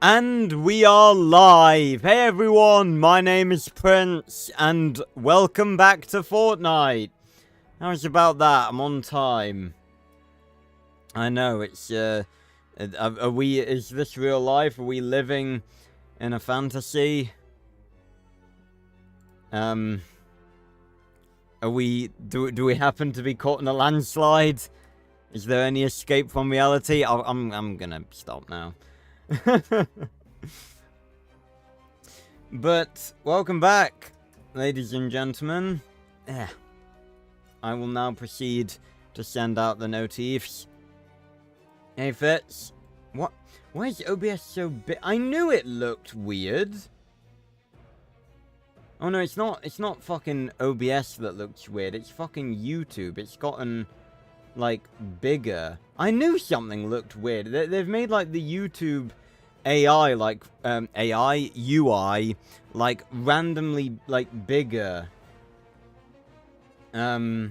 And we are live! Hey everyone, my name is Prince, and welcome back to Fortnite! How's about that? I'm on time. I know, it's, is this real life? Are we living in a fantasy? Do we happen to be caught in a landslide? Is there any escape from reality? I'm gonna stop now. But welcome back, ladies and gentlemen. I will now proceed to send out the notifs. Hey Fitz, what? Why is OBS so big? I knew it looked weird. Oh no, it's not fucking OBS that looks weird. It's fucking YouTube. It's gotten like bigger. I knew something looked weird. They've made like the YouTube AI like AI UI like randomly like bigger. I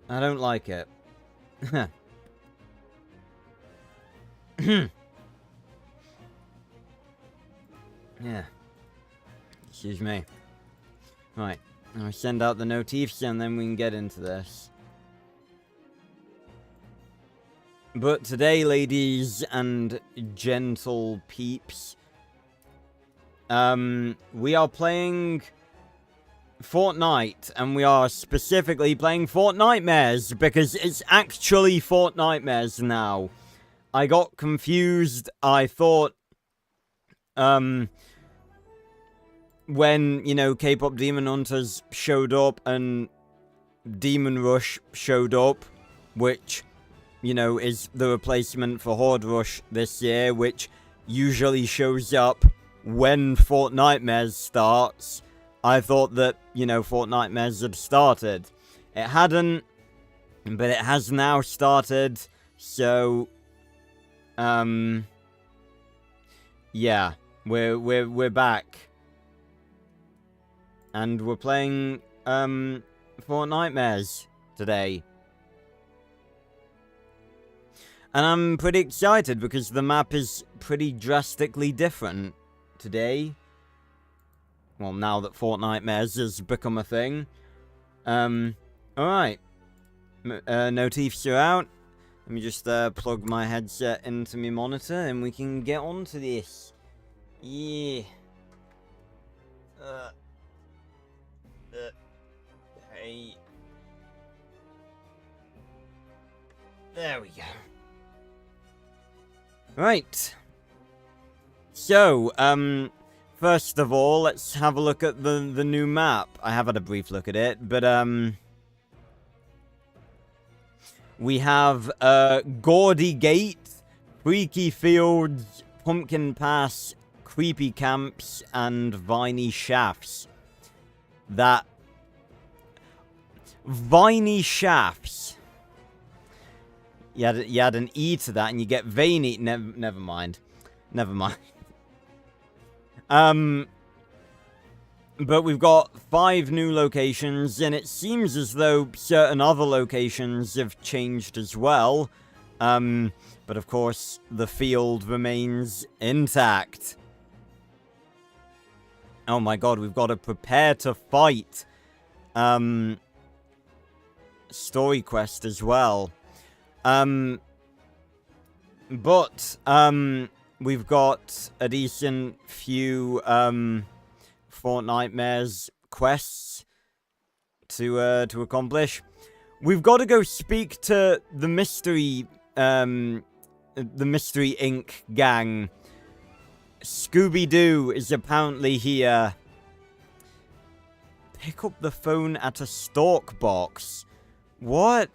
don't like it. Yeah. Excuse me. Right. I'll send out the notifs and then we can get into this. But today, ladies and gentle peeps, we are playing Fortnite, and we are specifically playing Fortnitemares, because it's actually Fortnitemares now. I got confused. I thought, when, you know, K-pop Demon Hunters showed up, and Demon Rush showed up, which, you know, is the replacement for Horde Rush this year, which usually shows up when Fortnitemares starts. I thought that, you know, Fortnitemares had started. It hadn't, but it has now started, so, yeah, we're back. And we're playing, Fortnitemares today. And I'm pretty excited because the map is pretty drastically different today. Well, now that Fortnitemares has become a thing. Alright. Notifs are out. Let me just plug my headset into my monitor and we can get on to this. Yeah. Hey. There we go. Right. So, first of all, let's have a look at the new map. I have had a brief look at it, but, we have, Gaudy Gate, Freaky Fields, Pumpkin Pass, Creepy Camps, and Viney Shafts. Viney Shafts. You had an E to that, and you get veiny. Never mind. Never mind. But we've got 5 new locations, and it seems as though certain other locations have changed as well. But of course, the field remains intact. Oh my god, we've got to prepare to fight. Story quest as well. We've got a decent few, Fortnitemares quests to accomplish. We've got to go speak to the Mystery Inc. gang. Scooby-Doo is apparently here. Pick up the phone at a stalk box. What?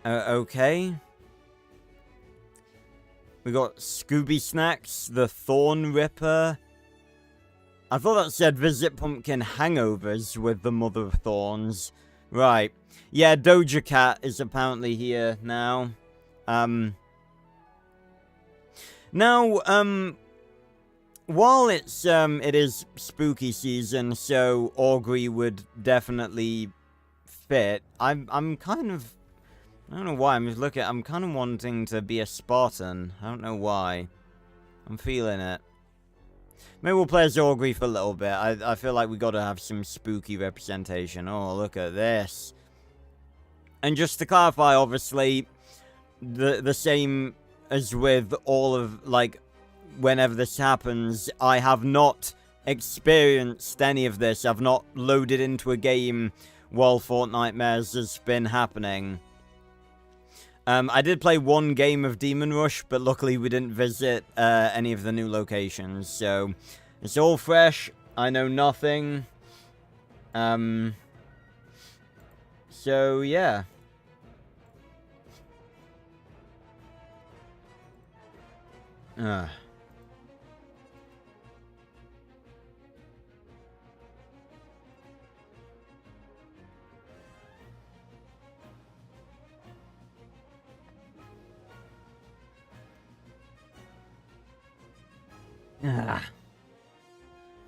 Okay. We got Scooby Snacks, the Thorn Ripper. I thought that said visit Pumpkin Hangovers with the Mother of Thorns. Right. Yeah, Doja Cat is apparently here now. While it is spooky season, so Augury would definitely fit, I'm kind of I don't know why, I'm kind of wanting to be a Spartan. I don't know why. I'm feeling it. Maybe we'll play as Augury for a little bit. I feel like we gotta have some spooky representation. Oh, look at this. And just to clarify, obviously, the same as with all of, like, whenever this happens, I have not experienced any of this. I've not loaded into a game while Fortnitemares has been happening. I did play one game of Demon Rush, but luckily we didn't visit any of the new locations, so it's all fresh. I know nothing. So yeah.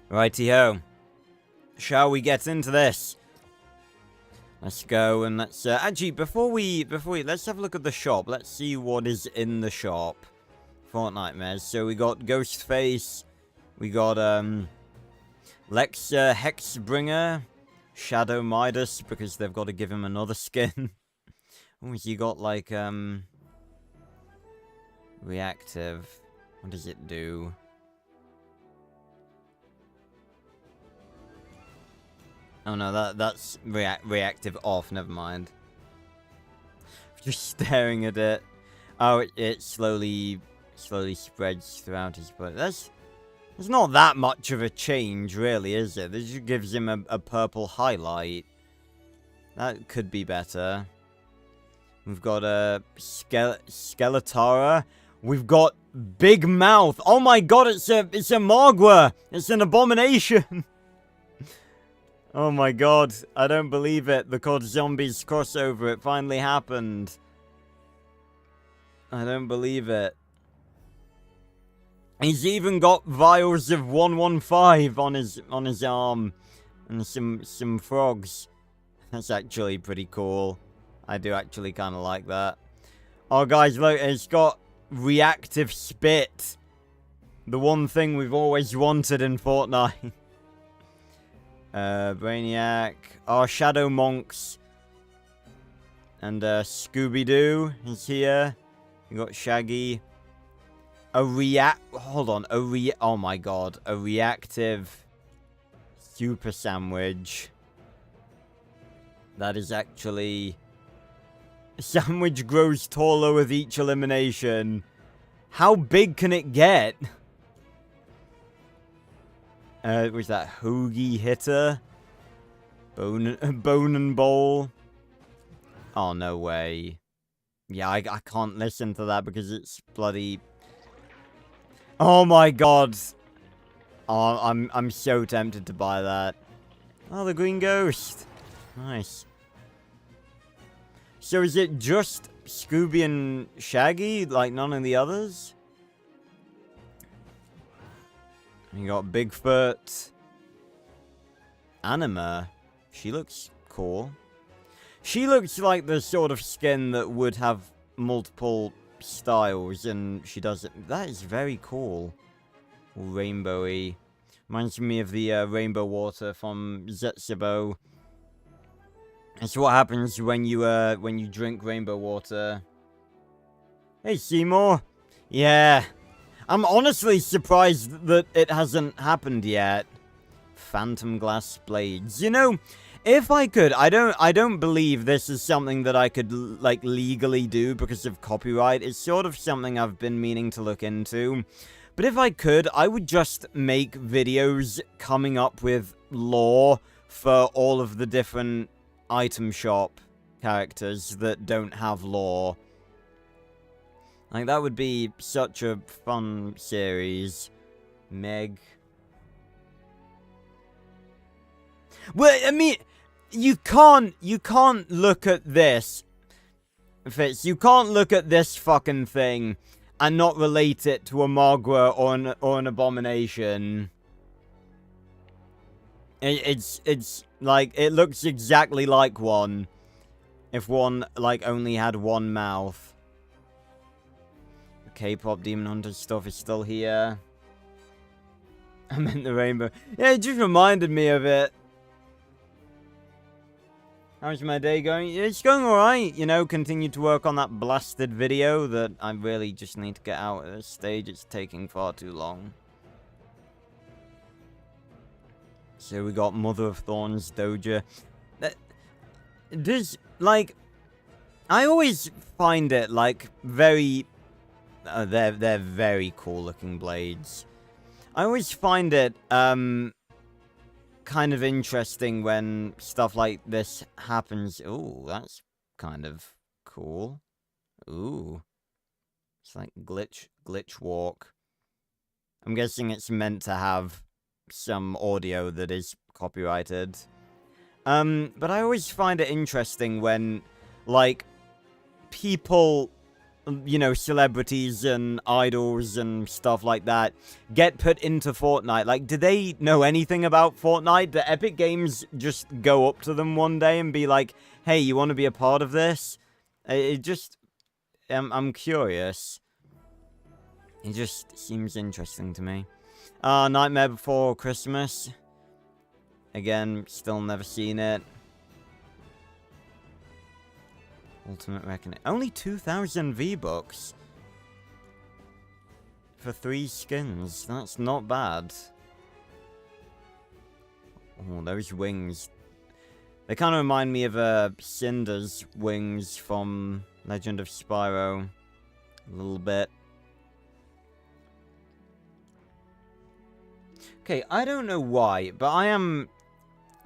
Righty-ho. Shall we get into this? Let's go and let's... actually, before we... Let's have a look at the shop. Let's see what is in the shop. Fortnitemares. So we got Ghostface. We got, Lexa Hexbringer. Shadow Midas, because they've got to give him another skin. Oh, you got, like, reactive. What does it do? Oh no, that's reactive off, never mind. Just staring at it. Oh, it slowly spreads throughout his body. There's not that much of a change, really, is it? This just gives him a purple highlight. That could be better. We've got a Skeletara. We've got Big Mouth. Oh my god, it's a Margwa. It's an abomination. Oh my god, I don't believe it. The COD Zombies crossover, it finally happened. I don't believe it. He's even got vials of 115 on his arm. And some frogs. That's actually pretty cool. I do actually kind of like that. Oh guys, look, it's got reactive spit. The one thing we've always wanted in Fortnite. Brainiac. Oh, Shadow Monks. And Scooby-Doo is here. We got Shaggy. Hold on. Oh my god. A reactive super sandwich. That is actually... Sandwich grows taller with each elimination. How big can it get? Was that Hoagie Hitter? Bone and Bowl? Oh, no way. Yeah, I can't listen to that because it's bloody... Oh my god. Oh, I'm so tempted to buy that. Oh, the Green Ghost. Nice. So is it just Scooby and Shaggy, like none of the others? You got Bigfoot. Anima. She looks cool. She looks like the sort of skin that would have multiple styles, and she does it. That is very cool. Rainbowy. Reminds me of the rainbow water from Zetsubo. That's what happens when you drink rainbow water. Hey, Seymour. Yeah. I'm honestly surprised that it hasn't happened yet. Phantom Glass Blades. You know, if I could, I don't believe this is something that I could, like, legally do because of copyright. It's sort of something I've been meaning to look into. But if I could, I would just make videos coming up with lore for all of the different item shop characters that don't have lore. Like, that would be such a fun series. Meg. Well, I mean, you can't look at this, Fitz. You can't look at this fucking thing and not relate it to a Margwa or an abomination. It's like, it looks exactly like one. if one, like, only had one mouth. The K-pop Demon Hunter stuff is still here. I meant the rainbow. Yeah, it just reminded me of it. How's my day going? It's going alright, you know, continue to work on that blasted video that I really just need to get out at this stage. It's taking far too long. So we got Mother of Thorns Doja. Like, I always find it, like, very... they're very cool looking blades. I always find it, kind of interesting when stuff like this happens. Ooh, that's kind of cool. Ooh. It's like glitch walk. I'm guessing it's meant to have some audio that is copyrighted. But I always find it interesting when, like, people, you know, celebrities and idols and stuff like that get put into Fortnite. Like, do they know anything about Fortnite? Do Epic Games just go up to them one day and be like, hey, you want to be a part of this? It just... I'm curious. It just seems interesting to me. Nightmare Before Christmas. Again, still never seen it. Ultimate Reckoning. Only 2,000 V-Bucks. For 3 skins. That's not bad. Oh, those wings. They kind of remind me of Cinder's wings from Legend of Spyro. A little bit. Okay, I don't know why, but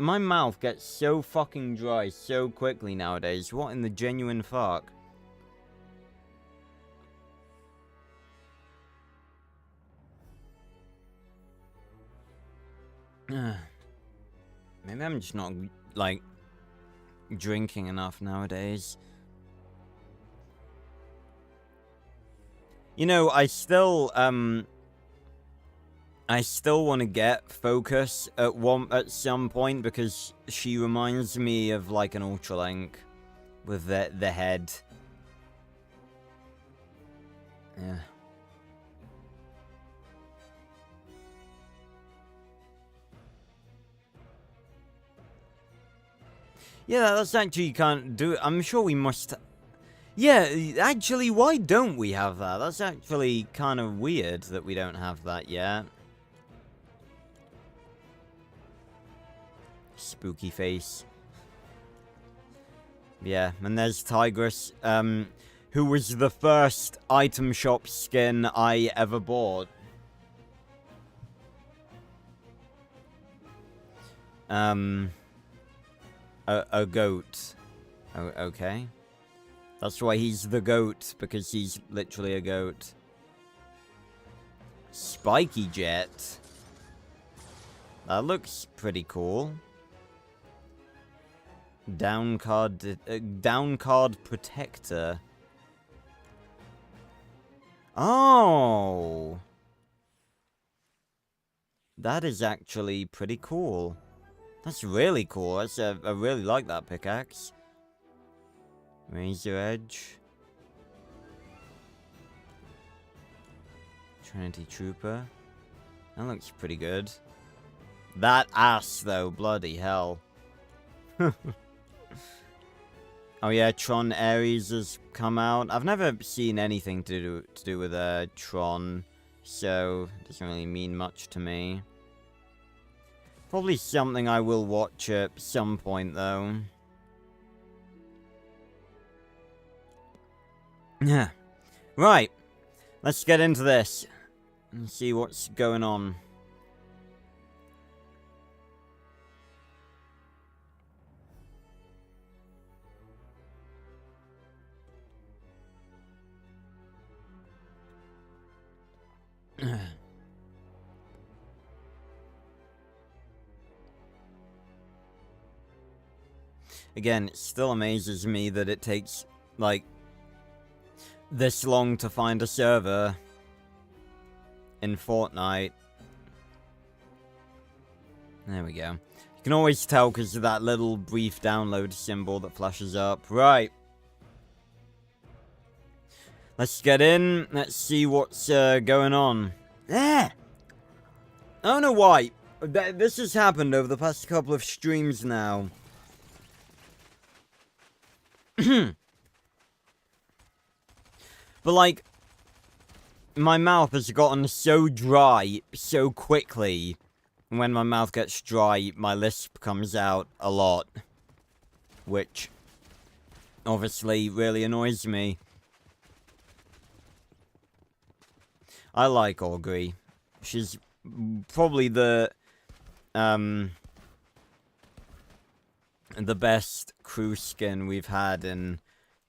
my mouth gets so fucking dry so quickly nowadays. What in the genuine fuck? Maybe I'm just not, like, drinking enough nowadays. You know, I still want to get Focus at some point because she reminds me of like an Ultralink with the head. Yeah. Yeah, that's actually can't do it. I'm sure we must. Yeah, actually, why don't we have that? That's actually kind of weird that we don't have that yet. Spooky face. Yeah, and there's Tigress, who was the first item shop skin I ever bought. A goat. Oh, okay. That's why he's the goat, because he's literally a goat. Spiky Jet. That looks pretty cool. Down card protector. Oh, that is actually pretty cool. That's really cool. I really like that pickaxe. Razor Edge. Trinity Trooper. That looks pretty good. That ass though, bloody hell. Oh yeah, Tron Ares has come out. I've never seen anything to do with Tron, so it doesn't really mean much to me. Probably something I will watch at some point though. Yeah. Right. Let's get into this and see what's going on. Again, it still amazes me that it takes, like, this long to find a server in Fortnite. There we go. You can always tell because of that little brief download symbol that flashes up. Right. Let's get in. Let's see what's going on. There! I don't know why. This has happened over the past couple of streams now. But like, my mouth has gotten so dry so quickly. When my mouth gets dry, my lisp comes out a lot. Which, obviously, really annoys me. I like Augury. She's probably the best crew skin we've had in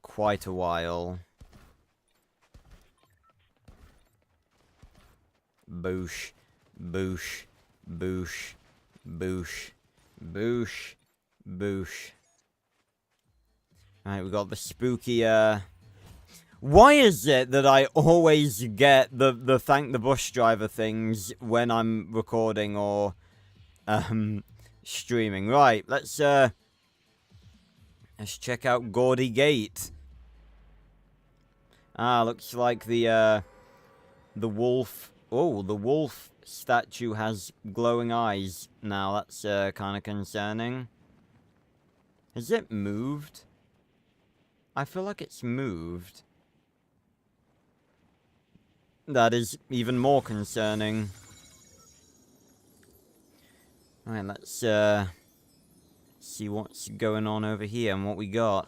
quite a while. Boosh, boosh, boosh, boosh, boosh, boosh. Alright, we got the spooky, Why is it that I always get the thank the bus driver things when I'm recording or, streaming? Right, let's check out Gaudy Gate. Ah, looks like the wolf... Oh, the wolf statue has glowing eyes now. That's, kind of concerning. Has it moved? I feel like it's moved. That is even more concerning. Alright, let's, see what's going on over here and what we got.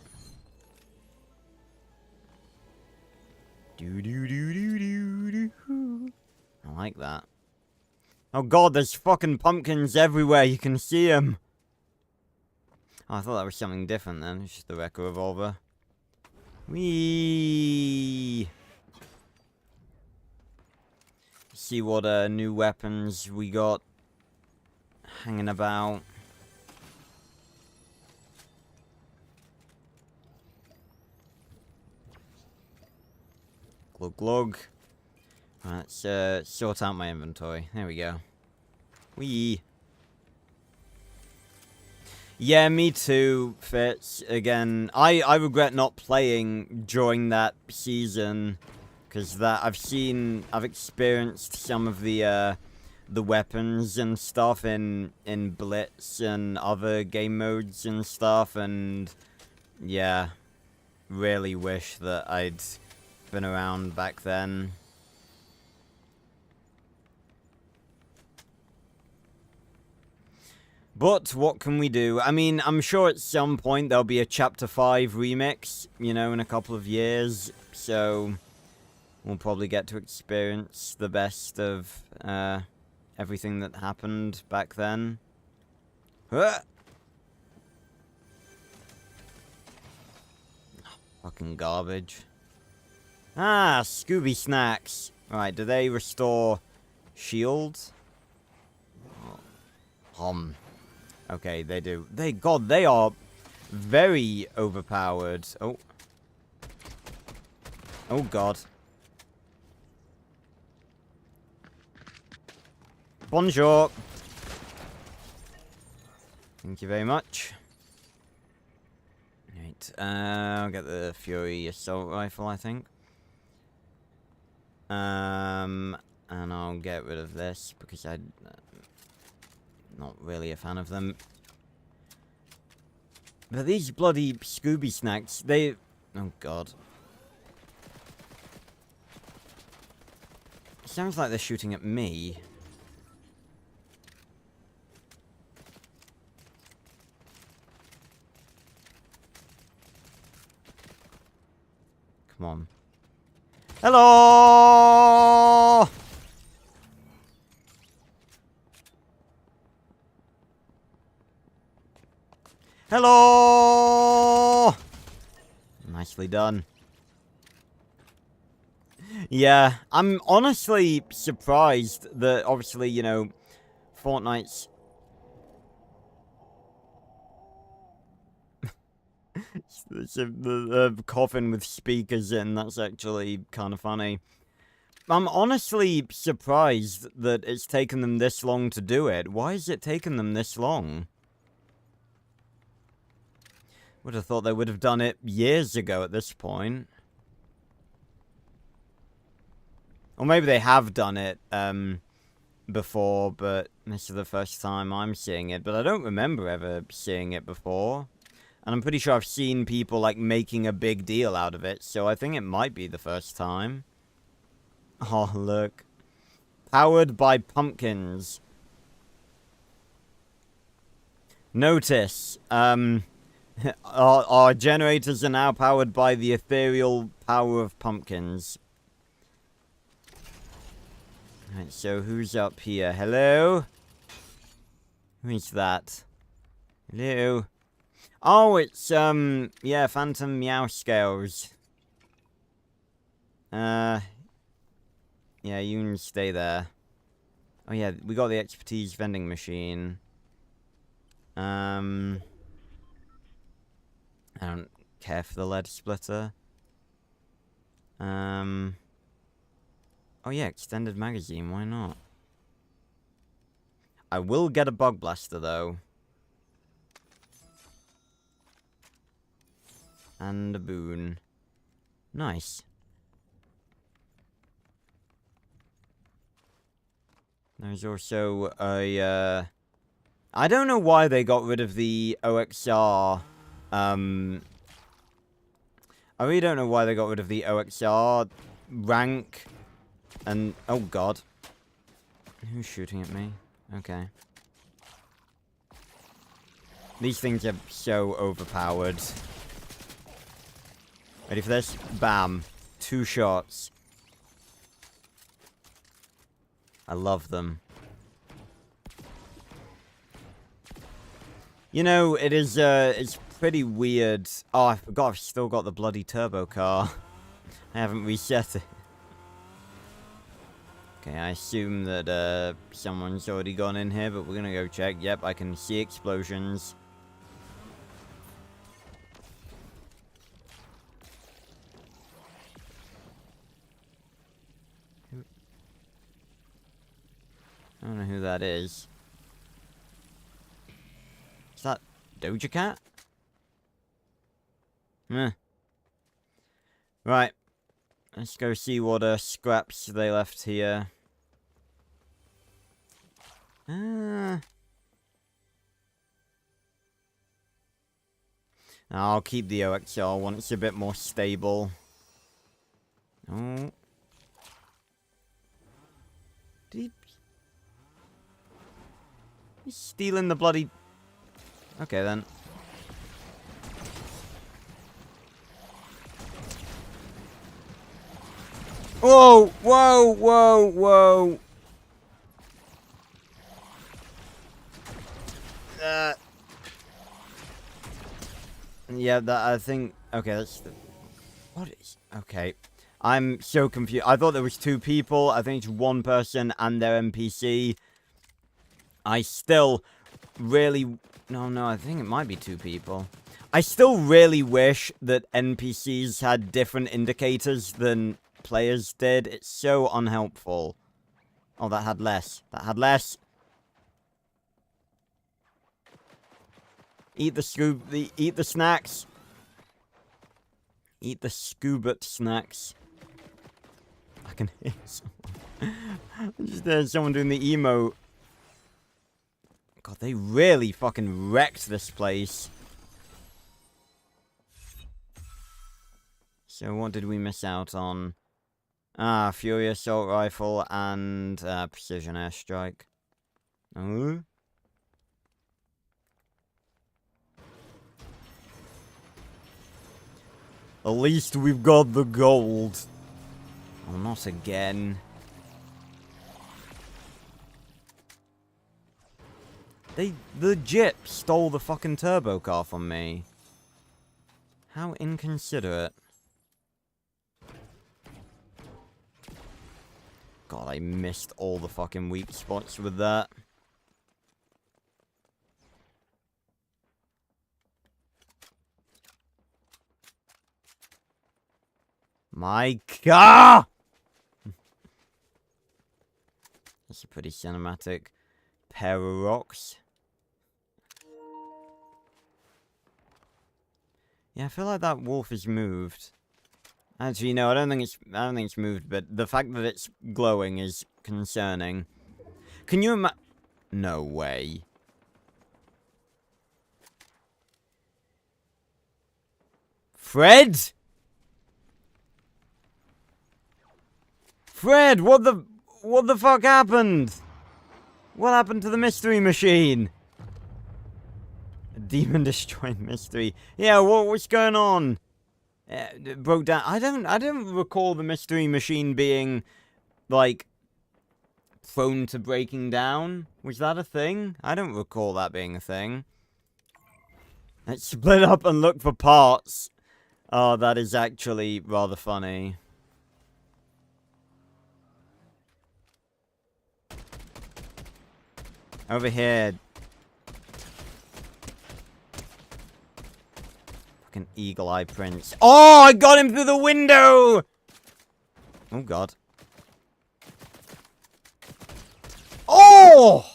I like that. Oh god, there's fucking pumpkins everywhere, you can see them. Oh, I thought that was something different then. It's just the Wrecker Revolver. Whee! See what new weapons we got hanging about. Glug glug. Let's sort out my inventory. There we go. Whee! Yeah, me too, Fitz. Again, I regret not playing during that season. Because I've experienced some of the weapons and stuff in Blitz and other game modes and stuff, and yeah, really wish that I'd been around back then. But what can we do? I mean, I'm sure at some point there'll be a Chapter 5 remix, you know, in a couple of years, so we'll probably get to experience the best of everything that happened back then. Fucking garbage. Ah, Scooby Snacks. Right, do they restore shields? Okay, they do. God, they are very overpowered. Oh. Oh, God. Bonjour. Thank you very much. Right, I'll get the Fury Assault Rifle, I think. And I'll get rid of this, because I'm not really a fan of them. But these bloody Scooby Snacks, they... Oh, God. Sounds like they're shooting at me. Come on. Hello! Hello! Nicely done. Yeah, I'm honestly surprised that, obviously, you know, Fortnite's... the coffin with speakers in, that's actually kind of funny. I'm honestly surprised that it's taken them this long to do it. Why has it taken them this long? Would have thought they would have done it years ago at this point. Or maybe they have done it before, but this is the first time I'm seeing it. But I don't remember ever seeing it before. And I'm pretty sure I've seen people, like, making a big deal out of it. So I think it might be the first time. Oh, look. Powered by pumpkins. Notice, our generators are now powered by the ethereal power of pumpkins. Alright, so who's up here? Hello? Who's that? Hello? Oh, it's, yeah, Phantom Meow Scales. Yeah, you can stay there. Oh yeah, we got the expertise vending machine. I don't care for the lead splitter. Oh yeah, extended magazine, why not? I will get a bug blaster though. And a boon. Nice. There's also a, I don't know why they got rid of the OXR, I really don't know why they got rid of the OXR rank, and, oh god. Who's shooting at me? Okay. These things are so overpowered. Ready for this? Bam. 2 shots. I love them. You know, it is, it's pretty weird. Oh, I forgot I've still got the bloody turbo car. I haven't reset it. Okay, I assume that, someone's already gone in here, but we're gonna go check. Yep, I can see explosions. I don't know who that is. Is that Doja Cat? Meh. Right. Let's go see what scraps they left here. I'll keep the OXR one. It's a bit more stable. Oh. He's stealing the bloody... Okay, then. Whoa! Whoa! Whoa! Whoa! Yeah, that, I think... Okay, that's the... What is... Okay. I'm so confused. I thought there was 2 people. I think it's 1 person and their NPC. I still really... No, I think it might be 2 people. I still really wish that NPCs had different indicators than players did. It's so unhelpful. Oh, that had less. That had less. Eat the eat the snacks. Eat the scuba snacks. I can hear someone. I just heard someone doing the emo. God, they really fucking wrecked this place. So what did we miss out on? Ah, Fury Assault Rifle and Precision Airstrike. Oh. At least we've got the gold. Oh, not again. They legit stole the fucking turbo car from me. How inconsiderate. God, I missed all the fucking weak spots with that. My car! That's a pretty cinematic pair of rocks. Yeah, I feel like that wolf is moved. Actually, no, I don't think it's moved, but the fact that it's glowing is concerning. Can you no way. Fred? Fred, what the fuck happened? What happened to the mystery machine? A demon destroyed mystery. Yeah, what's going on? It broke down. I don't recall the mystery machine being like prone to breaking down. Was that a thing? I don't recall that being a thing. Let's split up and look for parts. Oh, that is actually rather funny. Over here. Fucking eagle eye prince. Oh, I got him through the window! Oh, God. Oh!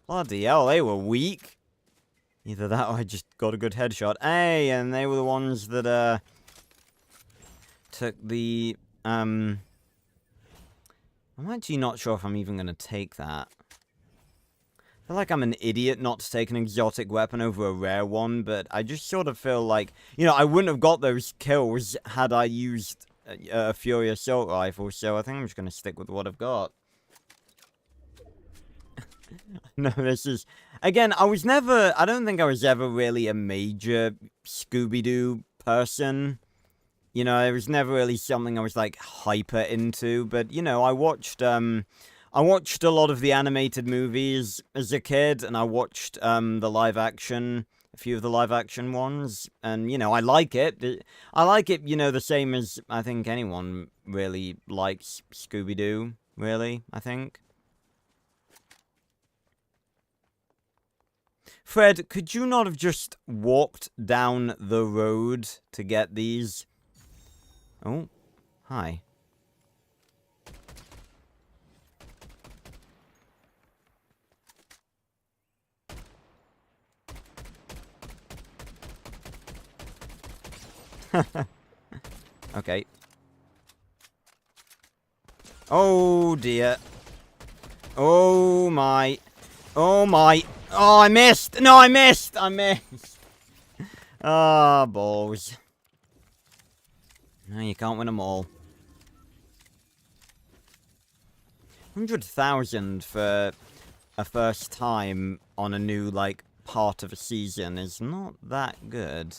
Bloody hell, they were weak. Either that or I just got a good headshot. Hey, and they were the ones that, took the, I'm actually not sure if I'm even gonna take that. I feel like I'm an idiot not to take an exotic weapon over a rare one, but I just sort of feel like, you know, I wouldn't have got those kills had I used a Fury Assault Rifle, so I think I'm just gonna stick with what I've got. No, this is... Again, I don't think I was ever really a major Scooby-Doo person. You know, it was never really something I was, like, hyper into. But, you know, I watched a lot of the animated movies as a kid. And I watched, the live-action... A few of the live-action ones. And, you know, I like it. I like it, you know, the same as I think anyone really likes Scooby-Doo. Really, I think. Fred, could you not have just walked down the road to get these? Oh, hi. Okay. Oh, dear. Oh, my. Oh, my. Oh, I missed! No, I missed! I missed! Ah, balls. No, you can't win them all. 100,000 for a first time on a new, like, part of a season is not that good.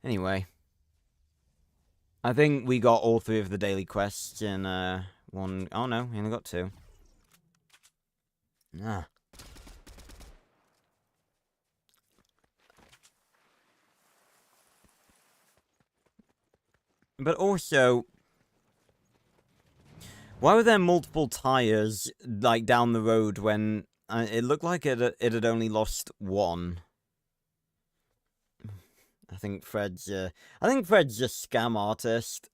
Anyway. I think we got all 3 of the daily quests in, one... Oh, no, we only got 2. Ah. But also... Why were there multiple tires, like, down the road when... it looked like it had only lost 1. I think Fred's a scam artist.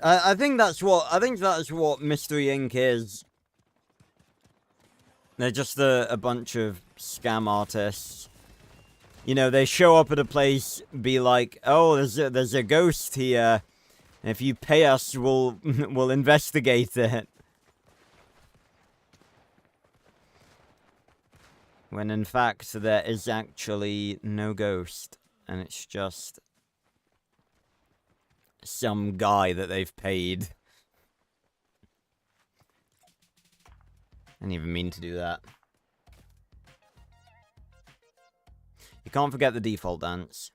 I think that's what Mystery Inc. is. They're just a bunch of scam artists. You know, they show up at a place, be like, "Oh, there's a ghost here. If you pay us, we'll investigate it." When in fact there is actually no ghost, and it's just some guy that they've paid. I didn't even mean to do that. You can't forget the default dance.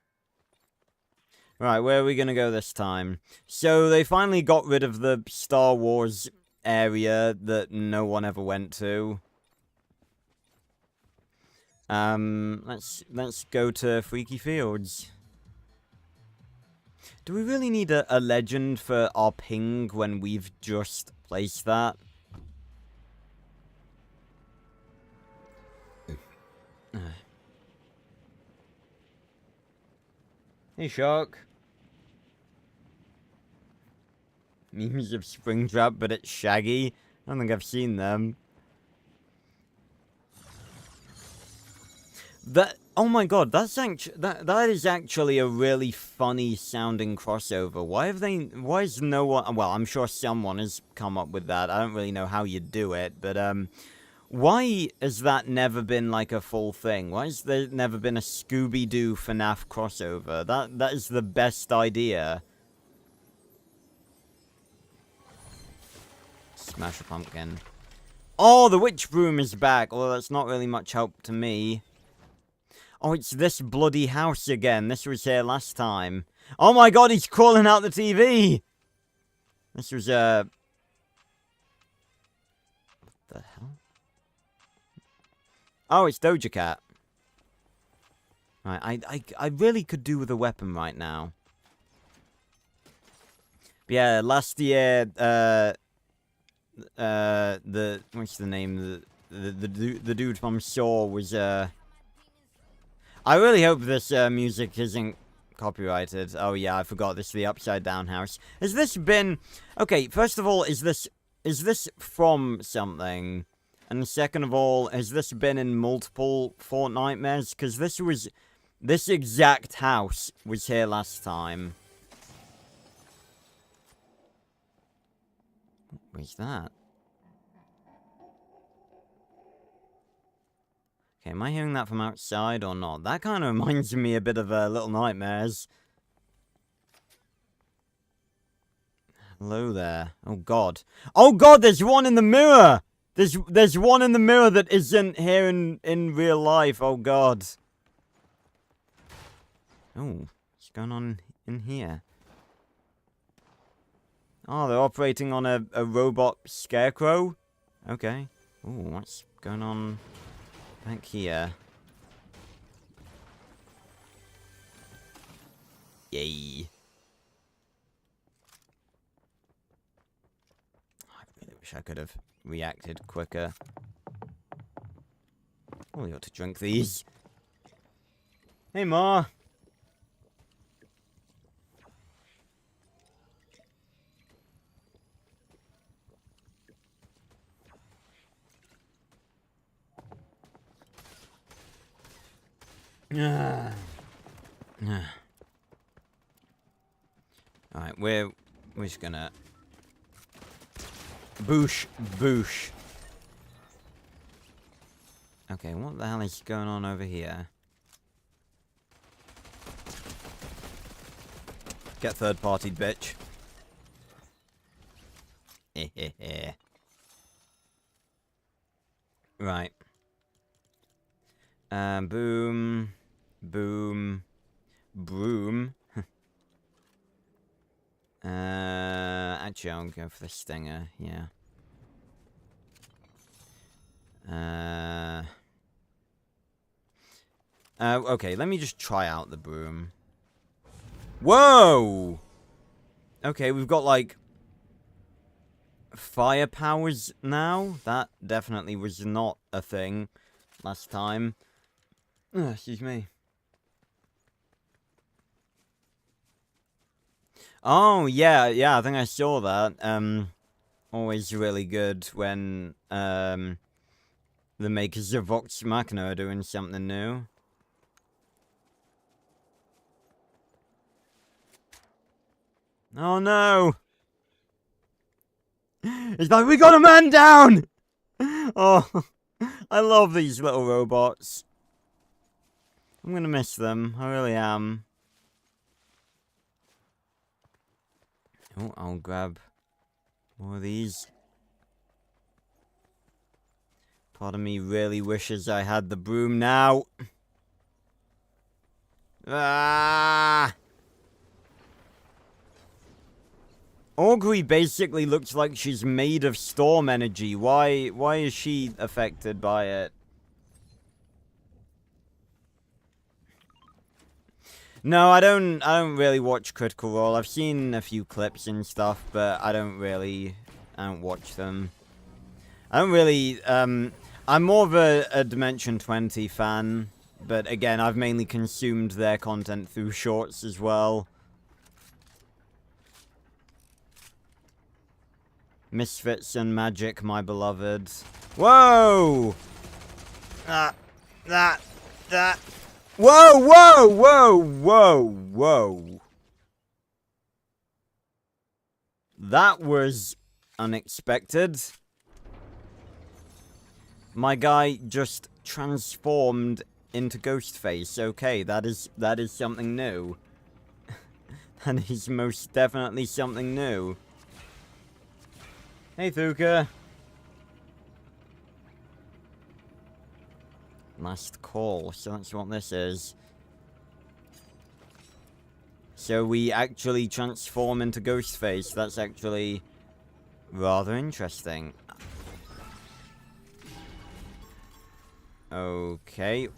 Right, where are we gonna go this time? So, they finally got rid of the Star Wars area that no one ever went to. Let's go to Freaky Fields. Do we really need a legend for our ping when we've just placed that? Hey, Shark. Memes of Springtrap, but it's Shaggy. I don't think I've seen them. Oh my god, that is actually a really funny sounding crossover. Why is no one, well, I'm sure someone has come up with that. I don't really know how you do it, but why has that never been like a full thing? Why has there never been a Scooby-Doo FNAF crossover? That is the best idea. Smash a pumpkin. Oh, the witch broom is back, although that's not really much help to me. Oh, it's this bloody house again. This was here last time. Oh my god, he's crawling out the TV! This was, What the hell? Oh, it's Doja Cat. Right, I really could do with a weapon right now. But yeah, last year, what's the name? The dude from Saw was, I really hope this music isn't copyrighted. Oh yeah, I forgot this is the Upside Down house. Has this been... Okay, first of all, is this from something? And second of all, has this been in multiple Fortnitemares? Because this exact house was here last time. What was that? Okay, am I hearing that from outside or not? That kind of reminds me a bit of Little Nightmares. Hello there. Oh god. Oh god, there's one in the mirror! There's one in the mirror that isn't here in real life. Oh god. Oh, what's going on in here? Oh, they're operating on a robot scarecrow? Okay. Oh, what's going on back here? Yay. I really wish I could have reacted quicker. Oh, we ought to drink these. Hey, Ma. Alright, we're just gonna... Boosh, boosh. Okay, what the hell is going on over here? Get third-partied, bitch. Right. Boom. Boom. Broom. Actually, I'll go for the stinger, yeah. Okay, let me just try out the broom. Whoa! Okay, we've got, like, fire powers now. That definitely was not a thing last time. Excuse me. Oh, yeah, I think I saw that. Always really good when, the makers of Vox Machina are doing something new. Oh no! It's like, we got a man down! Oh, I love these little robots. I'm gonna miss them, I really am. Oh, I'll grab more of these. Part of me really wishes I had the broom now. Ah! Augury basically looks like she's made of storm energy. Why is she affected by it? No, I don't really watch Critical Role. I've seen a few clips and stuff, but I don't watch them. I don't really, I'm more of a Dimension 20 fan, but again, I've mainly consumed their content through shorts as well. Misfits and magic, my beloved. Whoa! That. Whoa! That was unexpected. My guy just transformed into Ghostface. Okay, that is something new. That is most definitely something new. Hey, Thuka. Last call, so that's what this is. So we actually transform into Ghostface. That's actually rather interesting. Okay.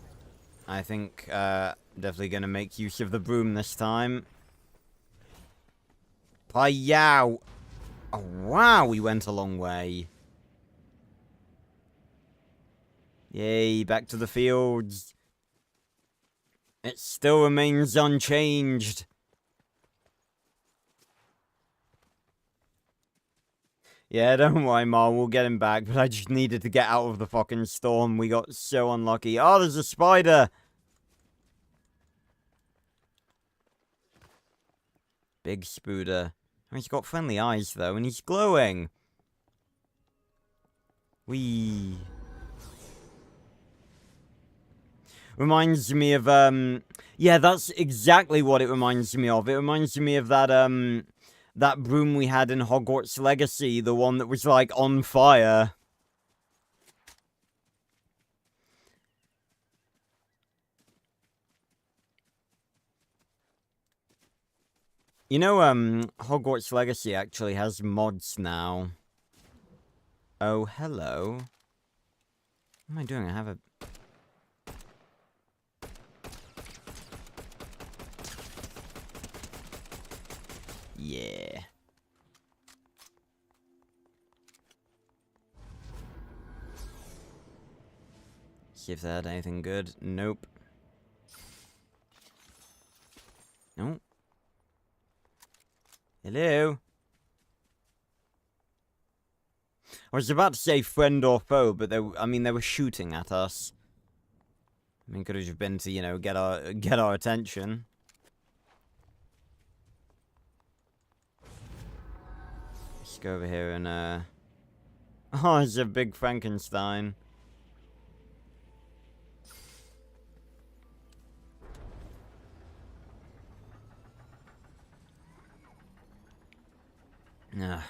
I think, definitely gonna make use of the broom this time. Payow! Oh, wow, we went a long way. Yay, back to the fields. It still remains unchanged. Yeah, don't worry, Ma, we'll get him back, but I just needed to get out of the fucking storm. We got so unlucky. Oh, there's a spider! Big spooder. Oh, he's got friendly eyes, though, and he's glowing. Whee. Reminds me of, yeah, that's exactly what it reminds me of. It reminds me of that, that broom we had in Hogwarts Legacy, the one that was, like, on fire. You know, Hogwarts Legacy actually has mods now. Oh, hello. What am I doing? I have a... Yeah. See if they had anything good. Nope. Nope. Hello? I was about to say friend or foe, but they were shooting at us. I mean, could have just been to, you know, get our attention. Let's go over here and, oh, it's a big Frankenstein. Nah.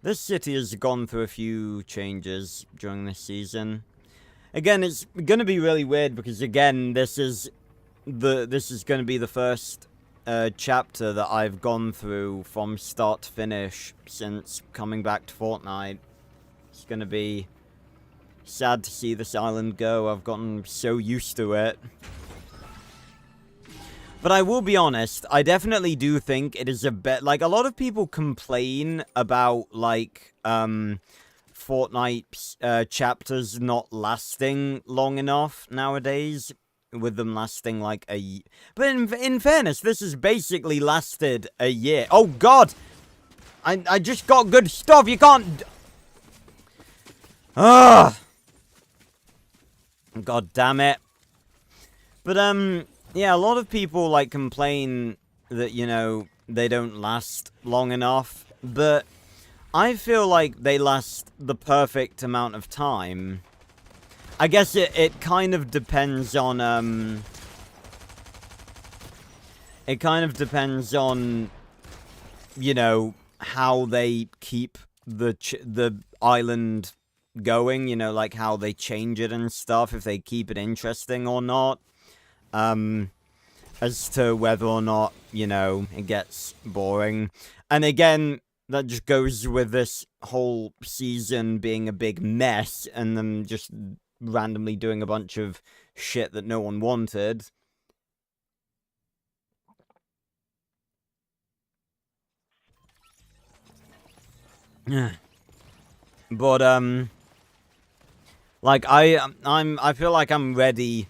This city has gone through a few changes during this season. Again, it's gonna be really weird because, again, this is gonna be the first chapter that I've gone through from start to finish since coming back to Fortnite. It's gonna be sad to see this island go. I've gotten so used to it. But I will be honest, I definitely do think it is a bit... Like, a lot of people complain about, like, Fortnite chapters not lasting long enough nowadays. With them lasting, like, a year. But in fairness, this has basically lasted a year. Oh, God! I just got good stuff. You can't... Ugh! God damn it. But, yeah, a lot of people, like, complain that, you know, they don't last long enough, but I feel like they last the perfect amount of time. I guess it kind of depends on, it kind of depends on, you know, how they keep the island going, you know, like how they change it and stuff, if they keep it interesting or not. As to whether or not, you know, it gets boring. And again, that just goes with this whole season being a big mess and them just randomly doing a bunch of shit that no one wanted. But, like, I feel like I'm ready.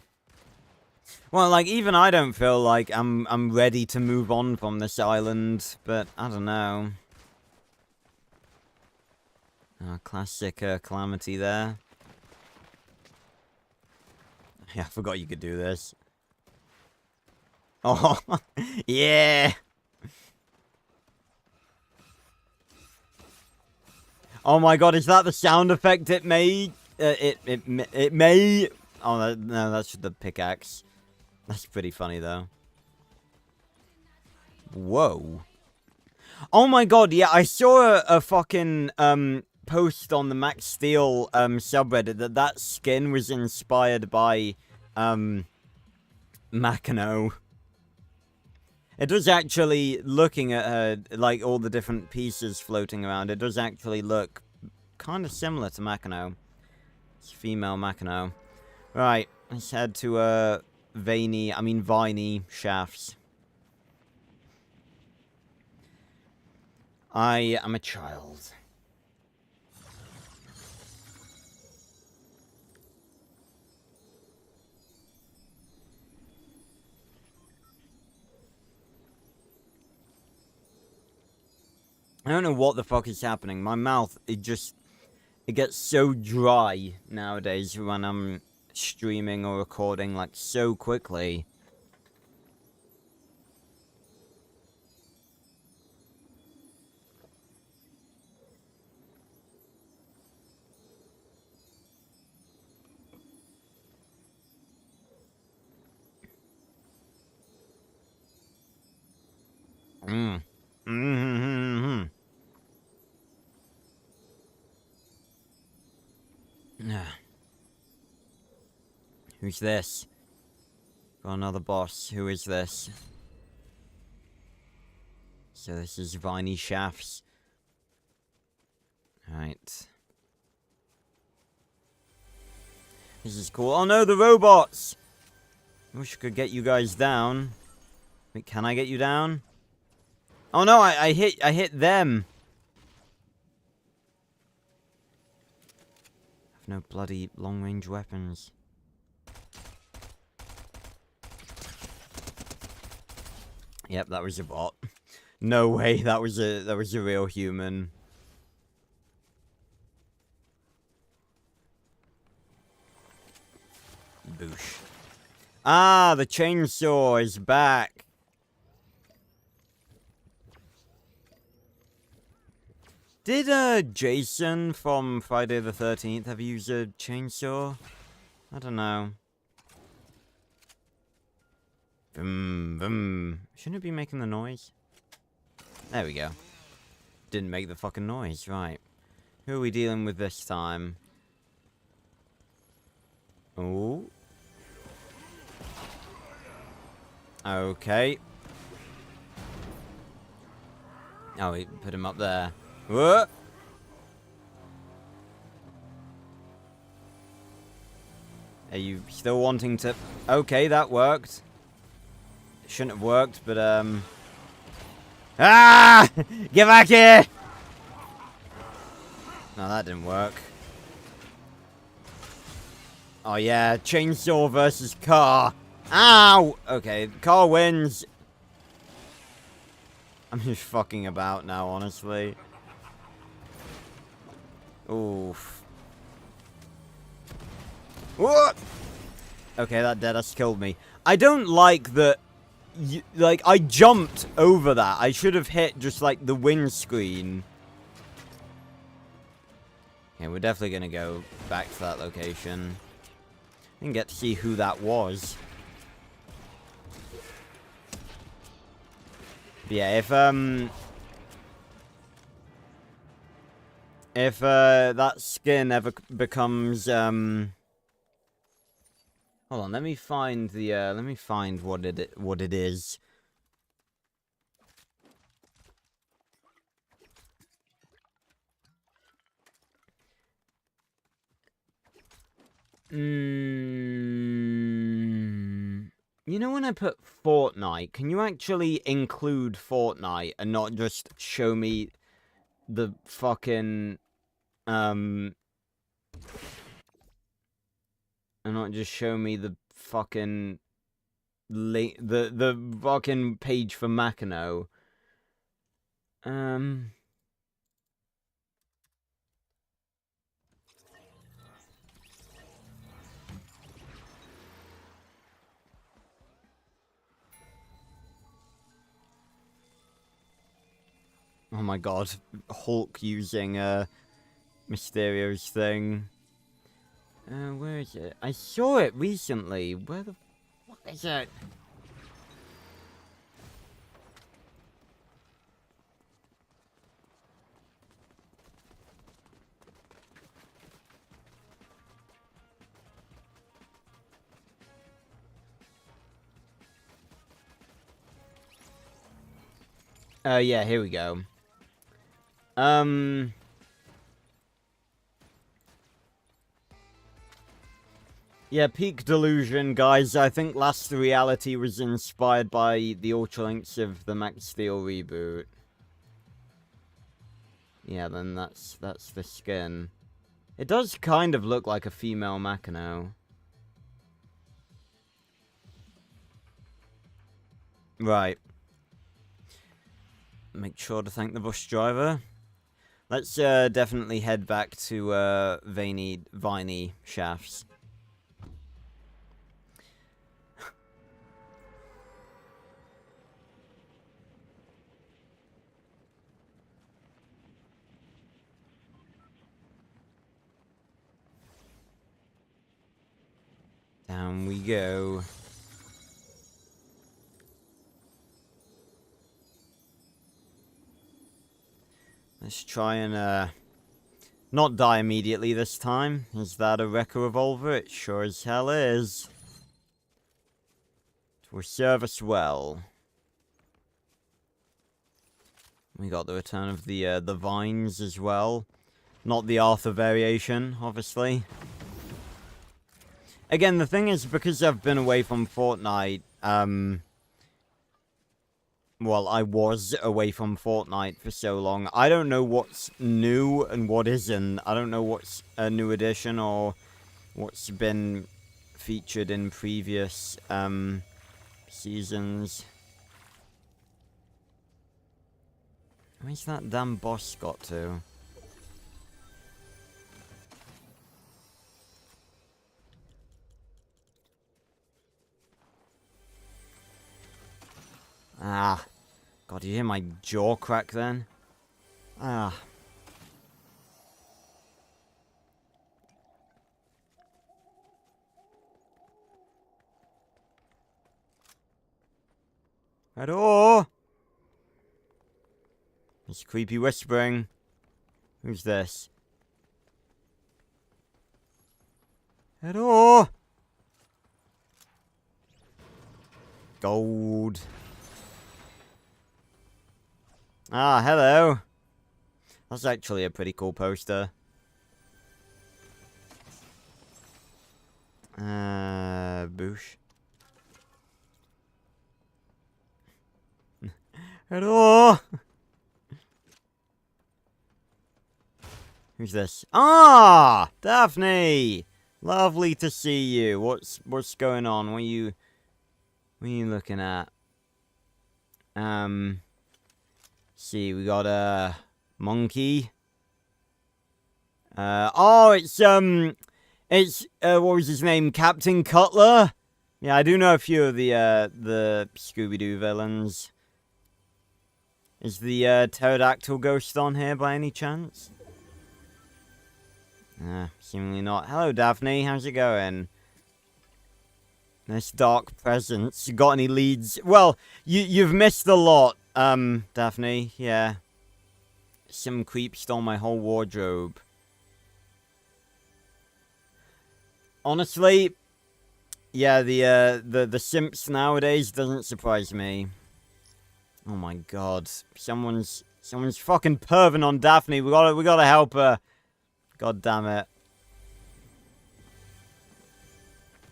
Well, like, even I don't feel like I'm ready to move on from this island, but I don't know. Classic Calamity there. Yeah, I forgot you could do this. Oh, yeah! Oh my god, is that the sound effect it made? It may... Oh, no, that's the pickaxe. That's pretty funny, though. Whoa. Oh my god, yeah, I saw a fucking, post on the Max Steel, subreddit that skin was inspired by, Makino. It does actually, looking at her, like, all the different pieces floating around, it does actually look kind of similar to Makino. It's female Makino. Right, let's head to, Viney shafts. I am a child. I don't know what the fuck is happening. My mouth, it gets so dry nowadays when I'm streaming or recording, like, so quickly. Who's this? Got another boss. Who is this? So this is Viney Shafts. Right. This is cool. Oh no, the robots! I wish I could get you guys down. Wait, can I get you down? Oh no, I hit them. I have no bloody long-range weapons. Yep, that was a bot. No way, that was a real human. Boosh. Ah, the chainsaw is back. Did Jason from Friday the 13th ever use a chainsaw? I don't know. Vroom, vroom. Shouldn't it be making the noise? There we go. Didn't make the fucking noise, right. Who are we dealing with this time? Oh. Okay. Oh, we put him up there. What? Are you still wanting to... Okay, that worked. Shouldn't have worked, but, Ah! Get back here! No, that didn't work. Oh, yeah. Chainsaw versus car. Ow! Okay, car wins. I'm just fucking about now, honestly. Oof. What? Okay, that deadass killed me. I don't like that... Like, I jumped over that. I should have hit just, like, the windscreen. Okay, we're definitely gonna go back to that location. And get to see who that was. But yeah, if that skin ever becomes, hold on, let me find the, let me find what it is. You know when I put Fortnite, can you actually include Fortnite and not just show me the fucking, and not just show me the fucking the fucking page for Makino. Oh my god. Hulk using, Mysterio's thing. Where is it? I saw it recently. Where the fuck is it? Yeah, here we go. Yeah, Peak Delusion, guys. I think Last Reality was inspired by the Ultralinks of the Max Steel reboot. Yeah, then that's the skin. It does kind of look like a female Machino. Right. Make sure to thank the bus driver. Let's definitely head back to Viney Shafts. Down we go. Let's try and, not die immediately this time. Is that a Wrecker Revolver? It sure as hell is. It will serve us well. We got the return of the vines as well. Not the Arthur variation, obviously. Again, the thing is, because I've been away from Fortnite, well, I was away from Fortnite for so long. I don't know what's new and what isn't. I don't know what's a new addition or what's been featured in previous seasons. Where's that damn boss got to? Ah. God, you hear my jaw crack then? Ah. Hello? There's creepy whispering. Who's this? Hello? Gold. Ah, hello. That's actually a pretty cool poster. Boosh. Hello? Who's this? Ah! Daphne! Lovely to see you. What's going on? What are you looking at? See, we got a monkey. Oh, it's what was his name? Captain Cutler? Yeah, I do know a few of the Scooby-Doo villains. Is the pterodactyl ghost on here by any chance? Seemingly not. Hello, Daphne. How's it going? Nice dark presence. You got any leads? Well, you've missed a lot, Daphne. Yeah. Some creep stole my whole wardrobe. Honestly, yeah, the simps nowadays doesn't surprise me. Oh my god. Someone's fucking perving on Daphne. We gotta help her. God damn it.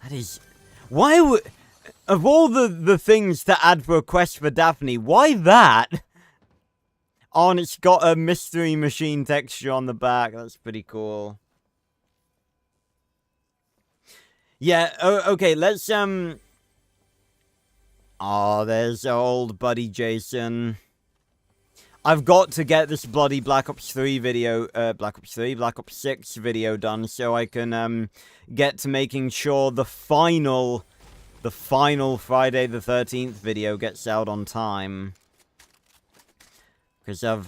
That is... Why would... Of all the things to add for a quest for Daphne, why that? Oh, and it's got a mystery machine texture on the back. That's pretty cool. Yeah, okay, let's, Oh, there's old buddy Jason. I've got to get this bloody Black Ops 3 video, Black Ops 6 video done so I can, get to making sure the final Friday the 13th video gets out on time. Because I've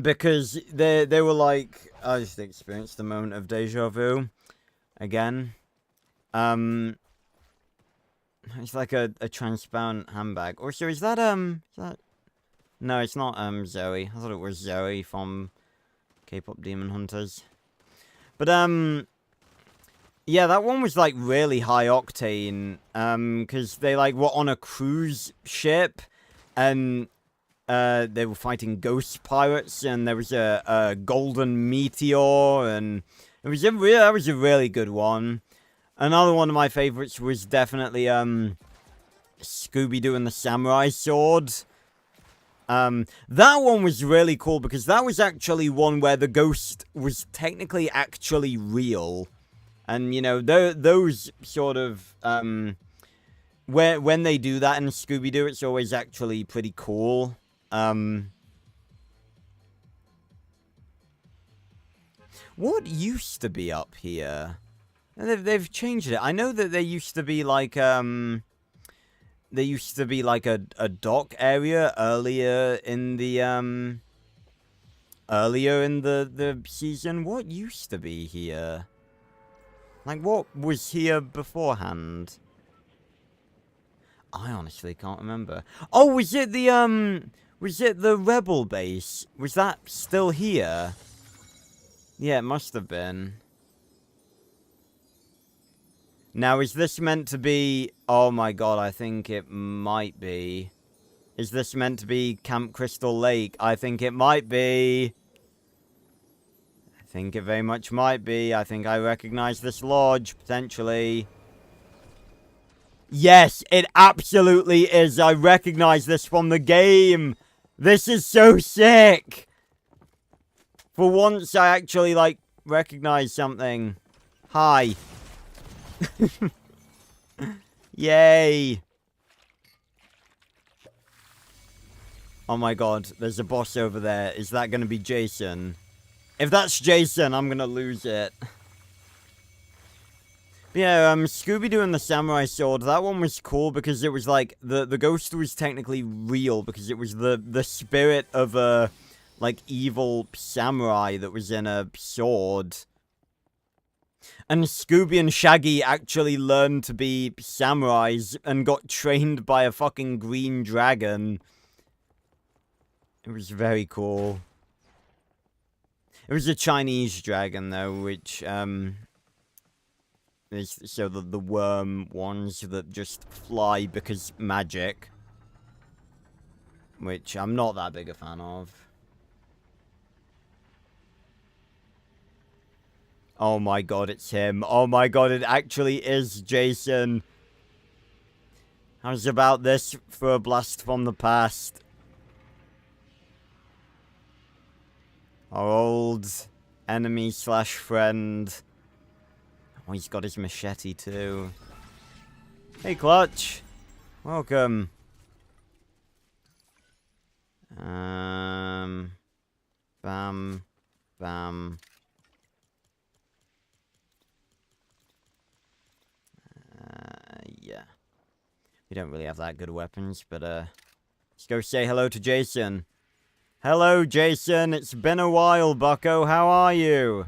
Because they were like, I just experienced the moment of deja vu again. It's like a transparent handbag. Or so is that no, it's not Zoe. I thought it was Zoe from K-pop Demon Hunters. But yeah, that one was like really high octane. Because they like were on a cruise ship, and they were fighting ghost pirates, and there was a golden meteor, and that was a really good one. Another one of my favorites was definitely Scooby-Doo and the Samurai Sword. That one was really cool because that was actually one where the ghost was technically actually real. And, you know, those sort of, when they do that in Scooby-Doo, it's always actually pretty cool. What used to be up here? They've changed it. I know that there used to be like, there used to be like a dock area earlier in the season. What used to be here? Like, what was here beforehand? I honestly can't remember. Oh, was it the Rebel base? Was that still here? Yeah, it must have been. Now, is this meant to be... Oh my god, I think it might be. Is this meant to be Camp Crystal Lake? I think it might be. I think it very much might be. I think I recognize this lodge, potentially. Yes, it absolutely is. I recognize this from the game. This is so sick. For once, I actually, like, recognize something. Hi. Yay. Oh my god, there's a boss over there. Is that gonna be Jason? If that's Jason, I'm gonna lose it. But yeah, Scooby-Doo and the Samurai Sword, that one was cool because it was like, the ghost was technically real because it was the spirit of a, like, evil samurai that was in a sword. And Scooby and Shaggy actually learned to be samurais and got trained by a fucking green dragon. It was very cool. It was a Chinese dragon, though, which, is so the worm ones that just fly because magic. Which I'm not that big a fan of. Oh my god, it's him. Oh my god, it actually is Jason. How's about this for a blast from the past? Our old enemy slash friend. Oh, he's got his machete too. Hey, Clutch. Welcome. Bam. Bam. Yeah. We don't really have that good weapons, but, let's go say hello to Jason. Hello, Jason. It's been a while, bucko. How are you?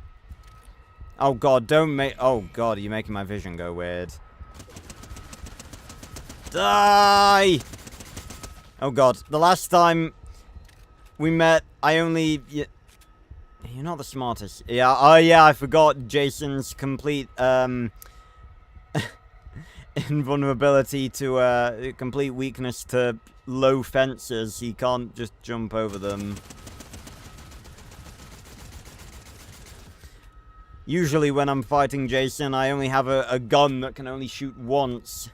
Oh, God, don't make... Oh, God, you're making my vision go weird. Die! Oh, God. The last time we met, I only... You're not the smartest. Yeah, oh, yeah, I forgot Jason's complete, invulnerability to, complete weakness to low fences. He can't just jump over them. Usually when I'm fighting Jason, I only have a gun that can only shoot once.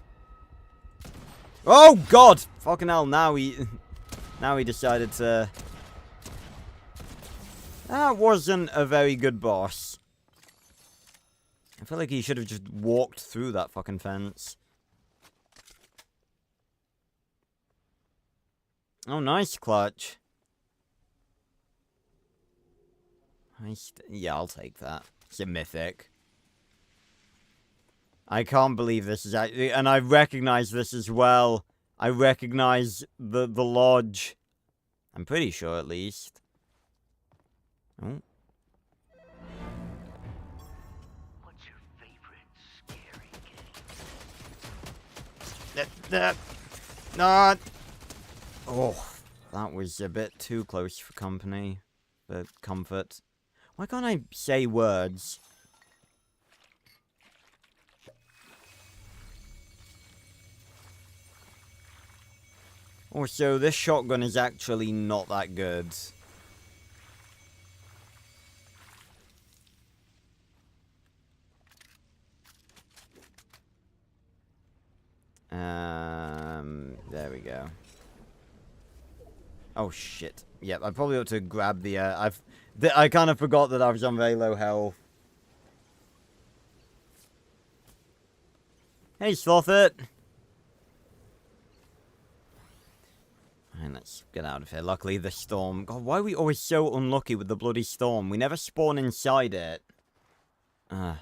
Oh, God! Fucking hell, now he decided to... That wasn't a very good boss. I feel like he should have just walked through that fucking fence. Oh, nice, Clutch. Yeah, I'll take that. It's a mythic. I can't believe this is actually... And I recognize this as well. I recognize the lodge. I'm pretty sure, at least. Oh. What's your favorite scary game? Not. Oh, that was a bit too close for company. For comfort. Why can't I say words? Also, this shotgun is actually not that good. There we go. Oh shit. Yep, I probably ought to grab the, I kind of forgot that I was on very low health. Hey, Slothit! And let's get out of here. Luckily, the storm... God, why are we always so unlucky with the bloody storm? We never spawn inside it. I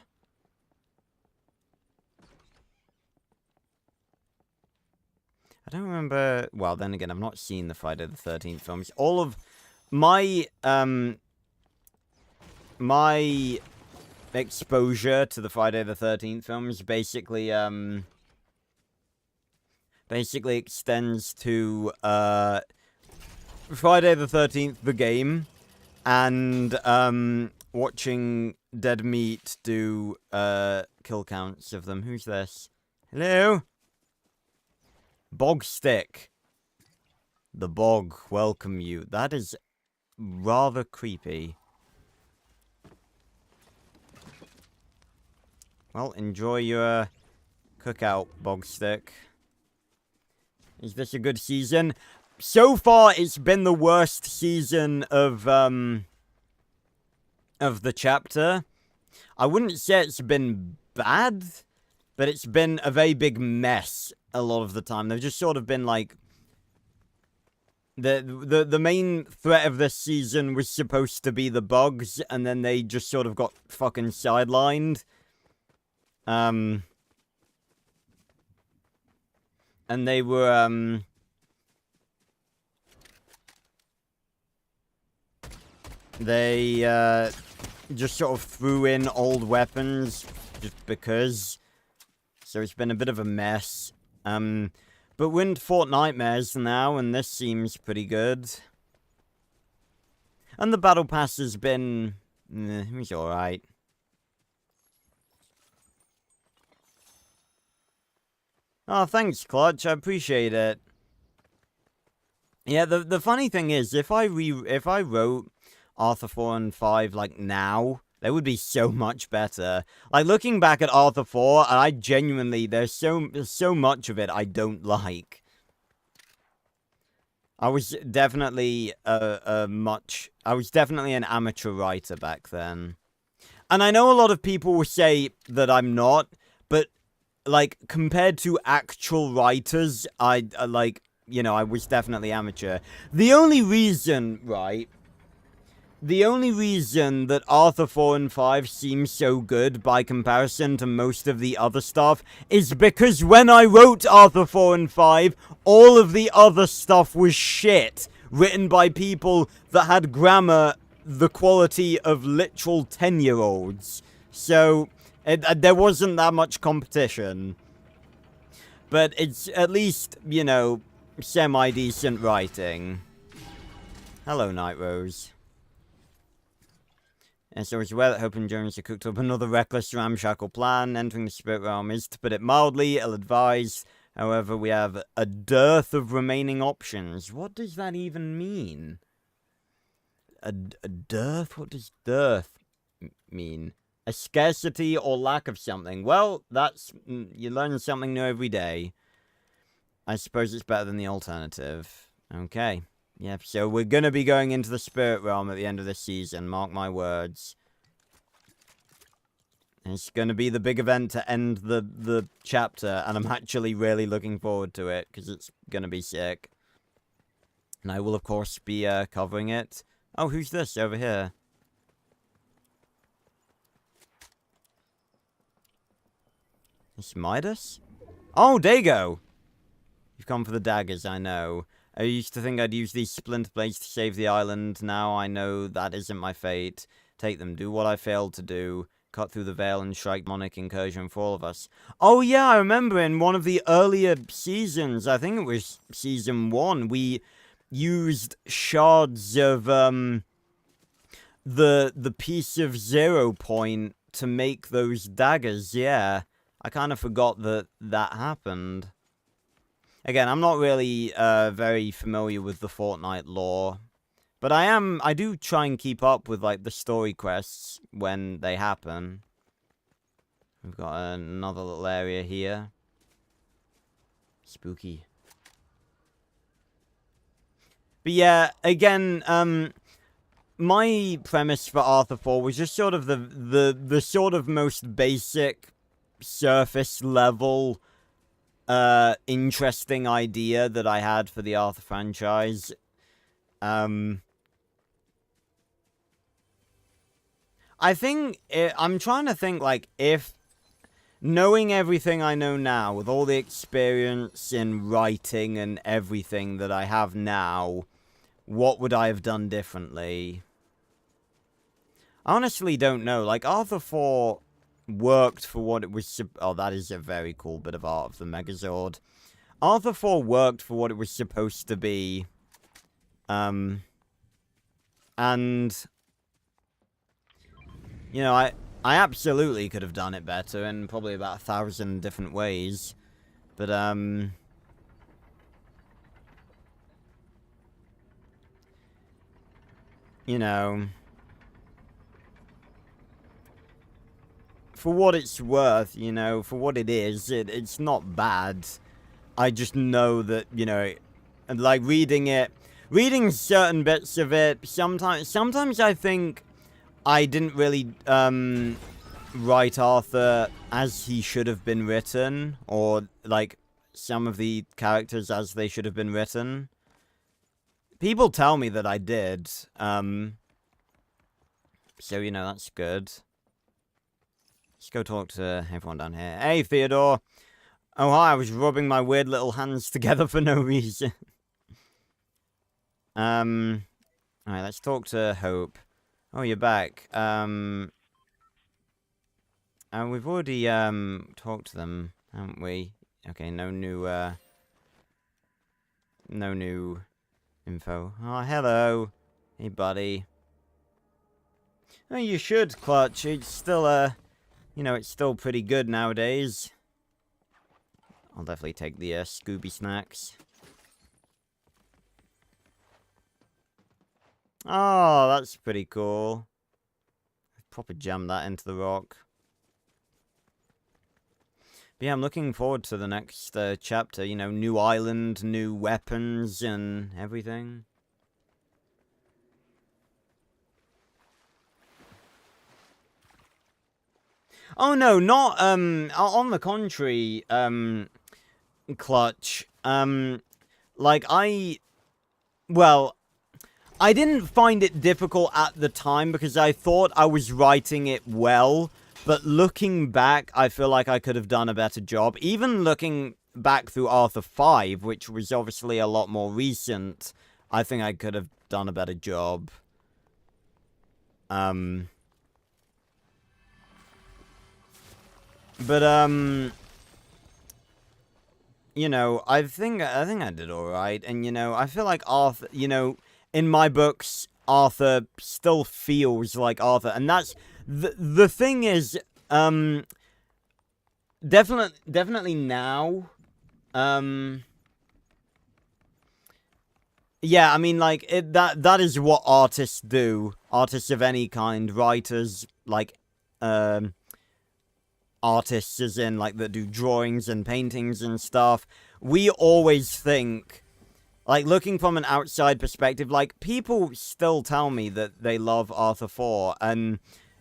don't remember... Well, then again, I've not seen the Friday the 13th films. All of my, my exposure to the Friday the 13th films basically, basically extends to, Friday the 13th, the game, and, watching Dead Meat do, kill counts of them. Who's this? Hello? Bog Stick. The bog welcome you. That is rather creepy. Well, enjoy your cookout, Bog Stick. Is this a good season? So far, it's been the worst season of the chapter. I wouldn't say it's been bad, but it's been a very big mess a lot of the time. They've just sort of been like... The main threat of this season was supposed to be the bugs, and then they just sort of got fucking sidelined. And they were, they, just sort of threw in old weapons, just because. So it's been a bit of a mess. But we're in Fortnitemares now, and this seems pretty good. And the Battle Pass has been... it's alright. Oh, thanks, Clutch. I appreciate it. Yeah, the funny thing is, if I wrote Arthur 4 and 5, like, now, they would be so much better. Like, looking back at Arthur 4, and I genuinely, there's so much of it I don't like. I was definitely I was definitely an amateur writer back then. And I know a lot of people will say that I'm not, but, like, compared to actual writers, I like, you know, I was definitely amateur. The only reason, right... The only reason that Arthur 4 and 5 seem so good by comparison to most of the other stuff is because when I wrote Arthur 4 and 5, all of the other stuff was shit, written by people that had grammar the quality of literal 10-year-olds. So, there wasn't that much competition. But it's at least, you know, semi-decent writing. Hello, Night Rose. And so it's aware that Hope and Jones have cooked up another reckless ramshackle plan. Entering the spirit realm is, to put it mildly, ill-advised. However, we have a dearth of remaining options. What does that even mean? A dearth? What does dearth mean? A scarcity or lack of something. Well, that's... you learn something new every day. I suppose it's better than the alternative. Okay. Yep, so we're gonna be going into the spirit realm at the end of this season, mark my words. It's gonna be the big event to end the chapter, and I'm actually really looking forward to it, because it's gonna be sick. And I will, of course, be covering it. Oh, who's this over here? Is Midas? Oh, Dago! You've come for the daggers, I know. I used to think I'd use these splinter blades to save the island. Now I know that isn't my fate. Take them, do what I failed to do. Cut through the veil and strike demonic incursion for all of us. Oh yeah, I remember in one of the earlier seasons, I think it was season 1, we used shards of the piece of 0 point to make those daggers. Yeah, I kind of forgot that that happened. Again, I'm not really very familiar with the Fortnite lore, but I do try and keep up with like the story quests when they happen. We've got another little area here. Spooky. But yeah, again, my premise for Arthur 4 was just sort of the sort of most basic surface level interesting idea that I had for the Arthur franchise. I think I'm trying to think like if knowing everything I know now with all the experience in writing and everything that I have now, what would I have done differently? I honestly don't know. Like Arthur 4 worked for what it was. Oh, that is a very cool bit of art of the Megazord. Arthur 4 worked for what it was supposed to be. And you know, I absolutely could have done it better in probably about 1,000 different ways. But you know, for what it's worth, you know, for what it is, it's not bad. I just know that, you know, like reading certain bits of it, sometimes I think I didn't really write Arthur as he should have been written, or like some of the characters as they should have been written. People tell me that I did, so you know, that's good. Let's go talk to everyone down here. Hey, Theodore. Oh, hi, I was rubbing my weird little hands together for no reason. Alright, let's talk to Hope. Oh, you're back. We've already, talked to them, haven't we? Okay, no new info. Oh, hello. Hey, buddy. Oh, you should, Clutch. It's still, you know, it's still pretty good nowadays. I'll definitely take the, Scooby snacks. Oh, that's pretty cool. Proper jammed that into the rock. But yeah, I'm looking forward to the next chapter. You know, new island, new weapons, and everything. Oh no, not on the contrary, Clutch. Like well, I didn't find it difficult at the time because I thought I was writing it well, but looking back, I feel like I could have done a better job. Even looking back through Arthur 5, which was obviously a lot more recent, I think I could have done a better job. But, you know, I think I did alright, and, you know, I feel like Arthur, you know, in my books, Arthur still feels like Arthur, and that's, the thing is, definitely now, yeah, I mean, like, that is what artists do, artists of any kind, writers, like, artists as in, like, that do drawings and paintings and stuff, we always think, like, looking from an outside perspective, like, people still tell me that they love Arthur 4, and,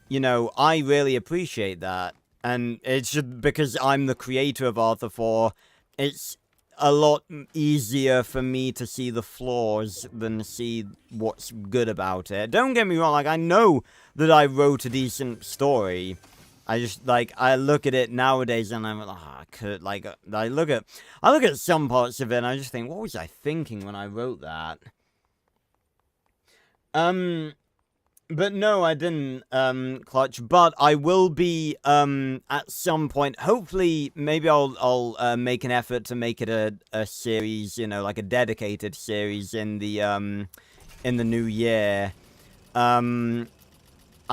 you know, I really appreciate that, and it's just because I'm the creator of Arthur 4, it's a lot easier for me to see the flaws than see what's good about it. Don't get me wrong, like, I know that I wrote a decent story. I just, like, I look at it nowadays and I'm like, oh, I could, like, I look at some parts of it and I just think, what was I thinking when I wrote that? But no, I didn't, Clutch, but I will be, at some point, hopefully, maybe I'll make an effort to make it a series, you know, like a dedicated series in the new year.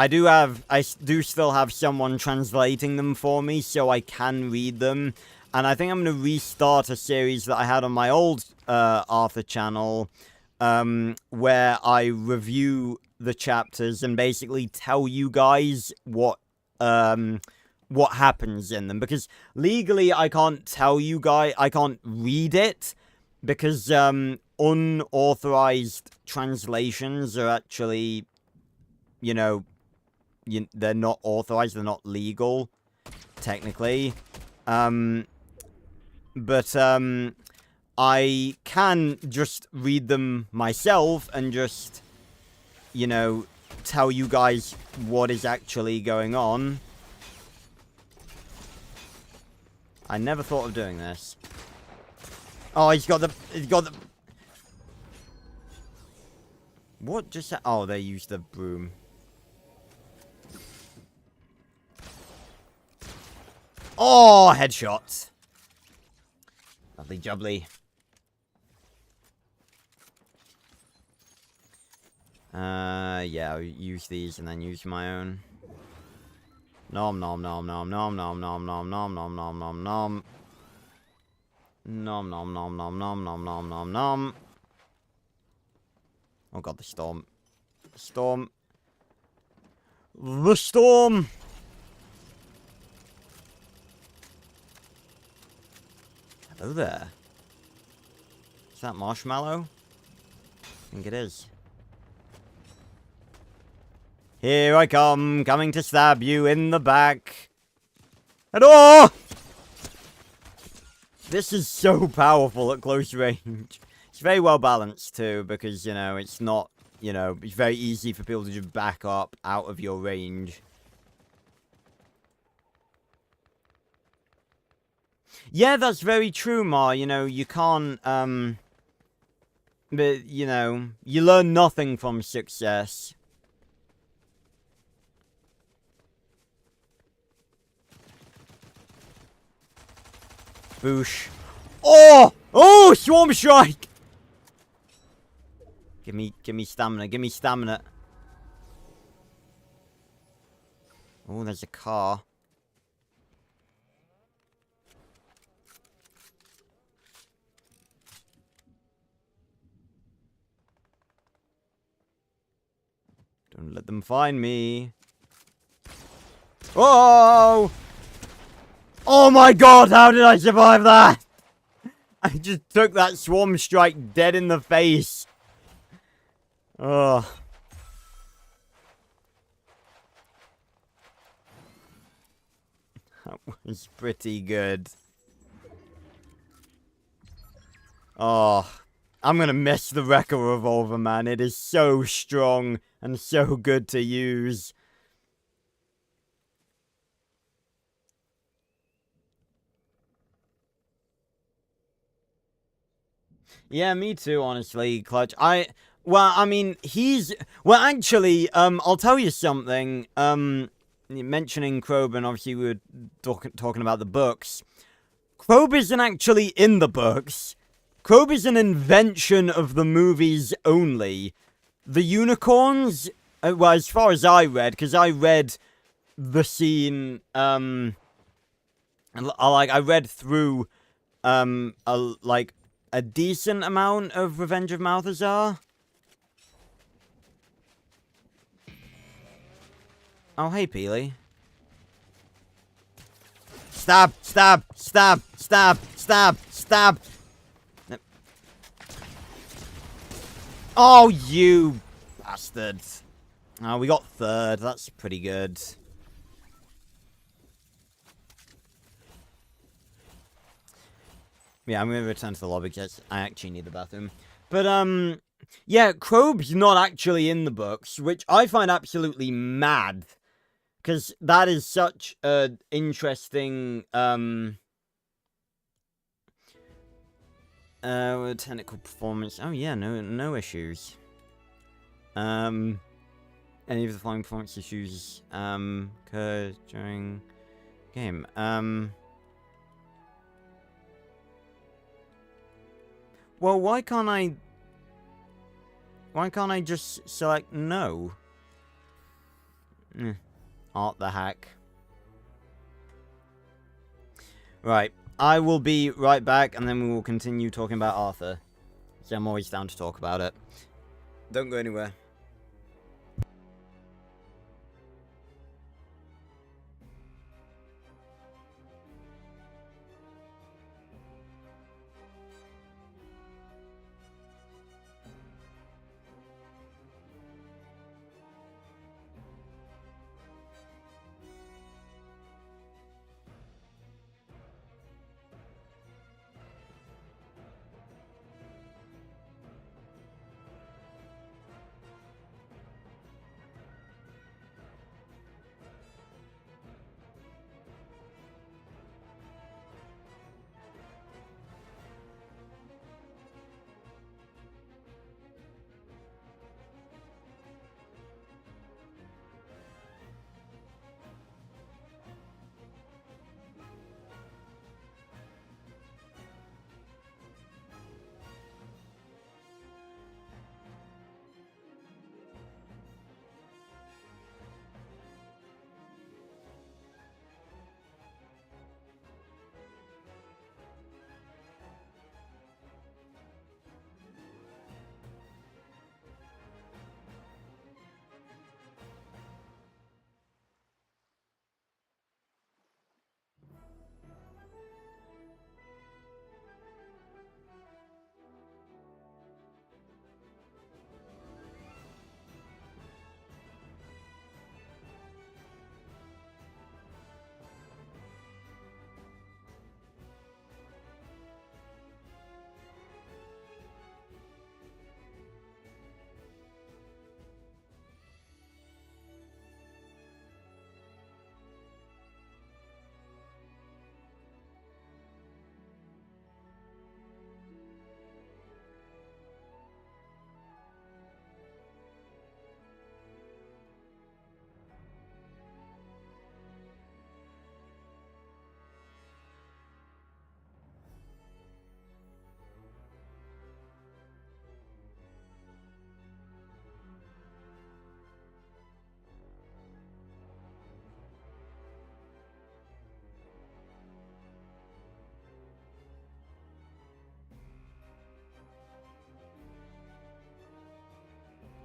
I do still have someone translating them for me, so I can read them. And I think I'm going to restart a series that I had on my old Arthur channel, where I review the chapters and basically tell you guys what happens in them. Because legally, I can't tell you guys, I can't read it, because unauthorized translations are actually, you know, they're not authorized, they're not legal, technically. But I can just read them myself and just, you know, tell you guys what is actually going on. I never thought of doing this. Oh, he's got the... What just... Oh, they used the broom. Oh, headshot. Lovely jubbly. Yeah, I'll use these and then use my own. Nom nom nom nom nom nom nom nom nom nom nom nom nom. Nom nom nom nom nom nom nom nom nom. Oh god, the storm. The storm. The storm! Hello there. Is that marshmallow? I think it is. Here I come, coming to stab you in the back. And oh! This is so powerful at close range. It's very well balanced too, because, you know, it's not, you know, it's very easy for people to just back up out of your range. Yeah, that's very true, Ma. You know, you can't, but, you know, you learn nothing from success. Boosh. Oh! Oh, Swarm Strike! Give me stamina, give me stamina. Oh, there's a car. Don't let them find me. Oh! Oh my god, how did I survive that? I just took that swarm strike dead in the face. Oh. That was pretty good. Oh. I'm gonna miss the Wrecker Revolver, man. It is so strong and so good to use. Yeah, me too, honestly, Clutch. Well, I mean, well, actually, I'll tell you something, mentioning Kroban, obviously we were talking about the books. Krob isn't actually in the books. Krob is an invention of the movies only. The unicorns, well, as far as I read, because I read the scene, I read through, a decent amount of Revenge of Malthazar. Oh, hey, Peely. Stab, stab, stab, stab, stab, stab. Oh, you bastard. Oh, we got third. That's pretty good. Yeah, I'm going to return to the lobby because I actually need the bathroom. But, yeah, Krob's not actually in the books, which I find absolutely mad. Because that is such a interesting, technical performance. Oh yeah, no issues. Any of the following performance issues, occur during game. Well, why can't I just select no? Art the hack. Right, I will be right back, and then we will continue talking about Arthur. So I'm always down to talk about it. Don't go anywhere.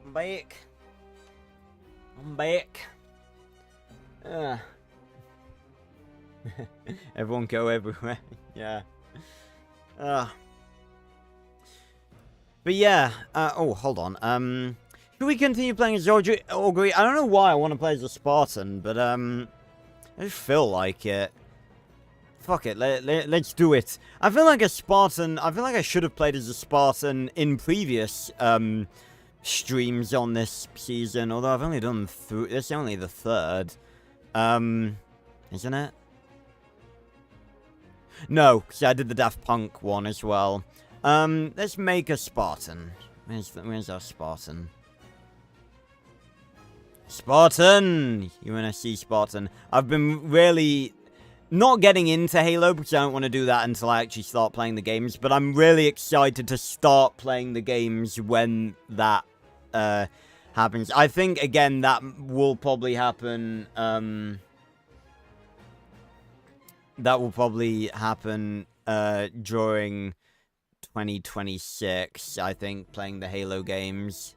I'm back. I'm back. Everyone go everywhere. Yeah. But yeah. Oh, hold on. Should we continue playing as Augury? I don't know why I want to play as a Spartan, but I just feel like it. Fuck it, let's do it. I feel like a Spartan. I feel like I should have played as a Spartan in previous streams on this season. Although I've only done this is only the third. Isn't it? No, because I did the Daft Punk one as well. Let's make a Spartan. Where's our Spartan? Spartan! UNSC Spartan. I've been really not getting into Halo because I don't want to do that until I actually start playing the games, but I'm really excited to start playing the games when that happens. I think, again, that will probably happen, during 2026, I think, playing the Halo games.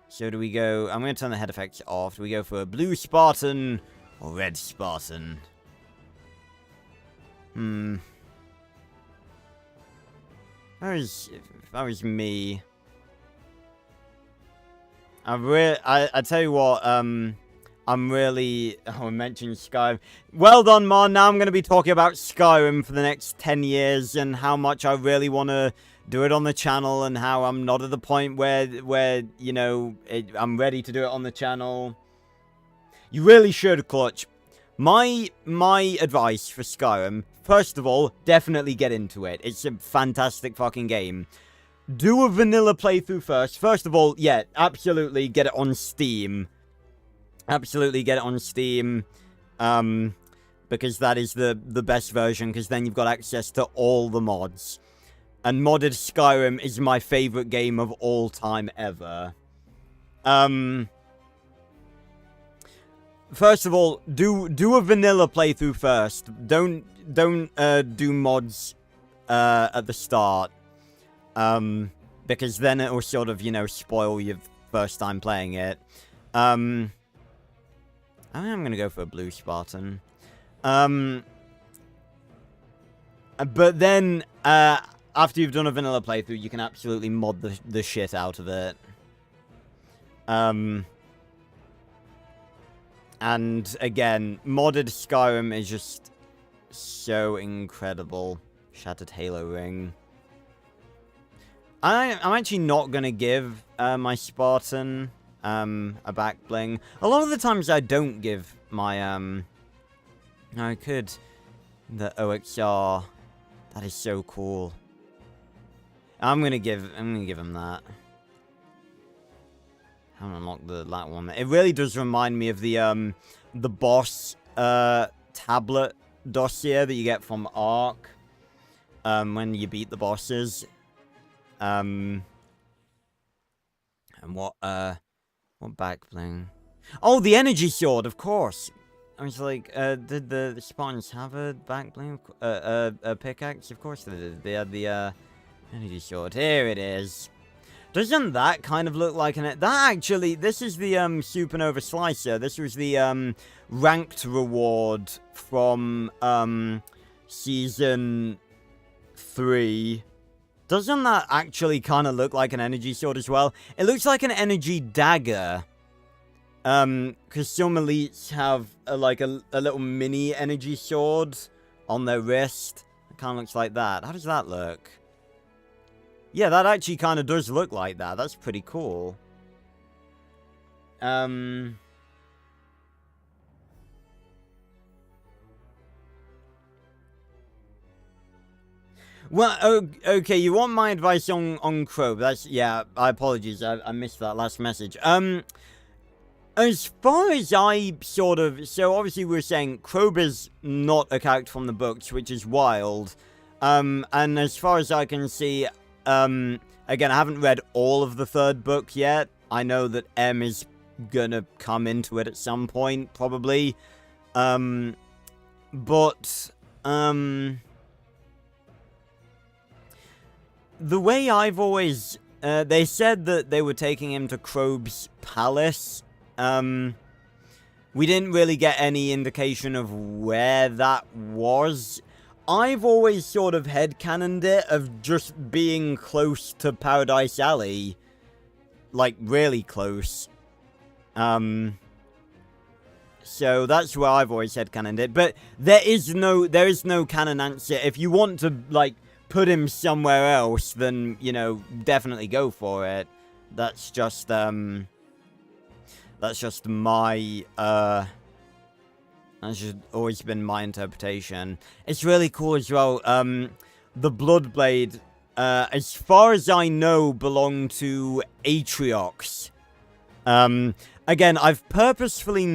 So do we go... I'm going to turn the head effects off. Do we go for a blue Spartan or red Spartan? If that was me... I tell you what, I'm really... Oh, I mentioned Skyrim. Well done, Mon. Now I'm going to be talking about Skyrim for the next 10 years and how much I really want to do it on the channel and how I'm not at the point where you know, I'm ready to do it on the channel. You really should, Clutch. My advice for Skyrim, first of all, definitely get into it. It's a fantastic fucking game. Do a vanilla playthrough first. First of all, yeah, absolutely get it on Steam. Absolutely get it on Steam. Because that is the best version, because then you've got access to all the mods. And modded Skyrim is my favorite game of all time ever. First of all, do a vanilla playthrough first. Don't do mods at the start. Because then it will sort of, you know, spoil your first time playing it. I think I'm gonna go for a blue Spartan. But then, after you've done a vanilla playthrough, you can absolutely mod the shit out of it. And again, modded Skyrim is just so incredible. Shattered Halo Ring. I'm actually not gonna give my Spartan a back bling. A lot of the times I don't give my I could. The OXR. That is so cool. I'm gonna give him that. I haven't unlocked that one. It really does remind me of the boss tablet dossier that you get from Ark. When you beat the bosses. And what back bling? Oh, the energy sword, of course. I was like, did the Spartans have a back bling? A pickaxe? Of course they did. They had the energy sword. Here it is. Doesn't that kind of look like an... That actually... This is the Supernova Slicer. This was the ranked reward from Season 3. Doesn't that actually kind of look like an energy sword as well? It looks like an energy dagger. Because some elites have like a little mini energy sword on their wrist. It kind of looks like that. How does that look? Yeah, that actually kind of does look like that. That's pretty cool. Well, okay, you want my advice on Crow. That's, yeah, I apologize. I missed that last message. As far as I sort of... So, obviously, we were saying Crow is not a character from the books, which is wild. And as far as I can see... again, I haven't read all of the third book yet. I know that M is gonna come into it at some point, probably. The way I've always... they said that they were taking him to Crow's palace. We didn't really get any indication of where that was. I've always sort of headcanoned it of just being close to Paradise Alley. Like, really close. So that's where I've always headcanoned it. But there is no canon answer. If you want to, like, put him somewhere else, then, you know, definitely go for it. That's just my, that's just always been my interpretation. It's really cool as well. The Bloodblade, as far as I know, belong to Atriox. Again, I've purposefully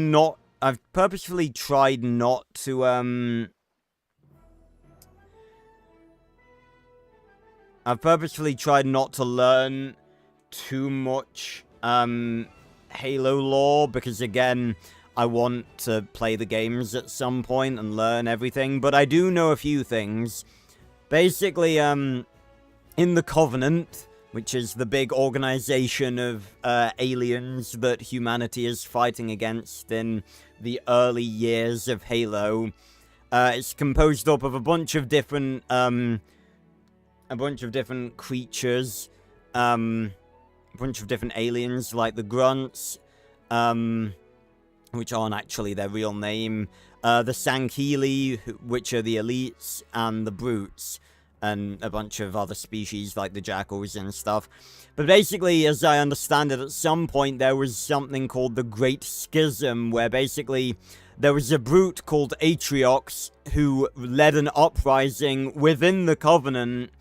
tried not to, I've purposefully tried not to learn too much, Halo lore, because again, I want to play the games at some point and learn everything, but I do know a few things. Basically, in the Covenant, which is the big organization of aliens that humanity is fighting against in the early years of Halo, it's composed up of a bunch of different creatures, a bunch of different aliens, like the Grunts, which aren't actually their real name, the Sankili, which are the elites, and the Brutes. and a bunch of other species like the jackals and stuff. But basically, as I understand it, at some point there was something called the Great Schism, where basically there was a brute called Atriox who led an uprising within the Covenant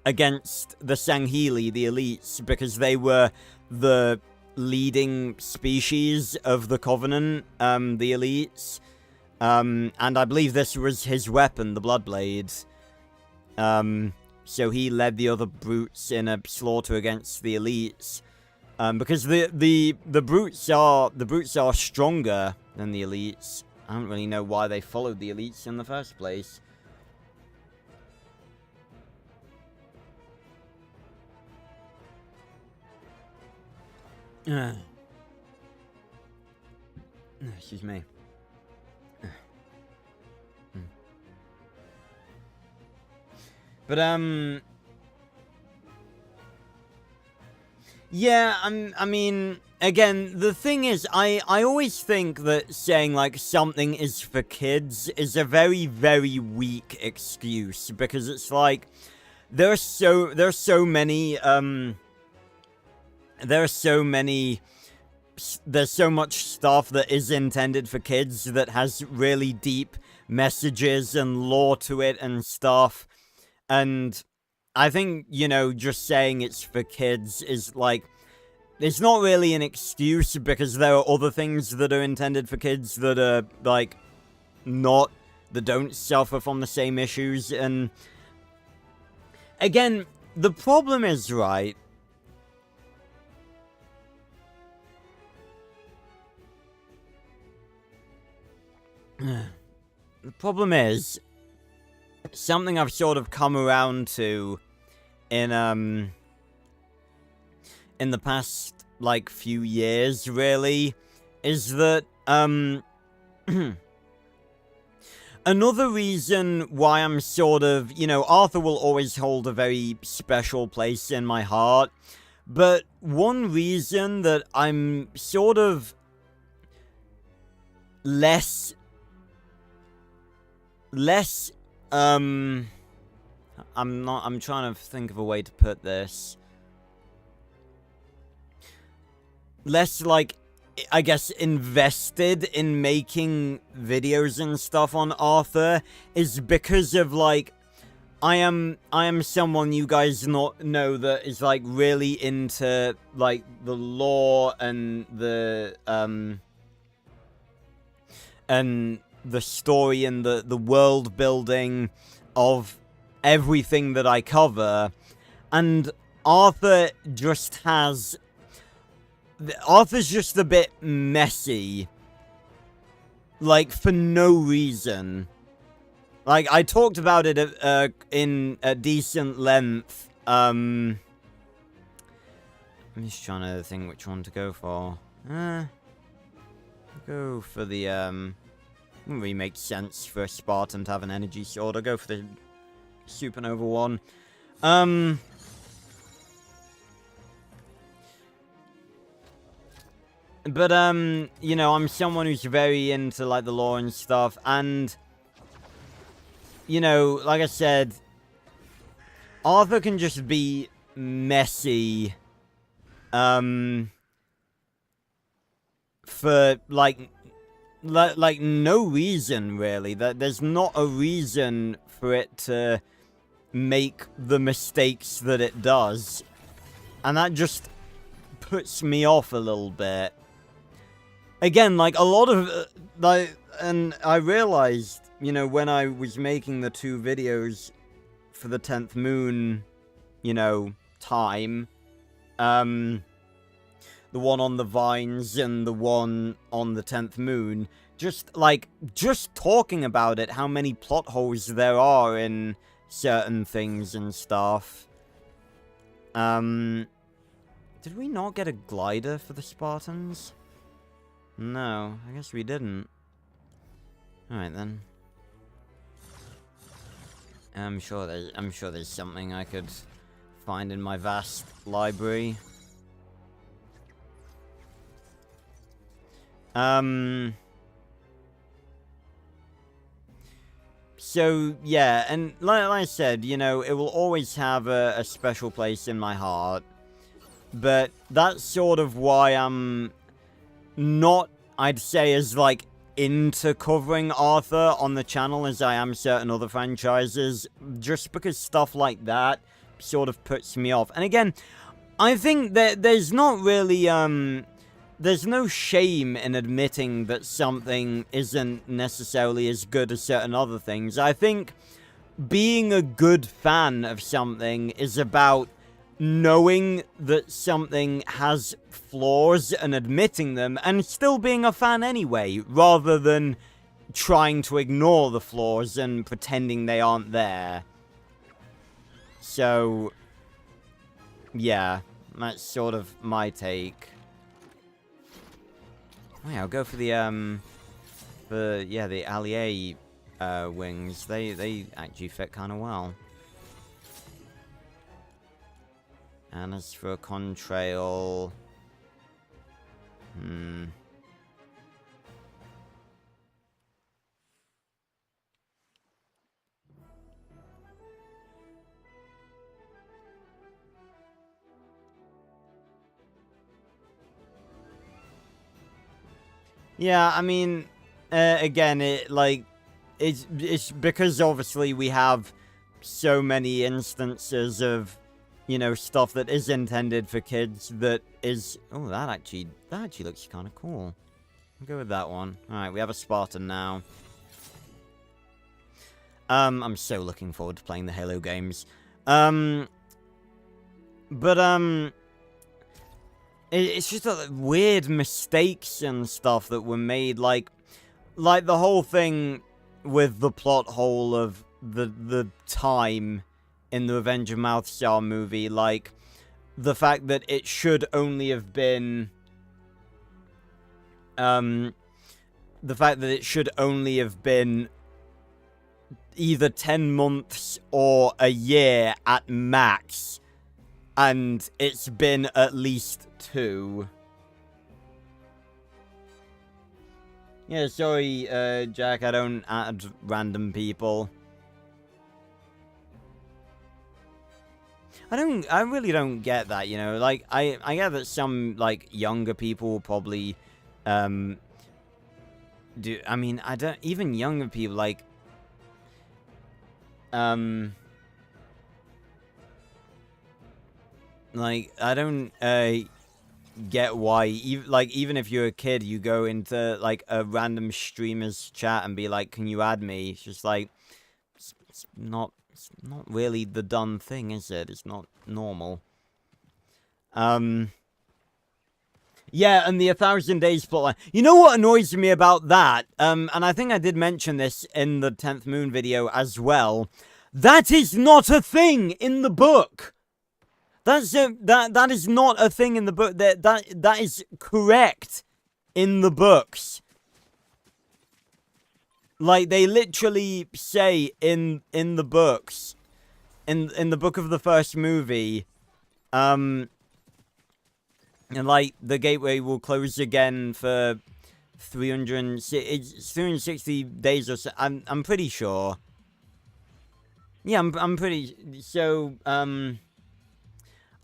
against the Sangheli, the elites, because they were the leading species of the Covenant, the elites. And I believe this was his weapon, the Bloodblade. So he led the other brutes in a slaughter against the elites. Because the brutes are stronger than the elites. I don't really know why they followed the elites in the first place. Excuse me. But, yeah, I mean, again, the thing is, I always think that saying, like, something is for kids is a very, very weak excuse, because it's like, there's so many, there's so much stuff that is intended for kids that has really deep messages and lore to it and stuff. And I think, you know, just saying it's for kids is, like, it's not really an excuse, because there are other things that are intended for kids that are, like, not, that don't suffer from the same issues. And again, the problem is, right, the problem is something I've sort of come around to in the past, like, few years, really, is that, another reason why I'm sort of, you know, Arthur will always hold a very special place in my heart, but one reason that I'm sort of less, I'm trying to think of a way to put this. Less, like, I guess, invested in making videos and stuff on Arthur is because of, like, I am someone you guys know that is, like, really into, like, the lore and the story and the world building of everything that I cover, and Arthur's just a bit messy, like, for no reason. Like, I talked about it in a decent length. I'm just trying to think which one to go for. Go for the, wouldn't really make sense for a Spartan to have an energy sword. I'll go for the Supernova one. But, you know, I'm someone who's very into, like, the lore and stuff, and, you know, like I said, Arthur can just be messy, for, like no reason, really. There's not a reason for it to make the mistakes that it does, and that just puts me off a little bit. Again, like, a lot of, like, and I realized, you know, when I was making the 2 videos for the 10th moon, you know, time, the one on the vines and the one on the 10th moon, just talking about it, how many plot holes there are in certain things and stuff. Did we not get a glider for the Spartans? No, I guess we didn't. Alright then. I'm sure there's something I could find in my vast library. So So, yeah, and like I said, you know, it will always have a special place in my heart. But that's sort of why I'm not, I'd say, as, like, into covering Arthur on the channel as I am certain other franchises. Just because stuff like that sort of puts me off. And again, I think that there's not really, there's no shame in admitting that something isn't necessarily as good as certain other things. I think being a good fan of something is about knowing that something has flaws and admitting them and still being a fan anyway, rather than trying to ignore the flaws and pretending they aren't there. So, yeah, that's sort of my take. Oh yeah, I'll go for the, the Allier, wings. They actually fit kind of well. And as for a contrail... Yeah, I mean, again, it's because obviously we have so many instances of, you know, stuff that is intended for kids that is... Oh, that actually looks kind of cool. I'll go with that one. Alright, we have a Spartan now. I'm so looking forward to playing the Halo games. It's just weird mistakes and stuff that were made, like the whole thing with the plot hole of the time in the Revenge of Mouthstar movie, like the fact that it should only have been either 10 months or a year at max, and it's been at least 2. Yeah, sorry, Jack, I don't add random people. I really don't get that, you know, like, I get that some, like, younger people probably, I mean, I don't, even younger people, like, I don't, get why, even if you're a kid, you go into, like, a random streamer's chat and be like, can you add me? It's just like, it's not really the done thing, is it? It's not normal. Yeah, and the 1,000 Days plotline. You know what annoys me about that? And I think I did mention this in the 10th Moon video as well. That is not a thing in the book! That is not a thing in the book. That is correct in the books. Like, they literally say in the books, in the book of the first movie, and like, the gateway will close again for 360 days or so. I'm pretty sure. Yeah, I'm pretty, so,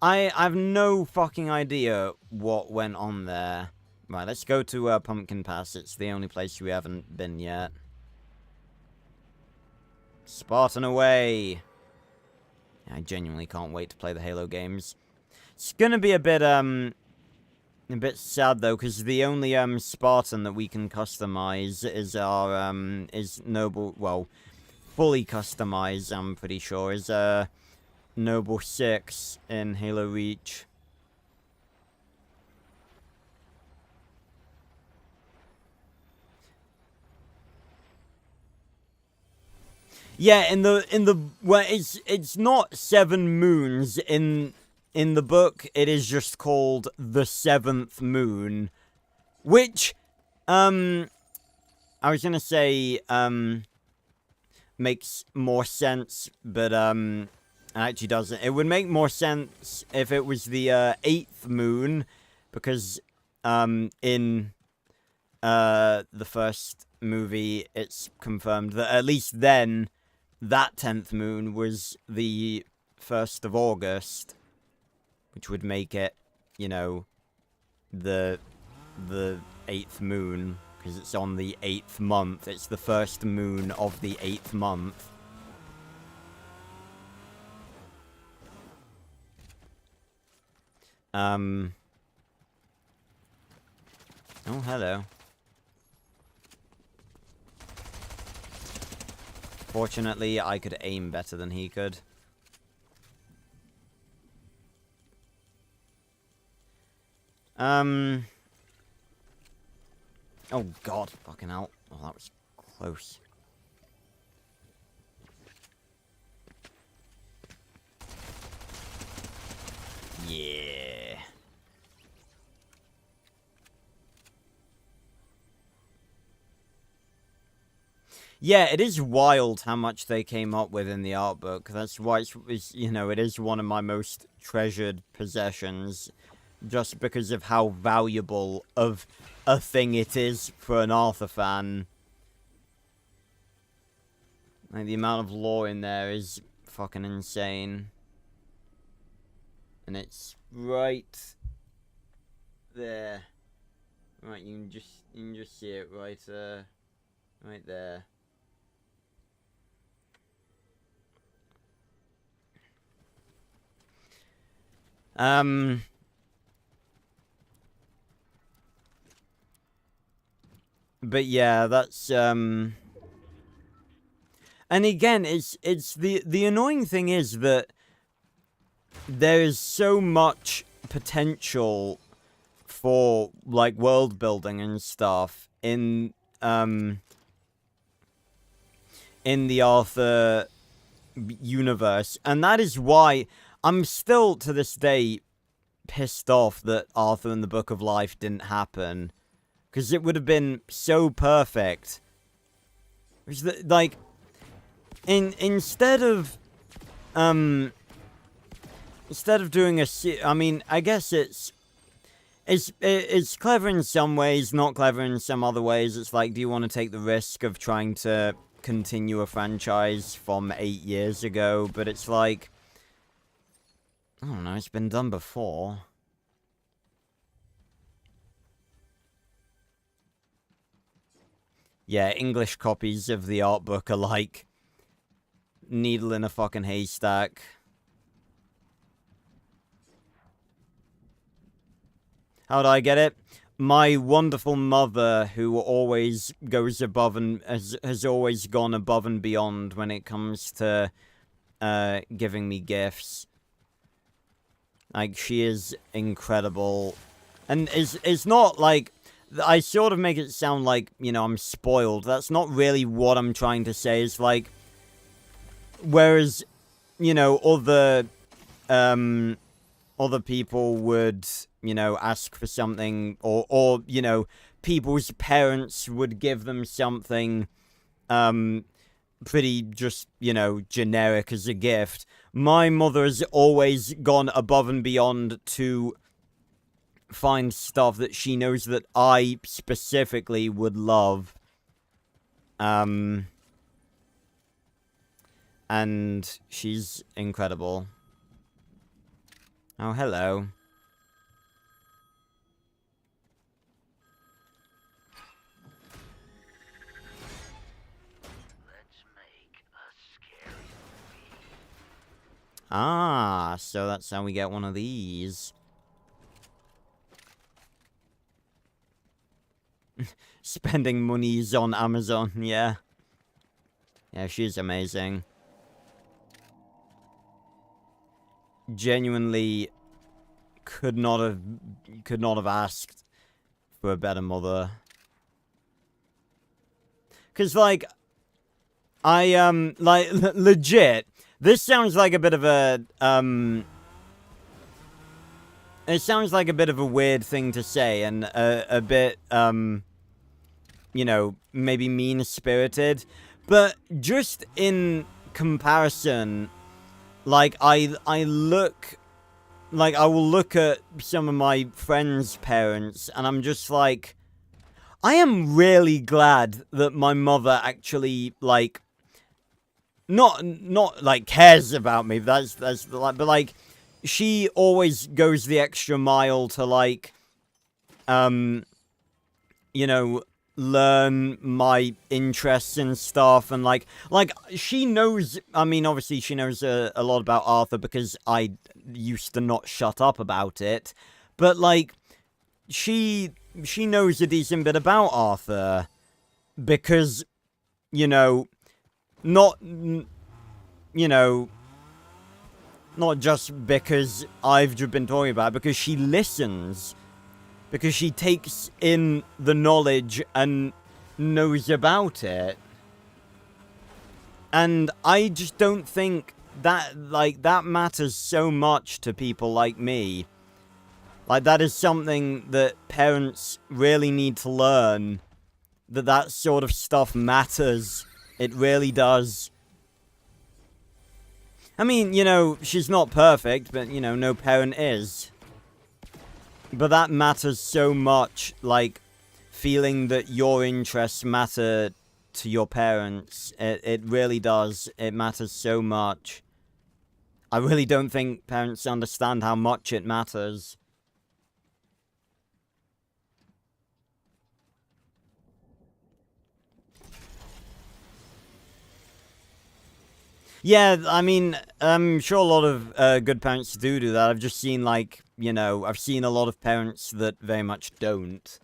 I have no fucking idea what went on there. Right, let's go to Pumpkin Pass. It's the only place we haven't been yet. Spartan away! I genuinely can't wait to play the Halo games. It's gonna be a bit sad though, because the only Spartan that we can customize is our is Noble. Well, fully customized, I'm pretty sure, is Noble 6 in Halo Reach. Yeah, well, it's not 7 moons in the book. It is just called the 7th moon, which I was gonna say makes more sense, but it actually doesn't. It would make more sense if it was the 8th moon, because in the first movie it's confirmed that at least then that 10th moon was the 1st of August, which would make it, you know, the 8th moon, because it's on the 8th month. It's the 1st moon of the 8th month. Oh, hello. Fortunately, I could aim better than he could. Oh god, fucking hell. Oh, that was close. Yeah. Yeah, it is wild how much they came up with in the art book. That's why it's, you know, it is one of my most treasured possessions. Just because of how valuable of a thing it is for an Arthur fan. Like, the amount of lore in there is fucking insane. And it's right there. Right, you can just see it right right there. But yeah, that's and again, it's the annoying thing is that there is so much potential for like world building and stuff in the Arthur universe, and that is why I'm still to this day pissed off that Arthur and the Book of Life didn't happen. Because it would have been so perfect. Like, instead of doing a, I mean, I guess it's clever in some ways, not clever in some other ways. It's like, do you want to take the risk of trying to continue a franchise from 8 years ago? But it's like, I don't know, it's been done before. Yeah, English copies of the art book are like needle in a fucking haystack. How do I get it? My wonderful mother, who always goes above and has always gone above and beyond when it comes to giving me gifts. Like, she is incredible. And it's not like, I sort of make it sound like, you know, I'm spoiled. That's not really what I'm trying to say. It's like, whereas, you know, other people would, you know, ask for something, or you know, people's parents would give them something, pretty just, you know, generic as a gift. My mother has always gone above and beyond to find stuff that she knows that I specifically would love. And she's incredible. Oh, hello. Let's make a scary movie. Ah, so that's how we get one of these. Spending monies on Amazon, yeah. Yeah, she's amazing. Genuinely could not have asked for a better mother. 'Cause, like, legit, this sounds like a bit of a, it sounds like a bit of a weird thing to say, and a bit, you know, maybe mean-spirited, but just in comparison, like, I will look at some of my friends' parents, and I'm just like, I am really glad that my mother actually, like, not like cares about me. That's like, but like, she always goes the extra mile to like, you know, learn my interests and stuff, and like she knows. I mean, obviously she knows a lot about Arthur because I used to not shut up about it, but like she knows a decent bit about Arthur because, you know, not you know, not just because I've just been talking about it, because she listens. Because she takes in the knowledge and knows about it. And I just don't think that, like, that matters so much to people like me. Like, that is something that parents really need to learn. That sort of stuff matters. It really does. I mean, you know, she's not perfect, but, you know, no parent is. But that matters so much, like, feeling that your interests matter to your parents. It really does. It matters so much. I really don't think parents understand how much it matters. Yeah, I mean, I'm sure a lot of good parents do that. I've just seen, like, you know, I've seen a lot of parents that very much don't.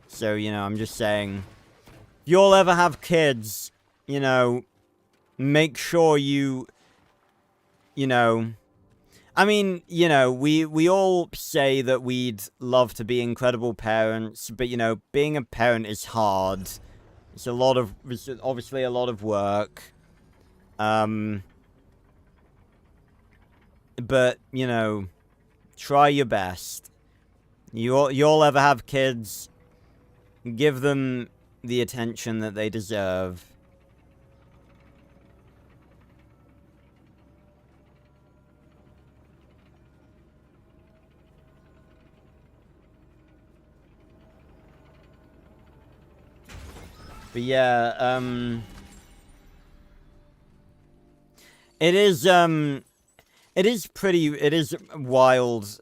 So, you know, I'm just saying, if you'll ever have kids, you know, make sure you know, I mean, you know, we all say that we'd love to be incredible parents, but, you know, being a parent is hard. It's obviously a lot of work. But, you know, try your best. You'll ever have kids, give them the attention that they deserve. But yeah, it is wild,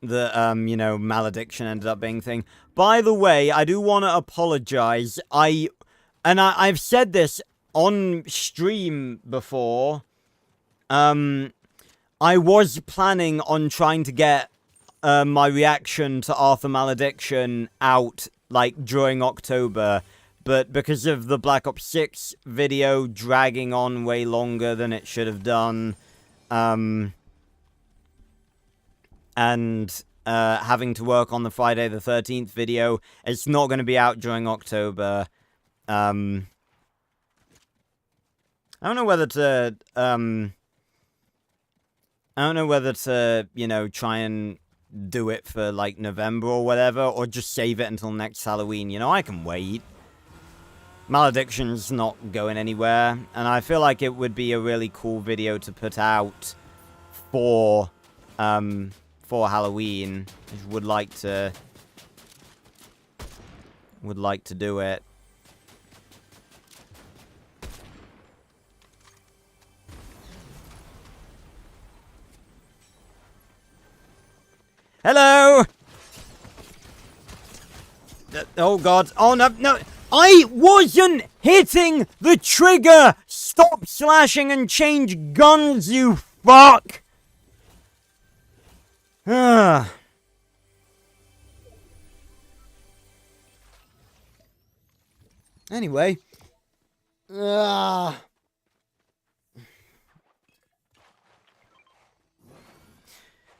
that, you know, malediction ended up being a thing. By the way, I do want to apologize. I've said this on stream before. I was planning on trying to get, my reaction to Arthur Malediction out, like, during October. But because of the Black Ops 6 video dragging on way longer than it should have done, and having to work on the Friday the 13th video, it's not going to be out during October. I don't know whether to, you know, try and do it for, like, November or whatever, or just save it until next Halloween. You know, I can wait. Malediction's not going anywhere, and I feel like it would be a really cool video to put out for Halloween. I would like to do it. Hello! Oh god. Oh no, no! I wasn't hitting the trigger! Stop slashing and change guns, you fuck! Anyway. But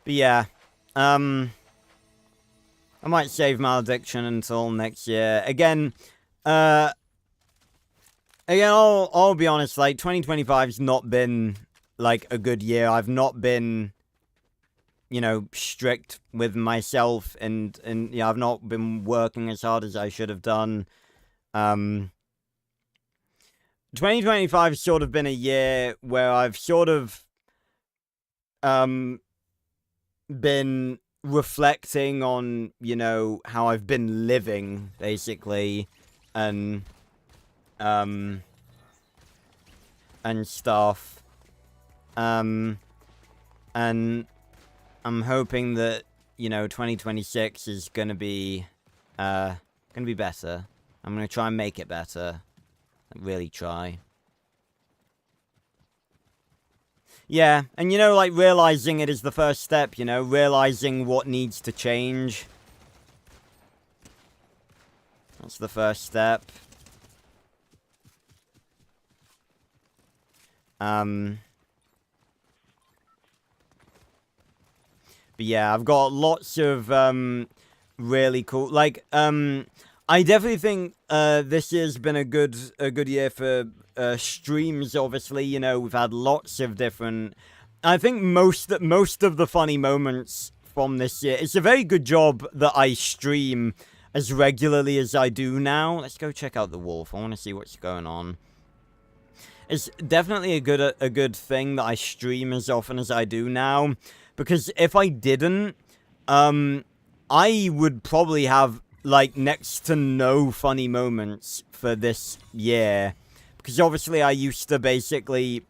yeah. I might save Malediction until next year. Again, I'll be honest, like, 2025's not been, like, a good year. I've not been, you know, strict with myself, and you know, I've not been working as hard as I should have done. 2025's sort of been a year where I've sort of, been reflecting on, you know, how I've been living, basically, and stuff. And I'm hoping that, you know, 2026 is gonna be better. I'm gonna try and make it better. Really try. Yeah, and you know, like, realizing it is the first step, you know, realizing what needs to change. That's the first step. But yeah, I've got lots of, really cool, like, I definitely think, this year's been a good year for, streams, obviously, you know, we've had lots of different, I think most of the funny moments from this year, it's a very good job that I stream as regularly as I do now. Let's go check out the wolf, I want to see what's going on. It's definitely a good thing that I stream as often as I do now, because if I didn't, I would probably have, like, next to no funny moments for this year. Because obviously I used to basically,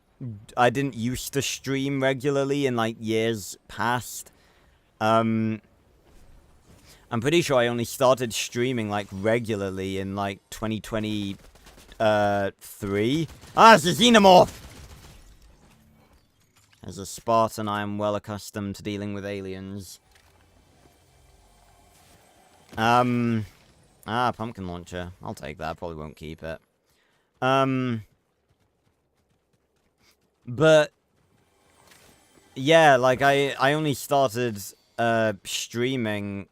I didn't used to stream regularly in, like, years past. I'm pretty sure I only started streaming, like, regularly in, like, 2023. Ah, it's a xenomorph! As a Spartan, I am well accustomed to dealing with aliens. Pumpkin launcher. I'll take that. Probably won't keep it. But yeah, like, I only started streaming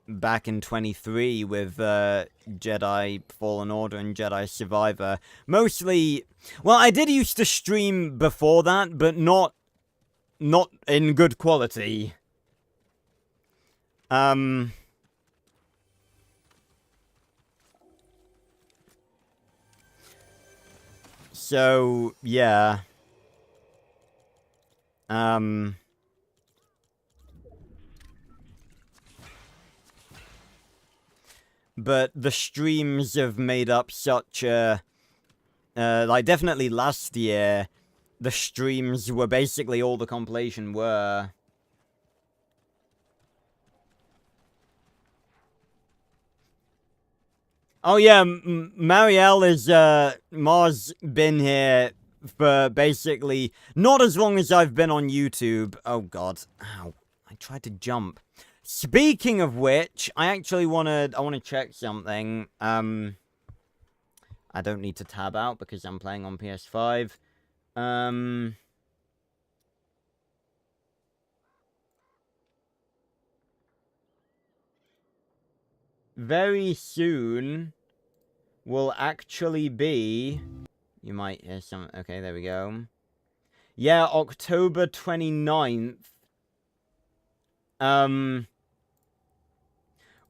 back in 23 with Jedi Fallen Order and Jedi Survivor. Mostly, well, I did used to stream before that, but not in good quality. So, yeah. But the streams have made up such a, like, definitely last year, the streams were basically all the compilation were. Oh yeah, Marielle is, Mars been here for basically, not as long as I've been on YouTube. Oh god, ow, I tried to jump. Speaking of which, I actually wanna check something. I don't need to tab out because I'm playing on PS5. Very soon will actually be, you might hear some, okay, there we go. Yeah, October 29th.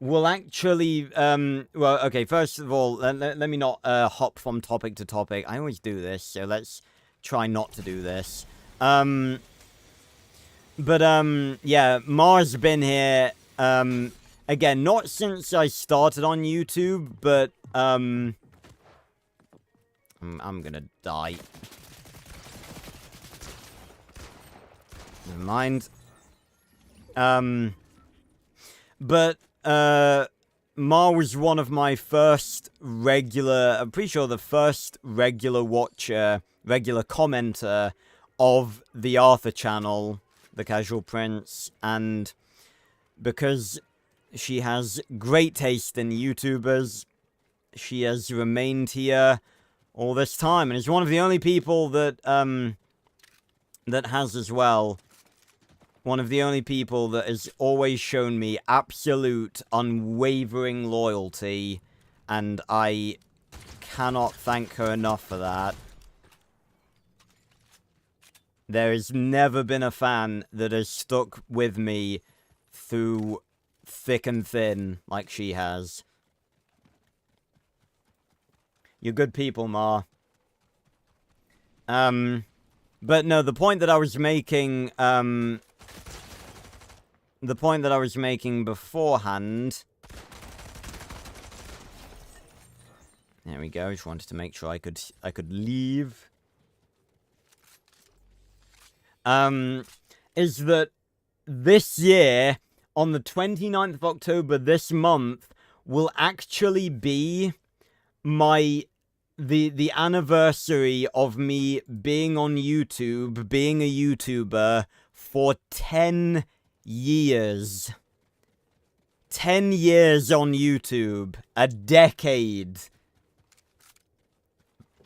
Will actually, well, okay, first of all, let me not, hop from topic to topic. I always do this, so let's try not to do this. But, yeah, Mars been here, again, not since I started on YouTube, but, I'm gonna die. Never mind. But, Ma was one of my first regular, I'm pretty sure the first regular watcher, regular commenter of the Arthur channel, The Casual Prince, and because she has great taste in YouTubers, she has remained here all this time, and is one of the only people that, that has as well. One of the only people that has always shown me absolute, unwavering loyalty, and I cannot thank her enough for that. There has never been a fan that has stuck with me through thick and thin like she has. You're good people, Ma. But no, the point that I was making, the point that I was making beforehand... There we go, just wanted to make sure I could leave. Is that this year, on the 29th of October this month, will actually be the anniversary of me being on YouTube, being a YouTuber for 10 years. 10 years on YouTube. A decade.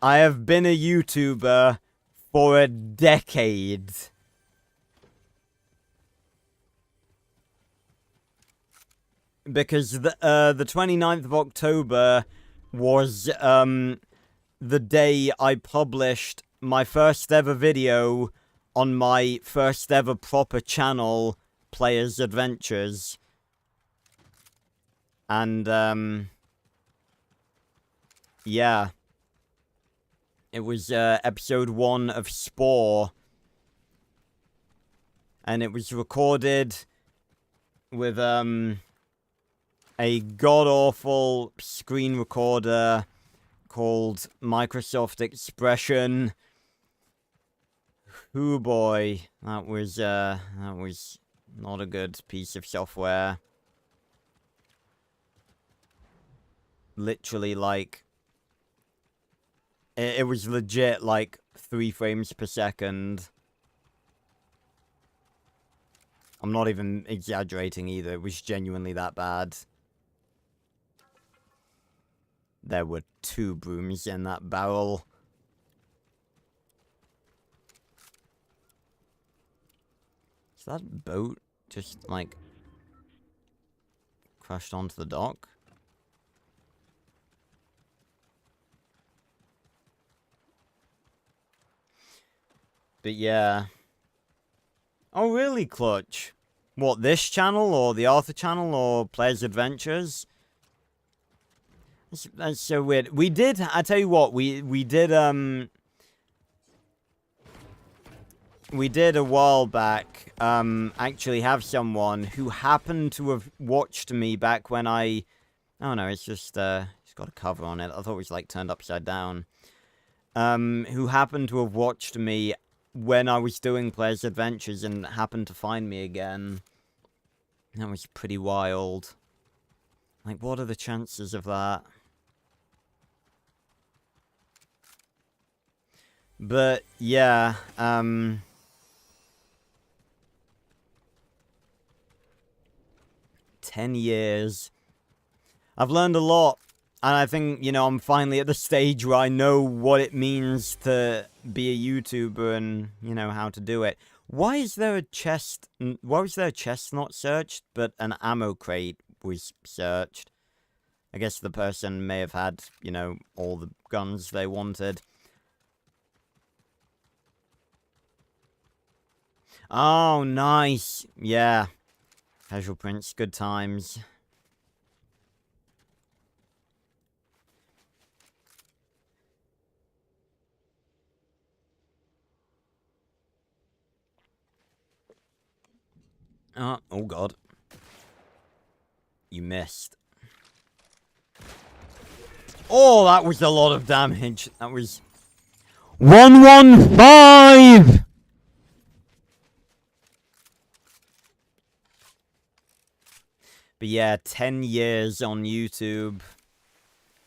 I have been a YouTuber for a decade. Because the 29th of October was the day I published my first ever video on my first ever proper channel, Players Adventures. And yeah. It was episode 1 of Spore. And it was recorded with a god-awful screen recorder called Microsoft Expression. Hoo boy, that was not a good piece of software. Literally, like, it was legit, like, 3 frames per second. I'm not even exaggerating either. It was genuinely that bad. There were 2 brooms in that barrel. Is that boat just, like, crashed onto the dock? But yeah. Oh, really, Clutch? What, this channel, or the Arthur channel, or Players Adventures? That's so weird. We did, I tell you what, we did a while back, actually have someone who happened to have watched me back when I... Oh no, it's just, it's got a cover on it. I thought it was, like, turned upside down. Who happened to have watched me when I was doing Players Adventures and happened to find me again. That was pretty wild. Like, what are the chances of that? But, yeah, 10 years. I've learned a lot. And I think, you know, I'm finally at the stage where I know what it means to be a YouTuber and, you know, how to do it. Why is there a chest... Why was there a chest not searched, but an ammo crate was searched? I guess the person may have had, you know, all the guns they wanted. Oh, nice. Yeah. Casual Prince, good times. Oh god. You missed. Oh, that was a lot of damage. That was... 115! But yeah, 10 years on YouTube.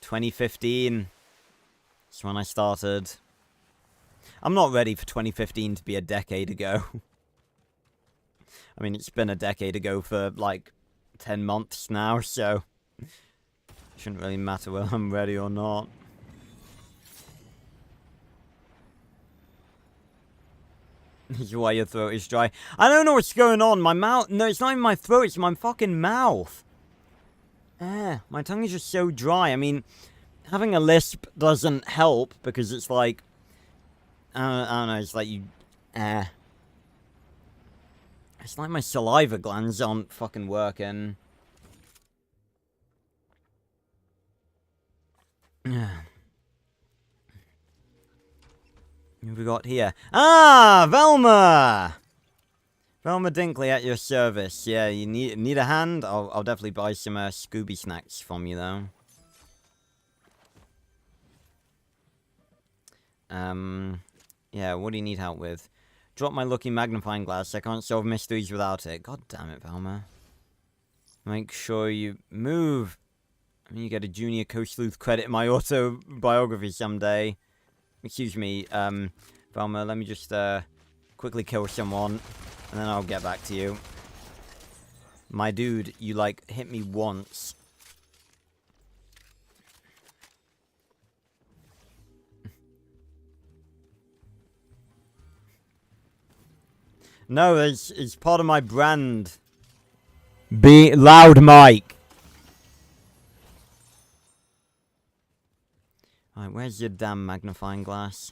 2015. That's when I started. I'm not ready for 2015 to be a decade ago. I mean, it's been a decade ago for, like, 10 months now, so... It shouldn't really matter whether I'm ready or not. This is why your throat is dry. I don't know what's going on. My mouth... No, it's not even my throat, it's my fucking mouth. My tongue is just so dry. I mean, having a lisp doesn't help, because it's like... I don't know, it's like you... It's like my saliva glands aren't fucking working. What have we got here? Ah, Velma! Velma Dinkley at your service. Yeah, you need a hand? I'll definitely buy some Scooby snacks from you though. Yeah, what do you need help with? Drop my lucky magnifying glass. I can't solve mysteries without it. God damn it, Velma. Make sure you move. I mean, you get a junior co-sleuth credit in my autobiography someday. Excuse me, Velma, let me just, quickly kill someone, and then I'll get back to you. My dude, you, like, hit me once. No, it's part of my brand. Be loud, Mike. Alright, where's your damn magnifying glass?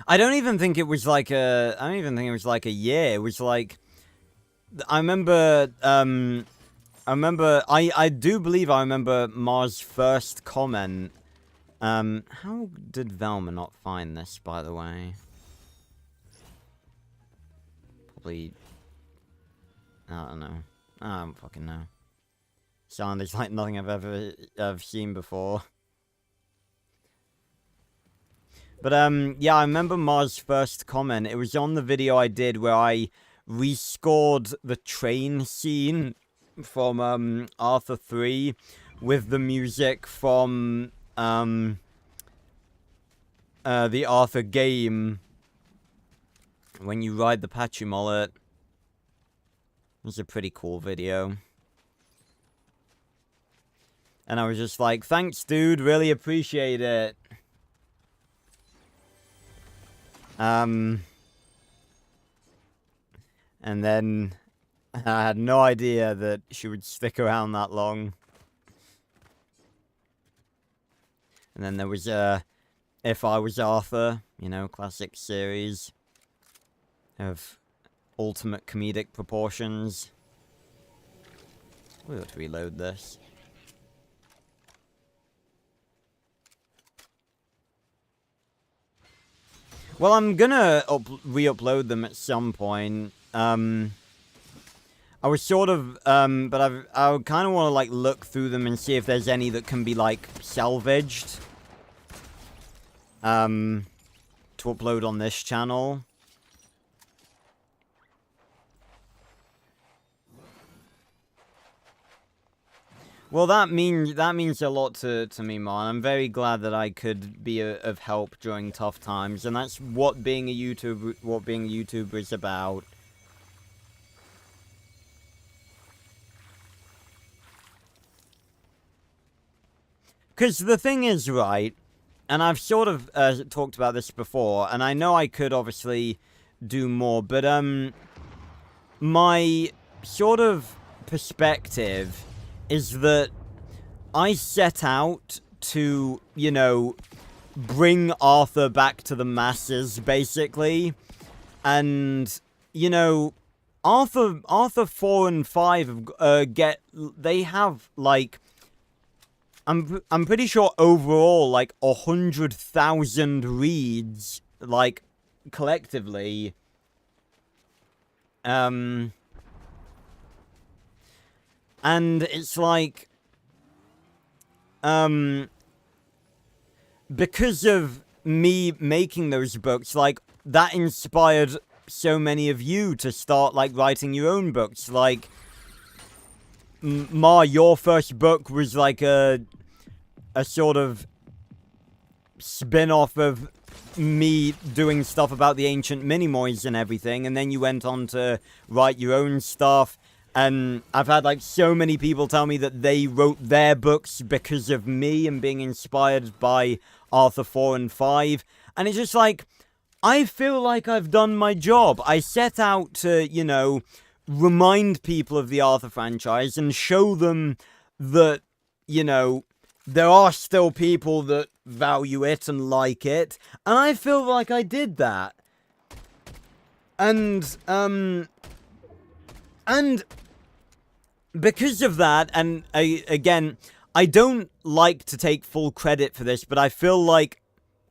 I don't even think it was like a... I don't even think it was like a year. It was like... I do believe I remember Mars' first comment. How did Velma not find this, by the way? Probably... I don't know. I don't fucking know. Sounds like nothing I've ever seen before. But, yeah, I remember Mars' first comment. It was on the video I did where I rescored the train scene from, Arthur 3 with the music from, the Arthur game. When you ride the Patchy Mullet. It was a pretty cool video. And I was just like, thanks, dude. Really appreciate it. And then I had no idea that she would stick around that long. And then there was, If I Was Arthur, you know, classic series of ultimate comedic proportions. We ought to reload this. Well, I'm gonna re-upload them at some point. I was sort of, but I kind of want to, like, look through them and see if there's any that can be, like, salvaged. To upload on this channel. Well, that means a lot to me, man. I'm very glad that I could be of help during tough times, and that's what being a YouTuber is about. Because the thing is, right, and I've sort of talked about this before, and I know I could obviously do more, but my sort of perspective is that I set out to, you know, bring Arthur back to the masses, basically. And, you know, Arthur 4 and 5 they have, like, I'm pretty sure overall, like, 100,000 reads, like, collectively. And it's like, because of me making those books, like, that inspired so many of you to start, like, writing your own books. Like, Ma, your first book was, like, a sort of spin-off of me doing stuff about the ancient Minimoys and everything, and then you went on to write your own stuff. And I've had, like, so many people tell me that they wrote their books because of me and being inspired by Arthur 4 and 5. And it's just like, I feel like I've done my job. I set out to, you know, remind people of the Arthur franchise and show them that, you know, there are still people that value it and like it. And I feel like I did that. And because of that, and again, I don't like to take full credit for this, but I feel like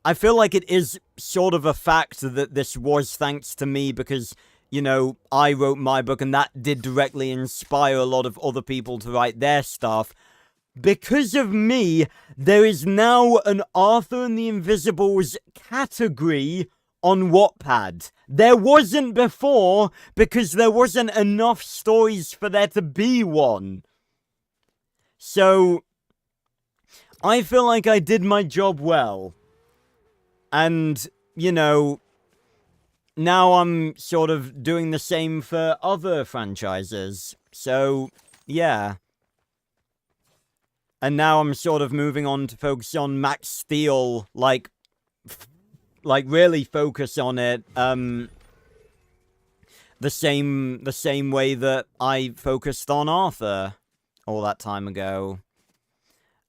it is sort of a fact that this was thanks to me because, you know, I wrote my book and that did directly inspire a lot of other people to write their stuff. Because of me, there is now an Arthur and the Invisibles category on Wattpad. There wasn't before because there wasn't enough stories for there to be one. So, I feel like I did my job well. And, you know, now I'm sort of doing the same for other franchises. So, yeah. And now I'm sort of moving on to focus on Max Steel, like really focus on it, the same way that I focused on Arthur all that time ago.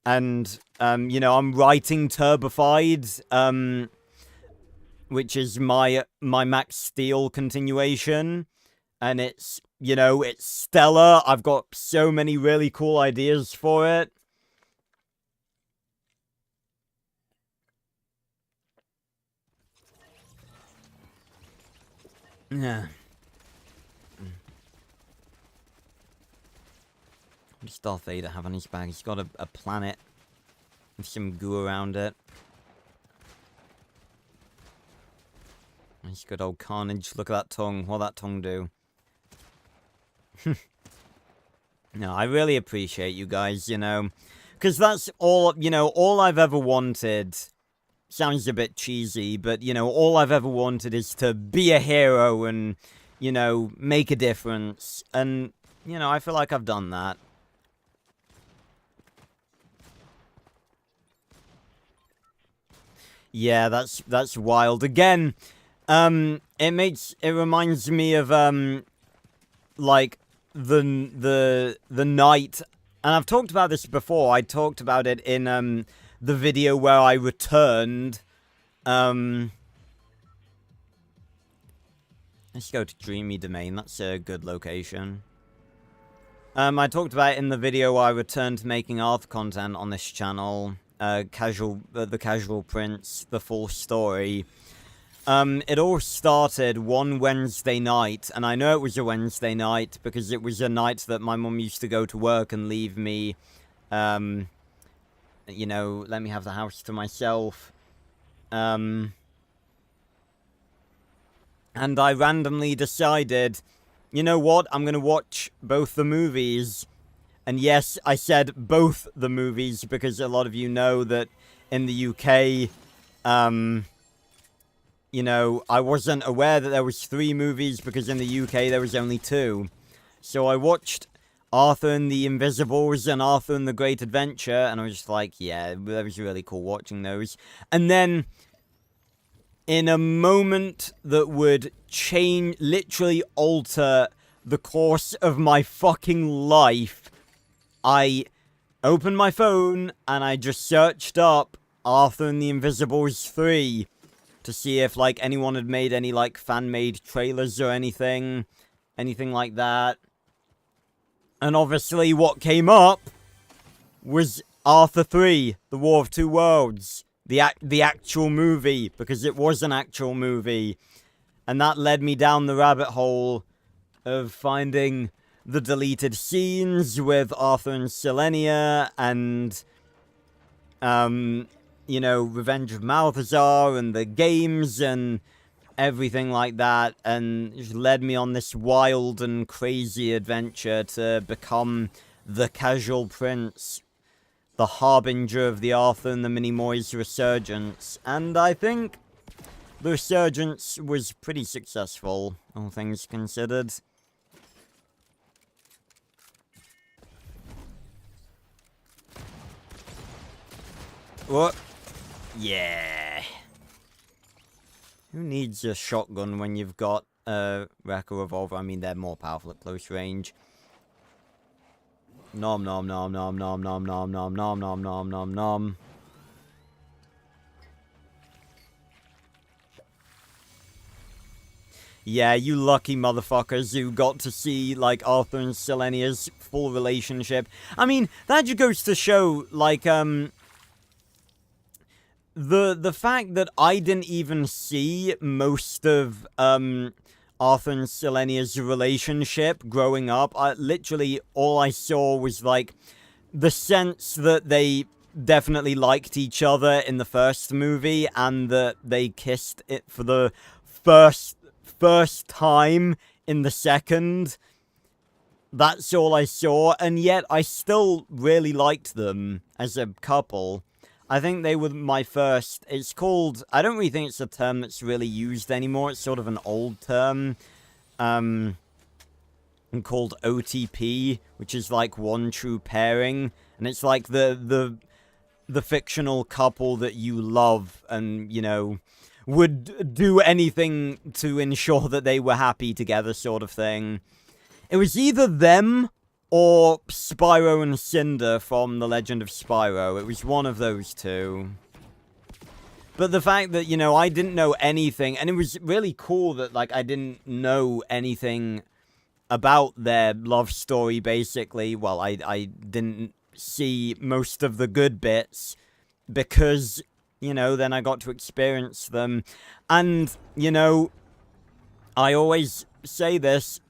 And, you know, I'm writing Turbified, which is my Max Steel continuation. And it's, you know, it's stellar. I've got so many really cool ideas for it. Yeah. What does Darth Vader have on his bag? He's got a planet with some goo around it. Nice good old carnage. Look at that tongue. What'll that tongue do? No, I really appreciate you guys, you know. Because that's all, you know, all I've ever wanted. Sounds a bit cheesy, but, you know, all I've ever wanted is to be a hero and, you know, make a difference. And, you know, I feel like I've done that. Yeah, that's wild. Again, it reminds me of, like, the night, and I've talked about this before. I talked about it in, the video where I returned. Let's go to Dreamy Domain. That's a good location. I talked about it in the video where I returned to making Arthur content on this channel. The Casual Prince, the full story. It all started one Wednesday night, and I know it was a Wednesday night because it was a night that my mum used to go to work and leave me, you know, let me have the house to myself. And I randomly decided, you know what, I'm gonna watch both the movies. And yes, I said both the movies because a lot of you know that in the UK, you know, I wasn't aware that there was 3 movies because in the UK there was only 2. So I watched Arthur and the Invisibles and Arthur and the Great Adventure, and I was just like, yeah, that was really cool watching those. And then, in a moment that would change, literally alter the course of my fucking life, I opened my phone and I just searched up Arthur and the Invisibles 3 to see if, like, anyone had made any, like, fan-made trailers or anything like that. And obviously what came up was Arthur 3, The War of Two Worlds, the actual movie, because it was an actual movie. And that led me down the rabbit hole of finding the deleted scenes with Arthur and Selenia and, you know, Revenge of Malthazar and the games and everything like that, and it just led me on this wild and crazy adventure to become the Casual Prince, the harbinger of the Arthur and the Minimoys resurgence. And I think the resurgence was pretty successful, all things considered. What? Yeah. Who needs a shotgun when you've got a Wrecker revolver? I mean, they're more powerful at close range. Nom nom nom nom nom nom nom nom nom nom nom nom nom. Yeah, you lucky motherfuckers who got to see, like, Arthur and Selenia's full relationship. I mean, that just goes to show, like, the fact that I didn't even see most of, Arthur and Selenia's relationship growing up. Literally, all I saw was, like, the sense that they definitely liked each other in the first movie, and that they kissed it for the first time in the second. That's all I saw, and yet I still really liked them as a couple. I think they were my first. It's called, I don't really think it's a term that's really used anymore. It's sort of an old term, called OTP, which is like one true pairing, and it's like the fictional couple that you love and, you know, would do anything to ensure that they were happy together, sort of thing. It was either them or Spyro and Cinder from The Legend of Spyro. It was one of those two. But the fact that, you know, I didn't know anything, and it was really cool that, like, I didn't know anything about their love story, basically. Well, I didn't see most of the good bits, because, you know, then I got to experience them. And, you know, I always say this,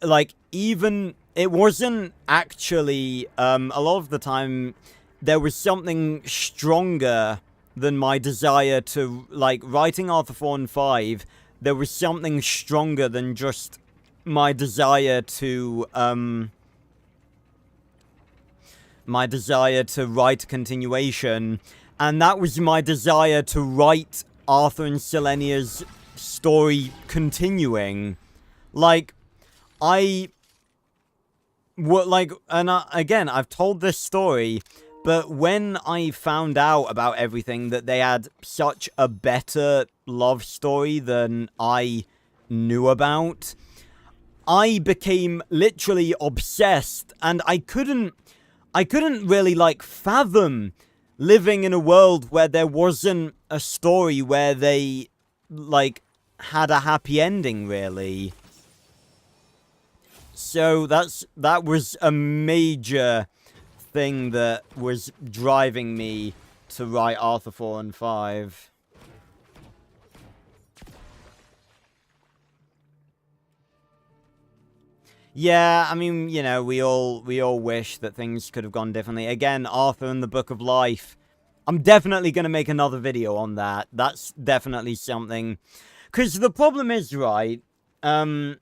like, even, it wasn't actually, a lot of the time, there was something stronger than my desire to, like, writing Arthur 4 and 5, there was something stronger than just my desire to write a continuation, and that was my desire to write Arthur and Selenia's story continuing. Like, again, I've told this story, but when I found out about everything, that they had such a better love story than I knew about, I became literally obsessed, and I couldn't really, like, fathom living in a world where there wasn't a story where they, like, had a happy ending, really. So that was a major thing that was driving me to write Arthur 4 and 5. Yeah, I mean, you know, we all wish that things could have gone differently. Again, Arthur and the Book of Life. I'm definitely going to make another video on that. That's definitely something. Because the problem is, right, the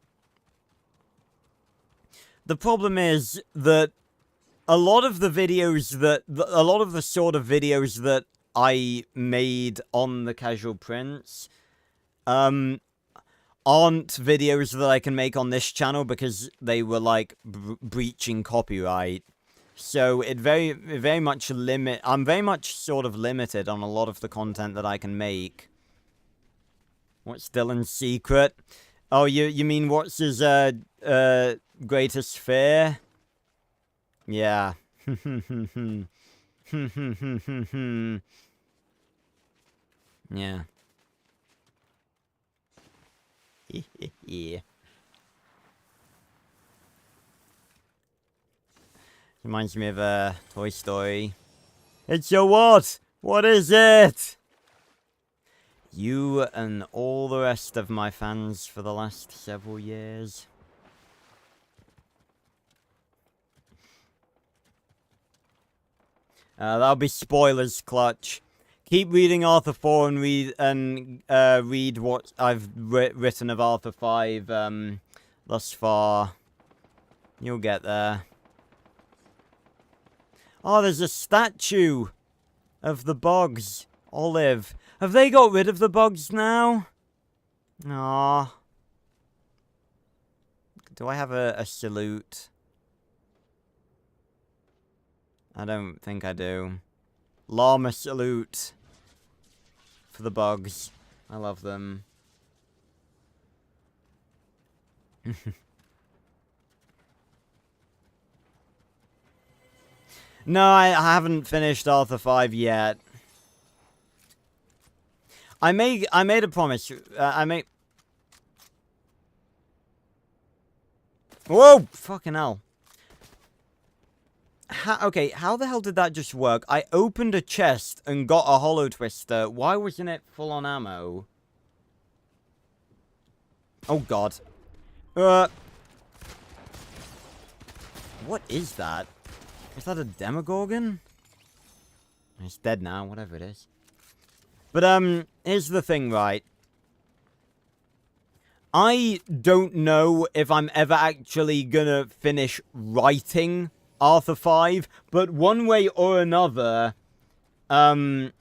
problem is that a lot of the videos that, a lot of the sort of videos that I made on the Casual Prince, aren't videos that I can make on this channel because they were, like, breaching copyright. So it very much I'm very much sort of limited on a lot of the content that I can make. What's Dylan's secret? Oh, you mean what's his greatest fear? Yeah. Yeah. Yeah. Reminds me of Toy Story. It's your what? What is it? You and all the rest of my fans for the last several years. That'll be spoilers, Clutch. Keep reading Arthur 4 and read what I've written of Arthur 5 thus far. You'll get there. Oh, there's a statue of the Bogs. Olive. Have they got rid of the Bogs now? Aww. Do I have a salute? I don't think I do. Llama salute. For the Bogs. I love them. No, I haven't finished Arthur 5 yet. I made a promise. Whoa! Fucking hell. Okay, how the hell did that just work? I opened a chest and got a hollow twister. Why wasn't it full on ammo? Oh god. What is that? Is that a Demogorgon? It's dead now, whatever it is. But, here's the thing, right? I don't know if I'm ever actually gonna finish writing Arthur 5, but one way or another, you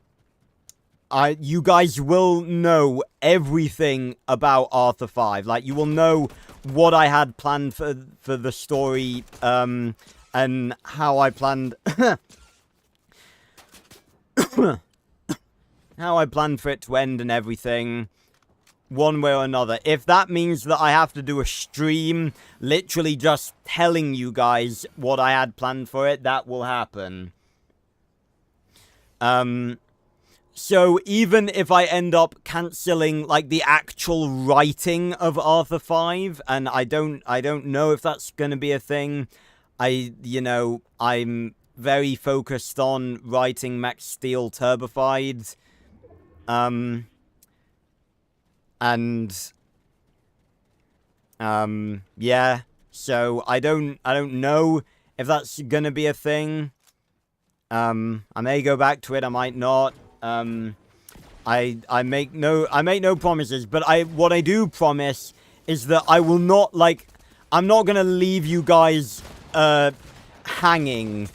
guys will know everything about Arthur 5. Like, you will know what I had planned for the story, and how I planned... how I planned for it to end and everything, one way or another. If that means that I have to do a stream, literally just telling you guys what I had planned for it, that will happen. So even if I end up cancelling, like, the actual writing of Arthur 5, and I don't know if that's gonna be a thing, I'm very focused on writing Max Steel Turbified, yeah, so I don't know if that's gonna be a thing. I may go back to it, I might not. I make no promises, but what I do promise is that I will not, like, I'm not gonna leave you guys, hanging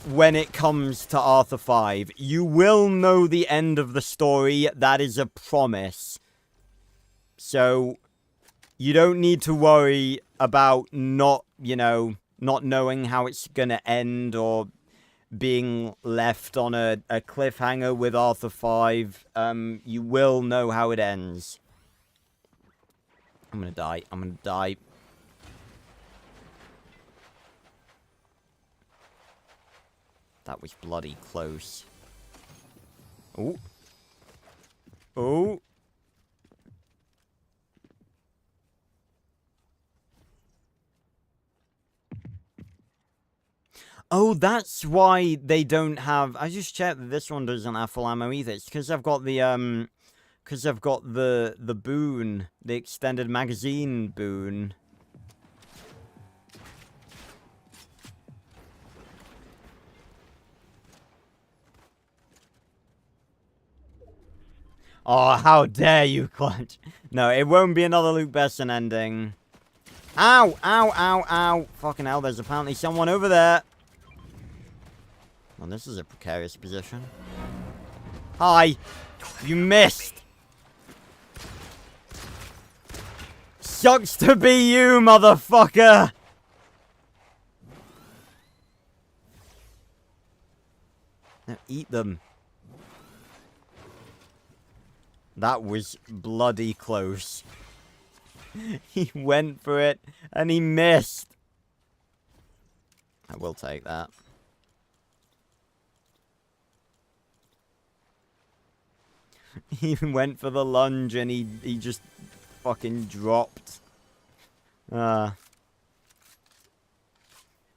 when it comes to Arthur 5. You will know the end of the story, that is a promise. So, you don't need to worry about not knowing how it's gonna end, or being left on a cliffhanger with Arthur 5. You will know how it ends. I'm gonna die. That was bloody close. Oh. Oh. Oh, that's why they don't have... I just checked that this one doesn't have full ammo either. It's because I've got the, because I've got the boon. The extended magazine boon. Oh, how dare you, Clutch. No, it won't be another Luke Besson ending. Ow, ow, ow, ow. Fucking hell, there's apparently someone over there. Well, this is a precarious position. Hi. You missed. Sucks to be you, motherfucker. Now eat them. That was bloody close. He went for it, and he missed. I will take that. He went for the lunge, and he just fucking dropped. But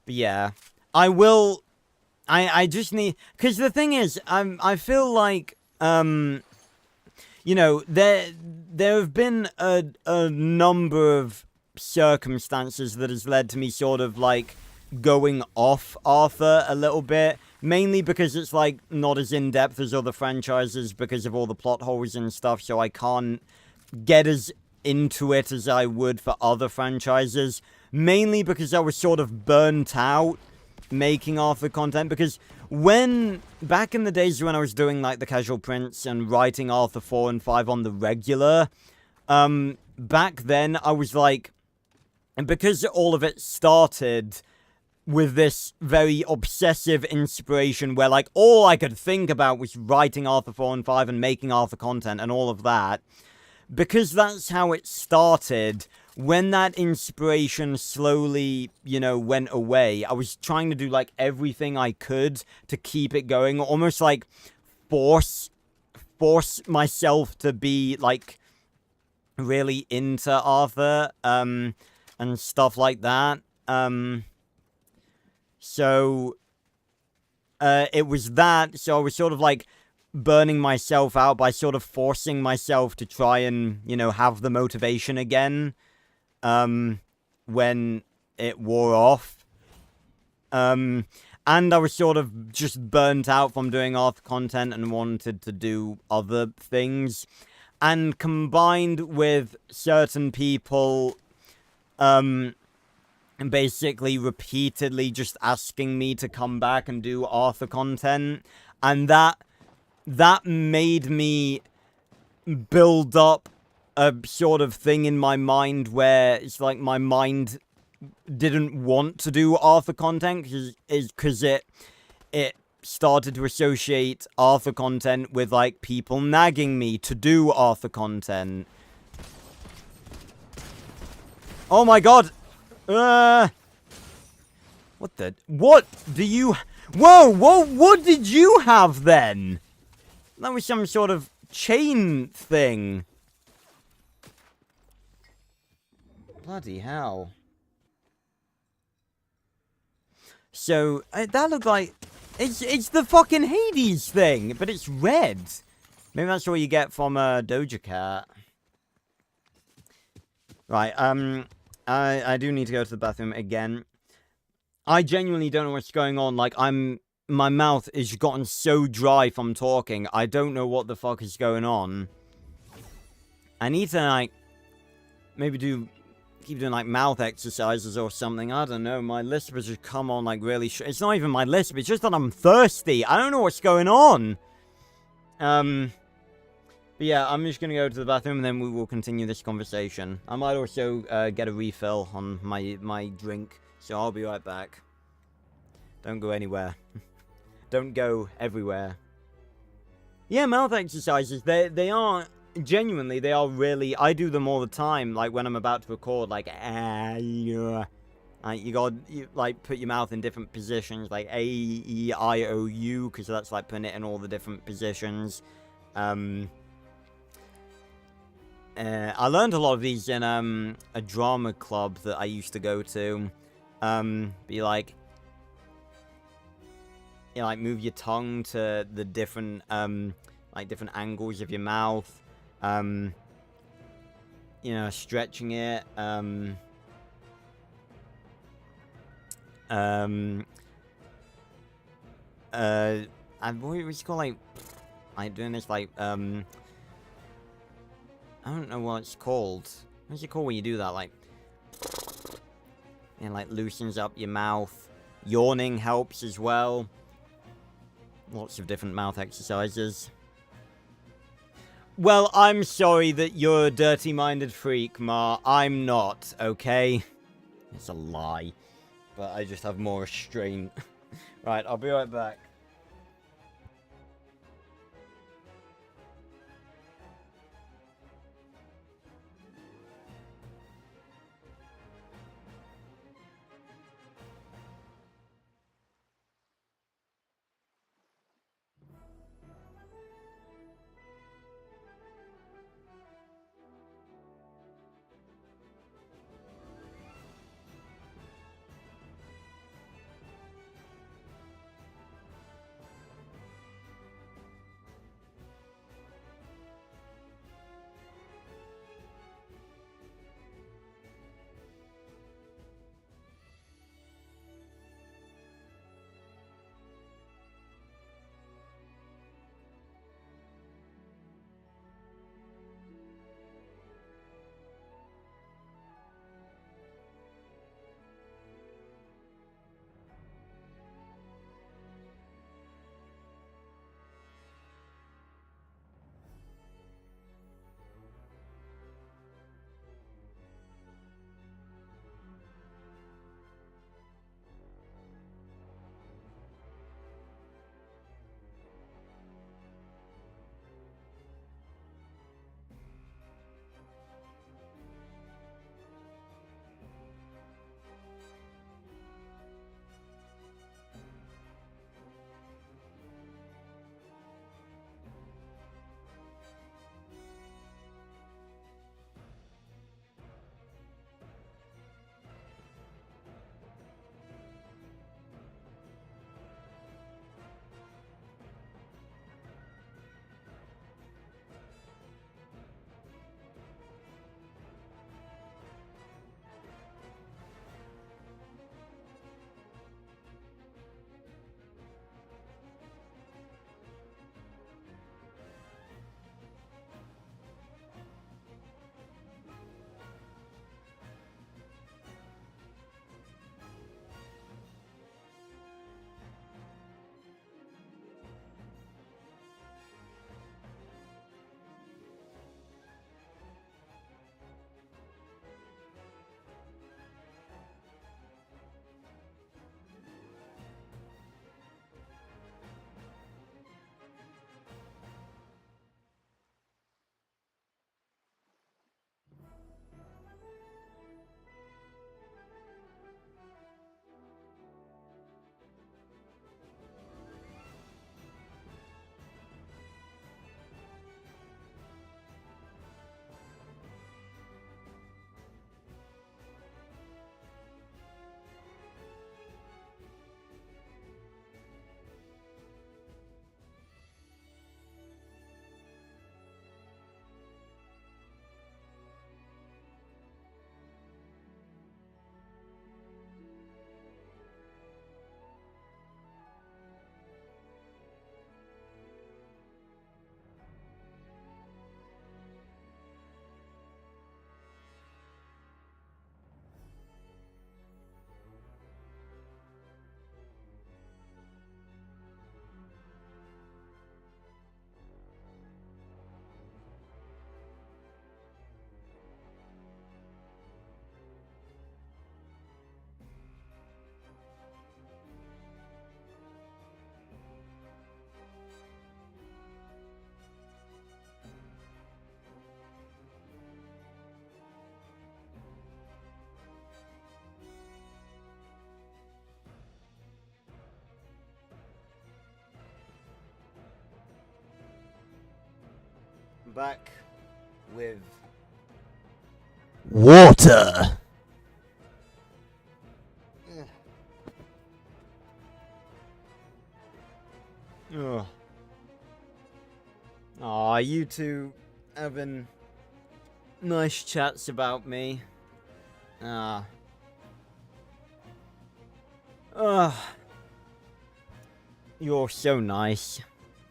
yeah. I will... I just need... Because the thing is, I feel like, you know, there have been a number of circumstances that has led to me sort of, like, going off Arthur a little bit. Mainly because it's, like, not as in-depth as other franchises because of all the plot holes and stuff, so I can't get as into it as I would for other franchises. Mainly because I was sort of burnt out making Arthur content, because back in the days when I was doing, like, the Casual Prince and writing Arthur 4 and 5 on the regular, back then I was like, and because all of it started with this very obsessive inspiration where, like, all I could think about was writing Arthur 4 and 5 and making Arthur content and all of that, because that's how it started. When that inspiration slowly, you know, went away, I was trying to do, like, everything I could to keep it going, almost, like, force myself to be, like, really into Arthur, and stuff like that. So it was that. So I was sort of like burning myself out by sort of forcing myself to try and, you know, have the motivation again. When it wore off. And I was sort of just burnt out from doing art content and wanted to do other things. And combined with certain people, basically repeatedly just asking me to come back and do Arthur content. And that made me build up a sort of thing in my mind where it's like my mind didn't want to do Arthur content because it started to associate Arthur content with like people nagging me to do Arthur content. Oh my god! What do you... Whoa, what did you have then? That was some sort of chain thing. Bloody hell. So, that looked like... It's the fucking Hades thing, but it's red. Maybe that's what you get from Doja Cat. Right, I do need to go to the bathroom again. I genuinely don't know what's going on. Like, my mouth has gotten so dry from talking. I don't know what the fuck is going on. I need to, like, maybe keep doing, like, mouth exercises or something. I don't know. My lisp has just come on, like, really... It's not even my lisp. It's just that I'm thirsty. I don't know what's going on. But yeah, I'm just gonna go to the bathroom and then we will continue this conversation. I might also get a refill on my drink. So I'll be right back. Don't go anywhere. Don't go everywhere. Yeah, mouth exercises. They are... Genuinely, they are really... I do them all the time. Like, when I'm about to record. Like, you gotta, like, put your mouth in different positions. Like, A, E, I, O, U. Because that's, like, putting it in all the different positions. I learned a lot of these in, a drama club that I used to go to. Be like... You know, like, move your tongue to the different, like, different angles of your mouth. You know, stretching it. What was it called, like, doing this, like, I don't know what it's called. What's it called when you do that, like, and, like, loosens up your mouth. Yawning helps as well. Lots of different mouth exercises. Well, I'm sorry that you're a dirty-minded freak, Ma. I'm not, okay? It's a lie. But I just have more restraint. Right, I'll be right back. back with water. Ugh. Aw, you two having nice chats about me. Ah. Ugh. You're so nice.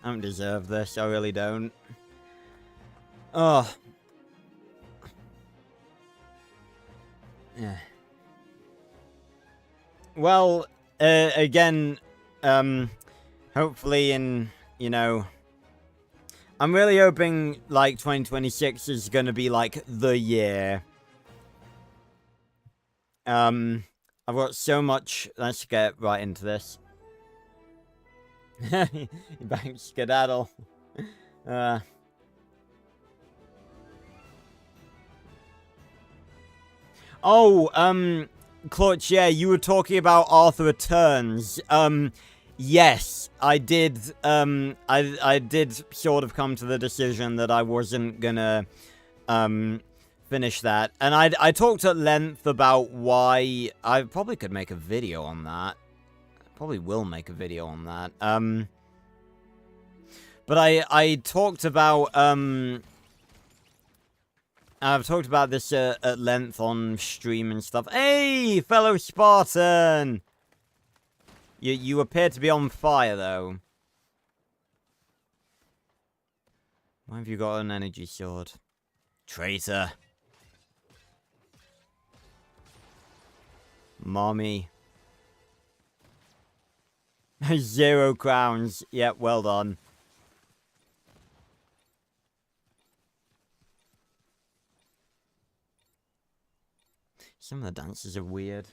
I don't deserve this, I really don't. Ugh. Yeah. Well, again, hopefully in, you know, I'm really hoping, like, 2026 is gonna be, like, the year. I've got so much, let's get right into this. Bank skedaddle. Clutch, yeah, you were talking about Arthur Returns. Yes, I did, I did sort of come to the decision that I wasn't gonna, finish that. And I talked at length about why. I probably could make a video on that. I probably will make a video on that. But I talked about, I've talked about this at length on stream and stuff. Hey, fellow Spartan! You appear to be on fire, though. Why have you got an energy sword? Traitor. Mommy. 0 crowns. Yep, well done. Some of the dances are weird.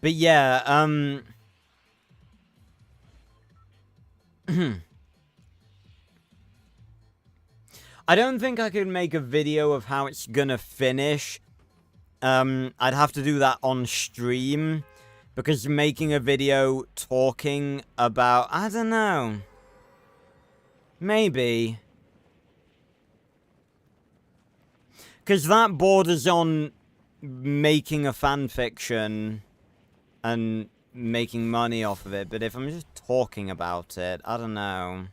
But yeah, I don't think I could make a video of how it's gonna finish. I'd have to do that on stream. Because making a video talking about... I don't know. Maybe. Because that borders on making a fanfiction and making money off of it. But if I'm just talking about it, I don't know.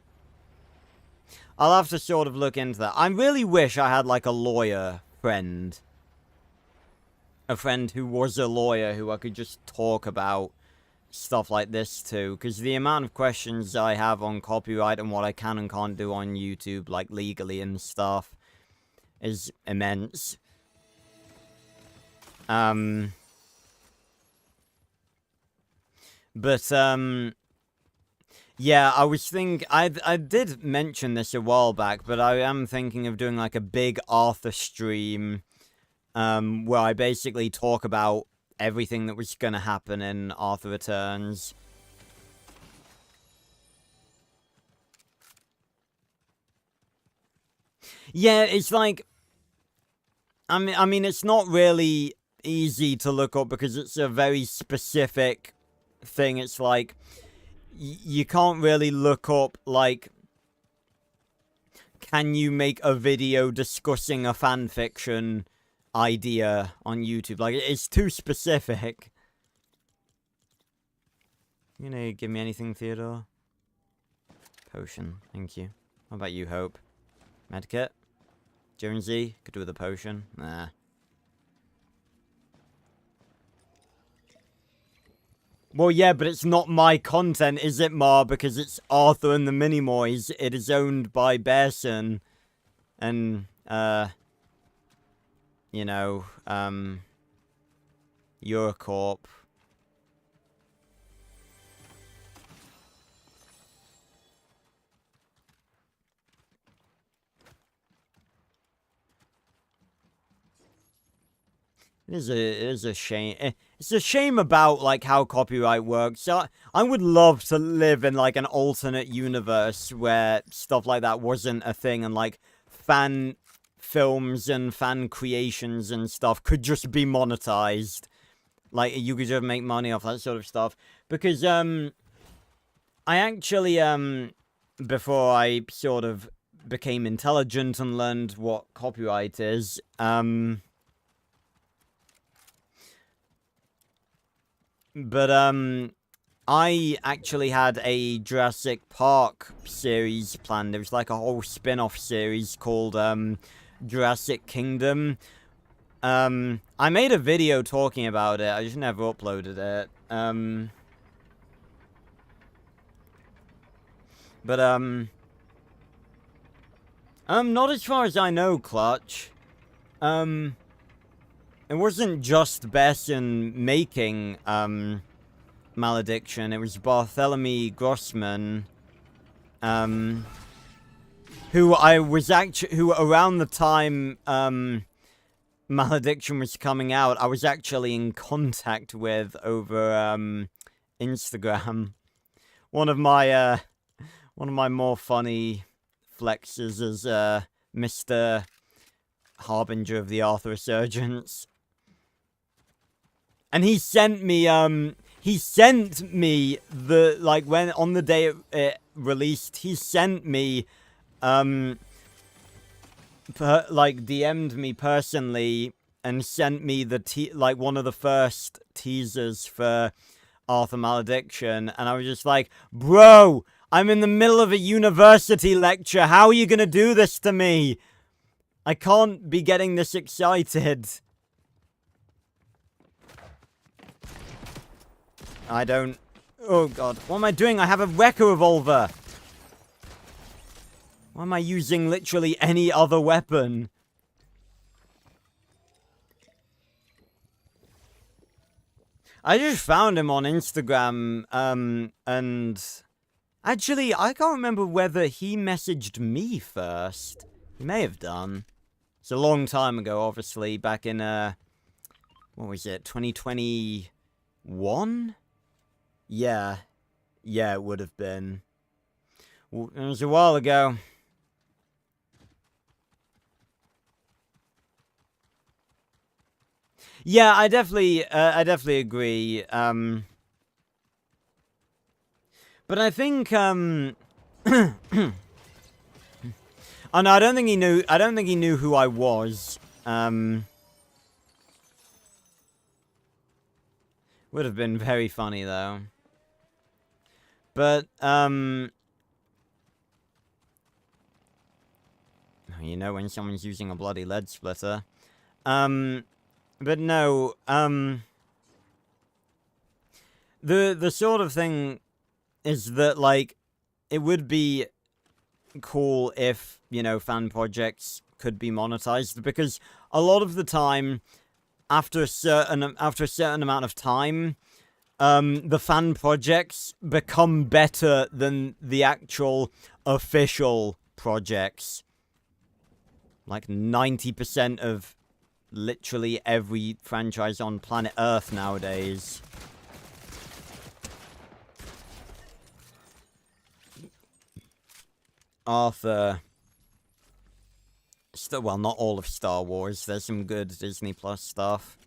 I'll have to sort of look into that. I really wish I had, like, a lawyer friend. A friend who was a lawyer who I could just talk about stuff like this to. Because the amount of questions I have on copyright and what I can and can't do on YouTube, like, legally and stuff, is immense. But, yeah, I was thinking... I did mention this a while back, but I am thinking of doing, like, a big Arthur stream, where I basically talk about everything that was gonna happen in Arthur Returns. Yeah, it's like... I mean, it's not really easy to look up because it's a very specific thing. It's like... you can't really look up, like... can you make a video discussing a fanfiction idea on YouTube? Like, it's too specific. You gonna give me anything, Theodore? Potion, thank you. What about you, Hope? Medkit? Jonesy? Could do with a potion? Nah. Well, yeah, but it's not my content, is it, Ma? Because it's Arthur and the Minimoys. It is owned by Bearson. And, you know, Eurocorp. It is a shame. It's a shame about, like, how copyright works. So I would love to live in, like, an alternate universe where stuff like that wasn't a thing and, like, fan films and fan creations and stuff could just be monetized. Like, you could just make money off that sort of stuff. Because, I I actually, before I sort of became intelligent and learned what copyright is, I actually had a Jurassic Park series planned. It was like a whole spin-off series called, Jurassic Kingdom. I made a video talking about it. I just never uploaded it. Not as far as I know, Clutch. It wasn't just Besson making, Malediction. It was Bartholomew Grossman, who around the time, Malediction was coming out, I was actually in contact with over, Instagram. One of my more funny flexes is, Mr. Harbinger of the Arthur Resurgence. And he sent me the, like, when, on the day it released, he sent me, DM'd me personally and sent me the one of the first teasers for Arthur Malediction, and I was just like, bro, I'm in the middle of a university lecture, how are you gonna do this to me? I can't be getting this excited. I don't... Oh god, what am I doing? I have a Wrecker revolver! Why am I using literally any other weapon? I just found him on Instagram, and... Actually, I can't remember whether he messaged me first. He may have done. It's a long time ago, obviously, back in, what was it, 2021? Yeah. Yeah, it would have been. It was a while ago. Yeah, I definitely agree. But I think, oh no, I don't think he knew who I was. Would have been very funny, though. But, you know when someone's using a bloody lead splitter. But no, the sort of thing is that, like, it would be cool if, you know, fan projects could be monetized, because a lot of the time, after a certain amount of time, the fan projects become better than the actual official projects. Like 90% of literally every franchise on planet Earth nowadays. Arthur. Well, not all of Star Wars. There's some good Disney Plus stuff.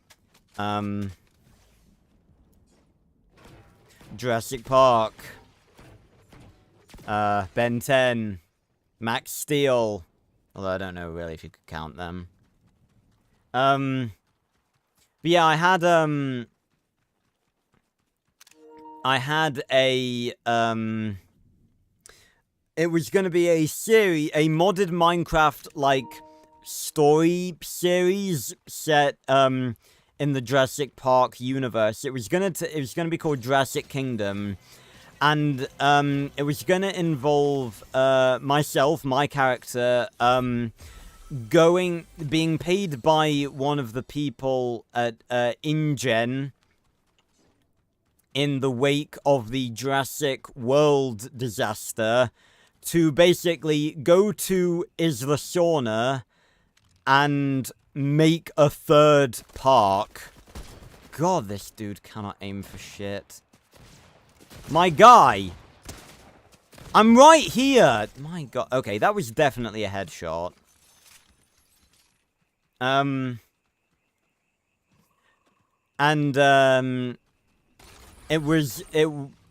Jurassic Park. Ben 10. Max Steel. Although I don't know really if you could count them. But yeah, I had a, it was gonna be a modded Minecraft, like, story series set, in the Jurassic Park universe. It was gonna be called Jurassic Kingdom. And, it was gonna involve, myself, my character, being paid by one of the people at, InGen in the wake of the Jurassic World disaster to basically go to Isla Sorna and make a third park. God, this dude cannot aim for shit. My guy! I'm right here! My god. Okay, that was definitely a headshot.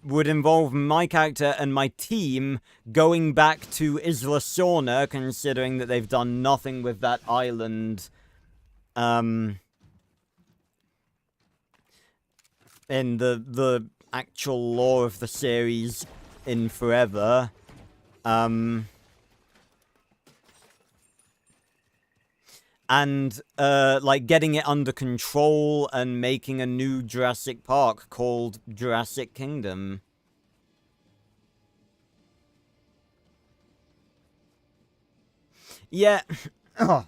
would involve my character and my team going back to Isla Sorna, considering that they've done nothing with that island, in the actual lore of the series in forever. And, like, getting it under control and making a new Jurassic Park called Jurassic Kingdom. Yeah. Oh.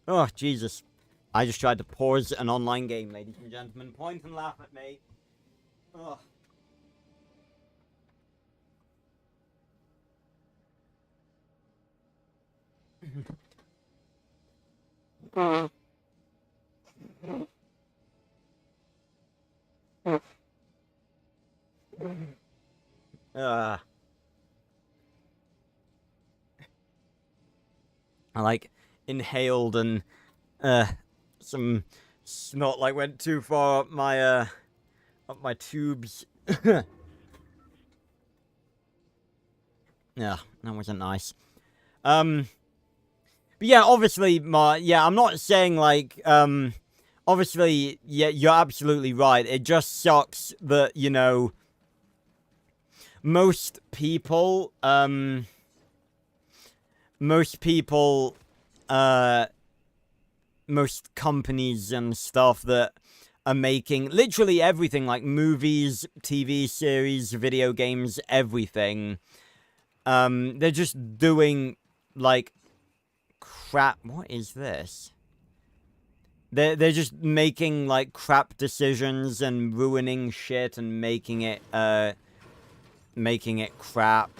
Oh, Jesus. I just tried to pause an online game, ladies and gentlemen. Point and laugh at me. Oh. I like inhaled and some snot like went too far up my tubes. Yeah, that wasn't nice. But yeah, obviously, I'm not saying like, obviously, yeah, you're absolutely right. It just sucks that, you know, most people, most companies and stuff that are making literally everything, like movies, TV series, video games, everything, they're just doing, like, crap. What is this? They're just making, like, crap decisions and ruining shit and making it crap.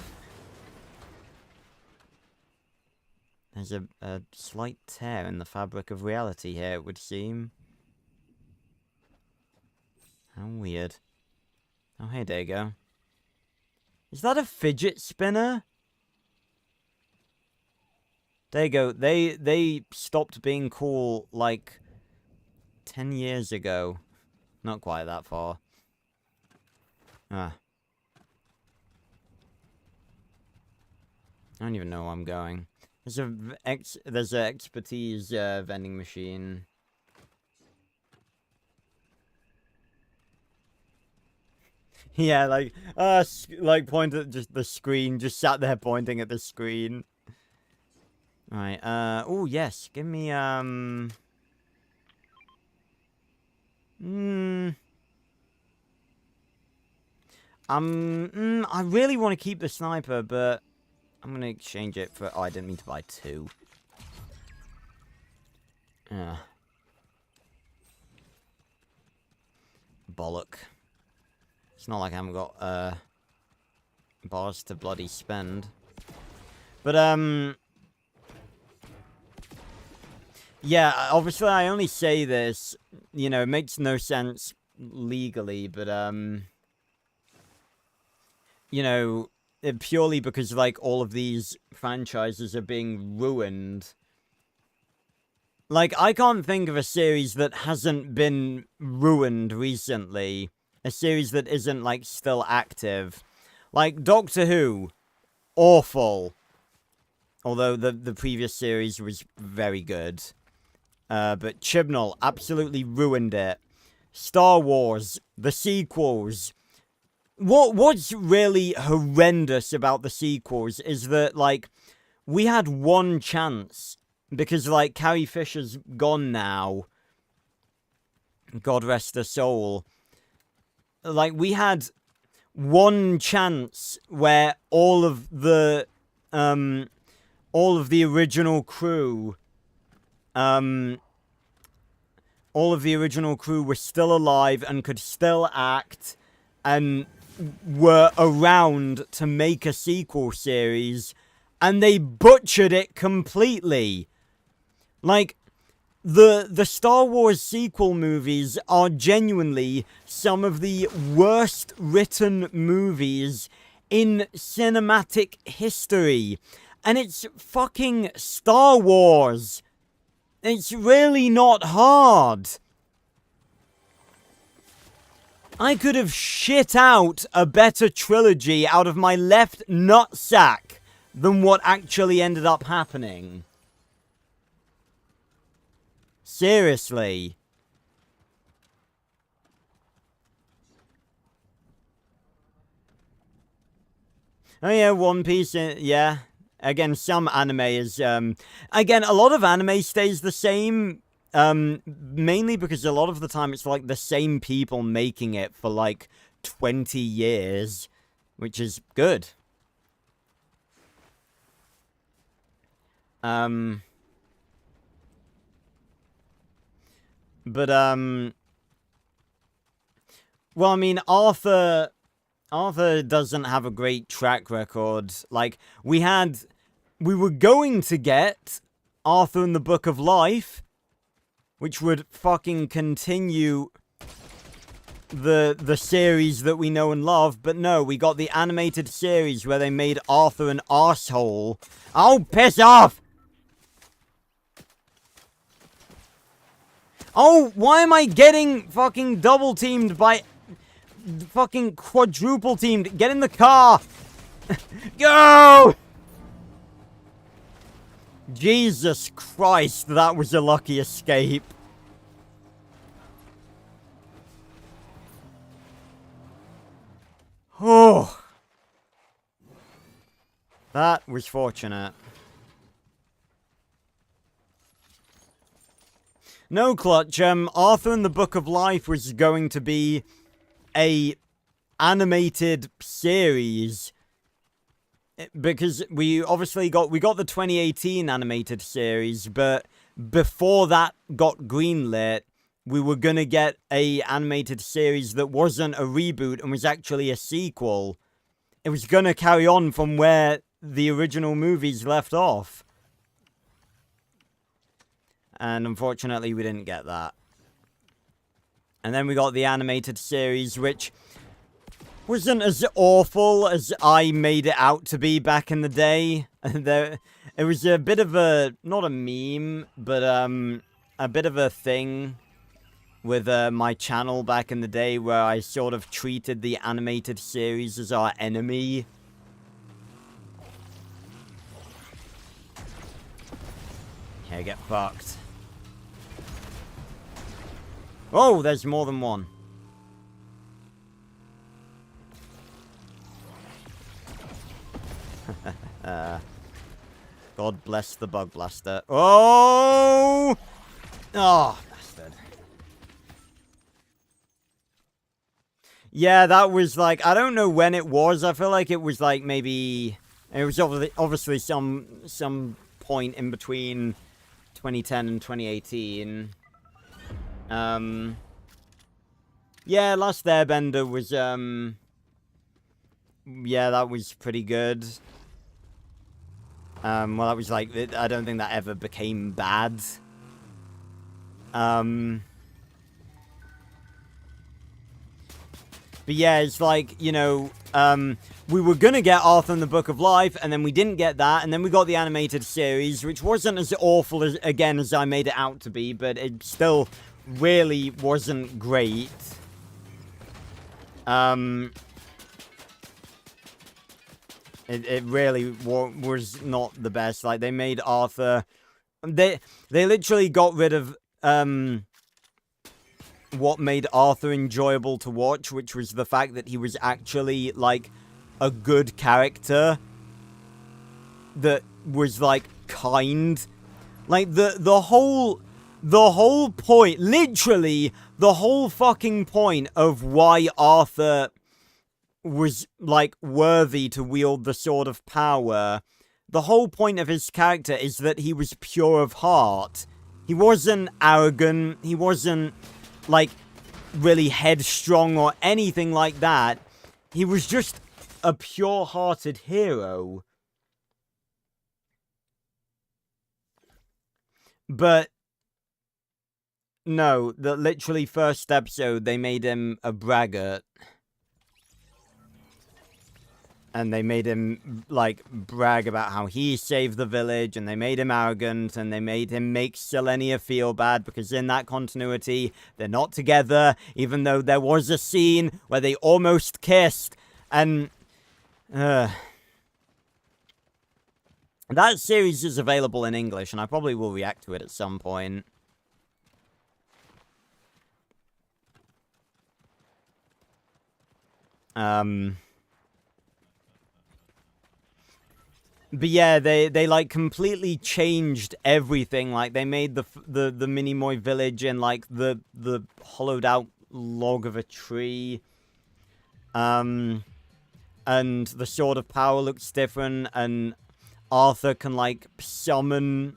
There's a slight tear in the fabric of reality here, it would seem. How weird. Oh, hey, there you go. Is that a fidget spinner? There you go. They stopped being cool, like, 10 years ago. Not quite that far. Ah. I don't even know where I'm going. There's a expertise vending machine. Yeah, like point at just the screen, just sat there pointing at the screen. Right, oh yes, give me, I really want to keep the sniper, but I'm gonna exchange it for, oh, I didn't mean to buy two. Yeah. Bollock. It's not like I haven't got, bars to bloody spend. But, yeah, obviously I only say this, you know, it makes no sense legally, but, you know, purely because, like, all of these franchises are being ruined. Like, I can't think of a series that hasn't been ruined recently. A series that isn't, like, still active. Like, Doctor Who. Awful. Although the previous series was very good. But Chibnall absolutely ruined it. Star Wars. The sequels. What's really horrendous about the sequels is that, like, we had one chance. Because, like, Carrie Fisher's gone now. God rest her soul. Like, we had one chance where all of the original crew, were still alive and could still act and were around to make a sequel series, and they butchered it completely. Like, the Star Wars sequel movies are genuinely some of the worst written movies in cinematic history. And it's fucking Star Wars. It's really not hard. I could have shit out a better trilogy out of my left nutsack than what actually ended up happening. Seriously. Oh yeah, One Piece, yeah. Again, some anime is, again, a lot of anime stays the same, mainly because a lot of the time it's like the same people making it for like 20 years, which is good. But, well, I mean, Arthur doesn't have a great track record. Like, we were going to get Arthur and the Book of Life, which would fucking continue the series that we know and love, but no, we got the animated series where they made Arthur an arsehole. Oh, piss off! Oh, why am I getting fucking double teamed by fucking quadruple teamed? Get in the car! Go! Jesus Christ, that was a lucky escape. Oh. That was fortunate. No, Clutch, Arthur and the Book of Life was going to be a animated series. Because we got the 2018 animated series, but before that got greenlit, we were gonna get a animated series that wasn't a reboot and was actually a sequel. It was gonna carry on from where the original movies left off. And unfortunately, we didn't get that. And then we got the animated series, which wasn't as awful as I made it out to be back in the day. It was a bit of a, not a meme, but a bit of a thing with my channel back in the day where I sort of treated the animated series as our enemy. Okay, get fucked. Oh, there's more than one. God bless the bug blaster. Oh! Oh, bastard. Yeah, that was like, I don't know when it was. I feel like it was like maybe, it was obviously some point in between 2010 and 2018. Yeah, Last Airbender was, yeah, that was pretty good. Well, that was like, I don't think that ever became bad. But yeah, it's like, you know, we were gonna get Arthur and the Book of Life, and then we didn't get that, and then we got the animated series, which wasn't as awful as, again, as I made it out to be, but it still really wasn't great. It really was not the best. Like, they made Arthur... They literally got rid of, what made Arthur enjoyable to watch, which was the fact that he was actually, like, a good character that was, like, kind. Like, the whole point, literally, the whole fucking point of why Arthur was, like, worthy to wield the Sword of Power, the whole point of his character is that he was pure of heart. He wasn't arrogant, he wasn't, like, really headstrong or anything like that. He was just a pure-hearted hero. But no, the literally first episode, they made him a braggart. and they made him, like, brag about how he saved the village, and they made him arrogant, and they made him make Selenia feel bad, because in that continuity, they're not together, even though there was a scene where they almost kissed, and, that series is available in English, and I probably will react to it at some point. But yeah, they like completely changed everything. Like they made the Minimoy village in like the hollowed out log of a tree. And the Sword of Power looks different, and Arthur can like summon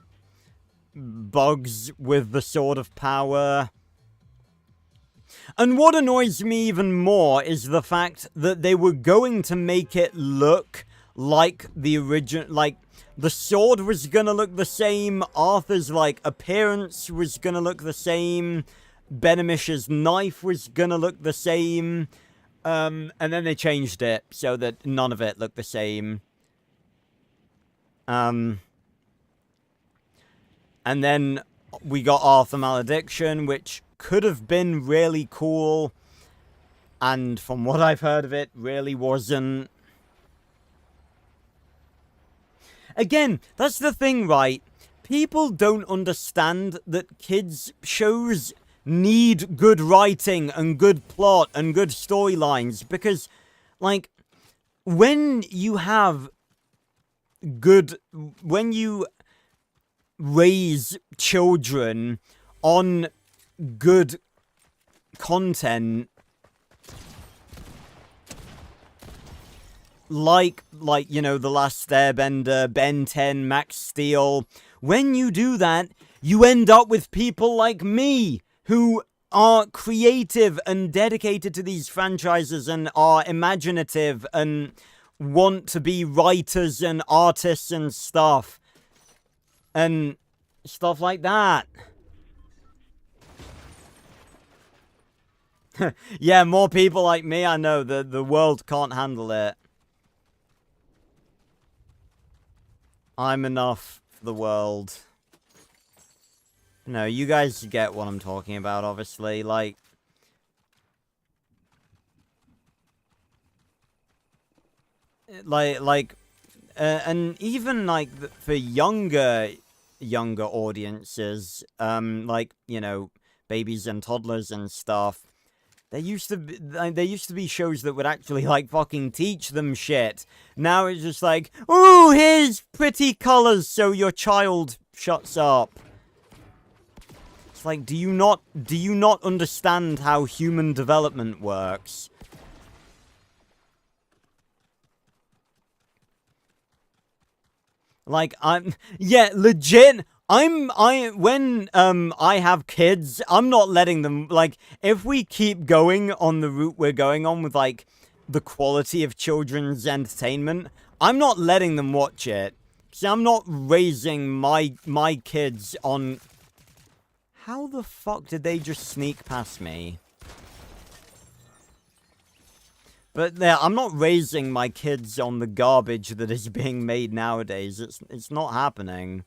bugs with the Sword of Power. And what annoys me even more is the fact that they were going to make it look like the original, like, the sword was gonna look the same, Arthur's, like, appearance was gonna look the same, Benemish's knife was gonna look the same, and then they changed it so that none of it looked the same. And then we got Arthur Malediction, which could have been really cool, and from what I've heard of it, really wasn't. Again, that's the thing, right? People don't understand that kids' shows need good writing and good plot and good storylines, because, like, when you raise children on good content, like, you know, The Last Airbender, Ben 10, Max Steel, when you do that, you end up with people like me, who are creative and dedicated to these franchises and are imaginative and want to be writers and artists and stuff. And stuff like that. Yeah, more people like me, I know, the world can't handle it. I'm enough for the world. No, you guys get what I'm talking about, obviously, like... and even, like, for younger audiences, like, you know, babies and toddlers and stuff, there used to be shows that would actually, like, fucking teach them shit. Now it's just like, ooh, here's pretty colors so your child shuts up. It's like, do you not understand how human development works? Like, yeah, legit, when I have kids, I'm not letting them, like, if we keep going on the route we're going on with, like, the quality of children's entertainment, I'm not letting them watch it. Because I'm not raising my kids on... How the fuck did they just sneak past me? But yeah, I'm not raising my kids on the garbage that is being made nowadays. It's not happening.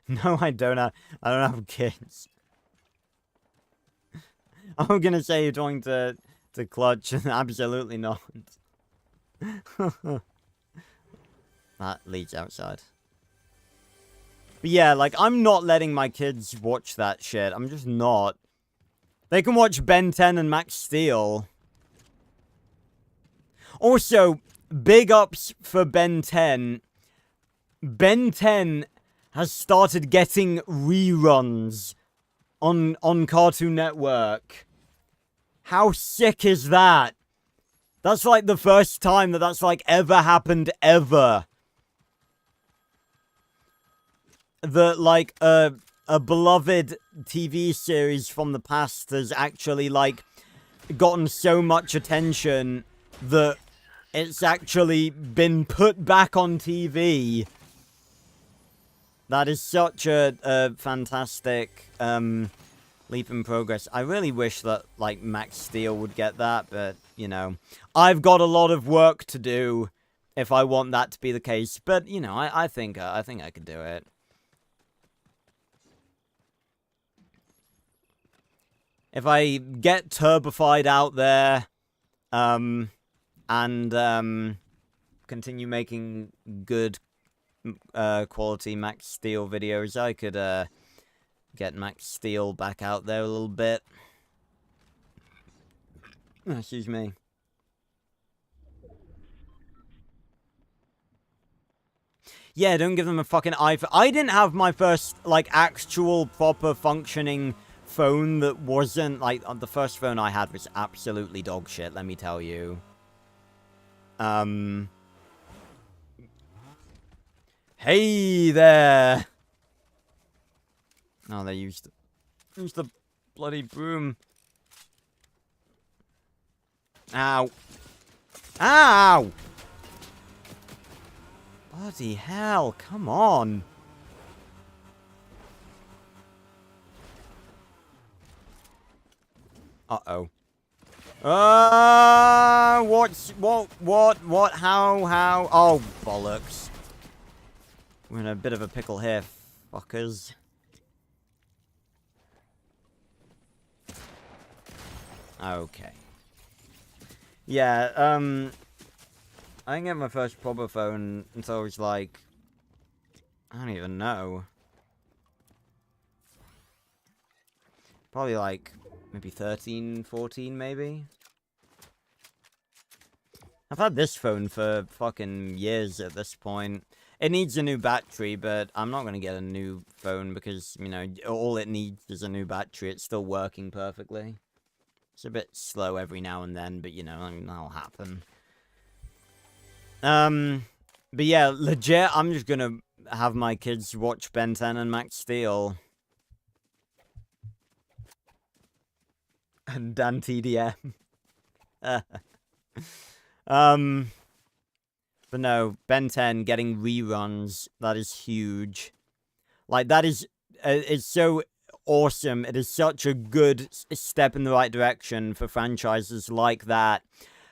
No, I don't have kids. I'm gonna say you're talking to Clutch, and absolutely not. That leads outside. But yeah, like, I'm not letting my kids watch that shit. I'm just not. They can watch Ben 10 and Max Steel. Also, big ups for Ben 10. Ben 10 has started getting reruns on Cartoon Network. How sick is that? That's like the first time that's like ever happened ever. That like a beloved TV series from the past has actually like gotten so much attention that it's actually been put back on TV. That is such a fantastic leap in progress. I really wish that, like, Max Steel would get that, but, you know, I've got a lot of work to do if I want that to be the case. But, you know, I think I could do it. If I get Turbified out there, and continue making good quality Max Steel videos, I could get Max Steel back out there a little bit. Excuse me. Yeah, don't give them a fucking iPhone. I didn't have my first, like, actual proper functioning phone that wasn't, like, the first phone I had was absolutely dog shit, let me tell you. Hey there! Oh, they used the bloody broom. Ow. Ow! Bloody hell, come on. Uh-oh. What, how? Oh, bollocks. We're in a bit of a pickle here, fuckers. Okay. Yeah, I didn't get my first proper phone until I was like, I don't even know. Probably like, maybe 13, 14 maybe? I've had this phone for fucking years at this point. It needs a new battery, but I'm not going to get a new phone because, you know, all it needs is a new battery. It's still working perfectly. It's a bit slow every now and then, but, you know, I mean, that'll happen. But yeah, legit, I'm just going to have my kids watch Ben 10 and Max Steel. And Dan TDM. But no, Ben 10 getting reruns, that is huge. Like, that is, it's so awesome. It is such a good step in the right direction for franchises like that.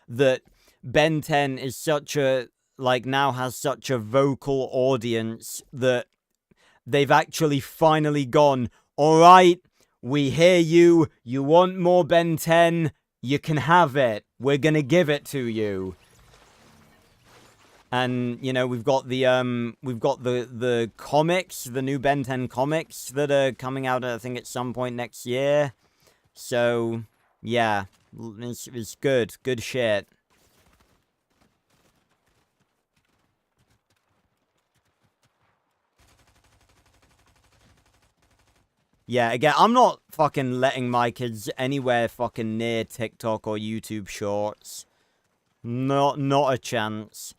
That Ben 10 is such a, like, now has such a vocal audience that they've actually finally gone, alright, we hear you, you want more Ben 10, you can have it. We're gonna give it to you. And, you know, we've got the comics, the new Ben 10 comics that are coming out, I think, at some point next year. So, yeah, it's good. Good shit. Yeah, again, I'm not fucking letting my kids anywhere fucking near TikTok or YouTube Shorts. Not a chance.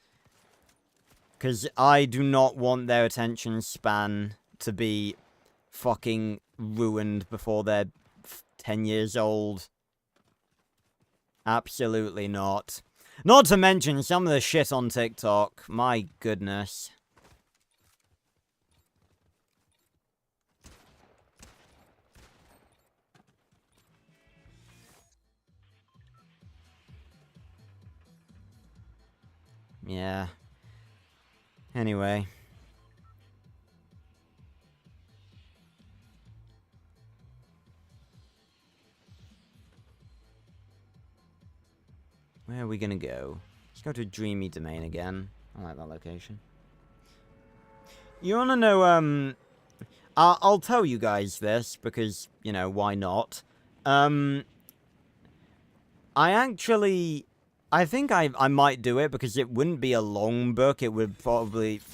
Because I do not want their attention span to be fucking ruined before they're 10 years old. Absolutely not. Not to mention some of the shit on TikTok. My goodness. Yeah. Anyway. Where are we gonna go? Let's go to Dreamy Domain again. I like that location. You wanna know, I'll tell you guys this, because, you know, why not? I think I might do it, because it wouldn't be a long book. It would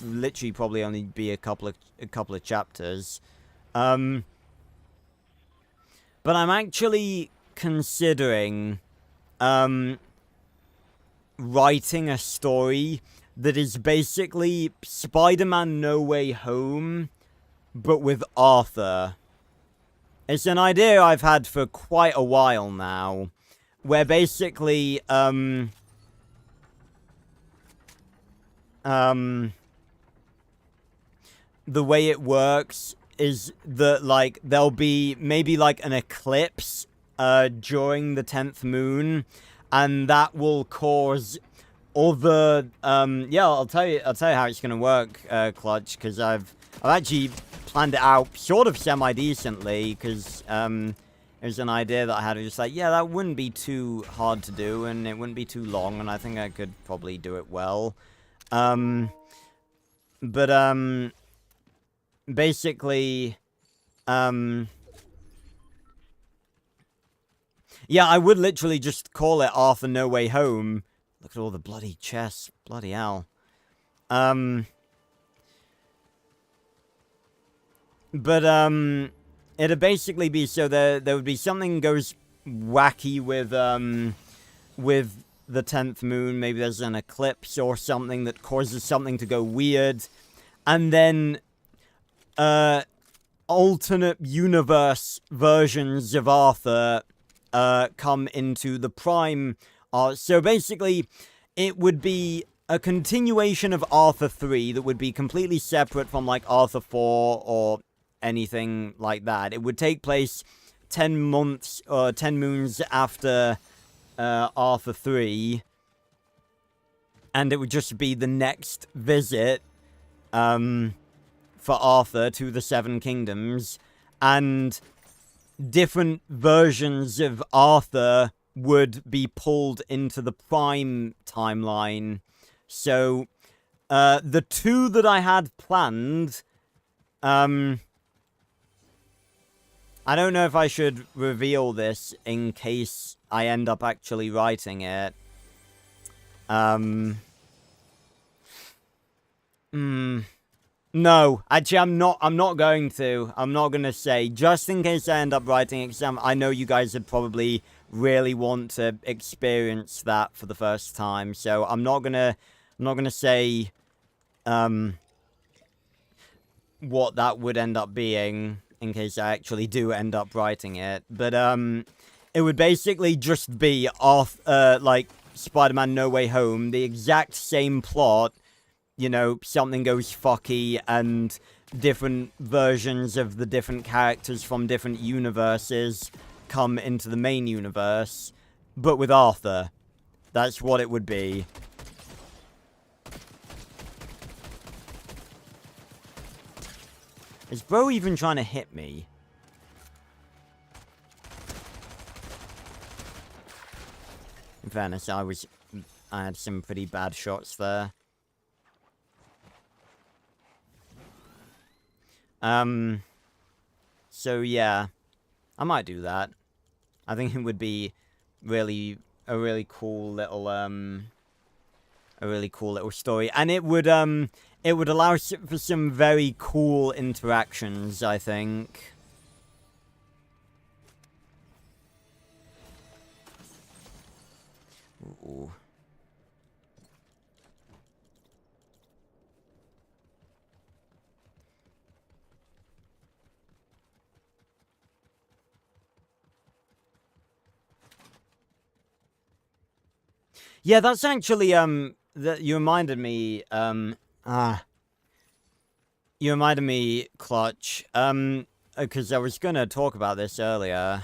literally only be a couple of chapters. But I'm actually considering, writing a story that is basically Spider-Man No Way Home, but with Arthur. It's an idea I've had for quite a while now, where basically, the way it works is that, like, there'll be maybe, like, an eclipse, during the 10th moon, and that will cause other, yeah, I'll tell you how it's gonna work, Clutch, because I've actually planned it out sort of semi-decently, because, it was an idea that I had, just like, yeah, that wouldn't be too hard to do, and it wouldn't be too long, and I think I could probably do it well. Basically, yeah, I would literally just call it Arthur No Way Home. Look at all the bloody chests. Bloody hell. It'd basically be, so there would be something goes wacky with the 10th moon. Maybe there's an eclipse or something that causes something to go weird. And then, alternate universe versions of Arthur, come into the Prime. So basically, it would be a continuation of Arthur 3 that would be completely separate from, like, Arthur 4 or anything like that. It would take place 10 months or 10 moons after Arthur 3, and it would just be the next visit for Arthur to the Seven Kingdoms, and different versions of Arthur would be pulled into the Prime timeline. So, the two that I had planned, I don't know if I should reveal this in case I end up actually writing it. No, actually, I'm not going to. I'm not going to say, just in case I end up writing it, because I know you guys would probably really want to experience that for the first time. So I'm not gonna say, what that would end up being, in case I actually do end up writing it. But, it would basically just be like, Spider-Man No Way Home, the exact same plot. You know, something goes fucky, and different versions of the different characters from different universes come into the main universe, but with Arthur. That's what it would be. Is bro even trying to hit me? In fairness, I had some pretty bad shots there. So yeah, I might do that. I think it would be a really cool little story, and it would allow for some very cool interactions, I think. Ooh. Yeah, that's actually, that you reminded me, you reminded me, Clutch, because I was gonna talk about this earlier.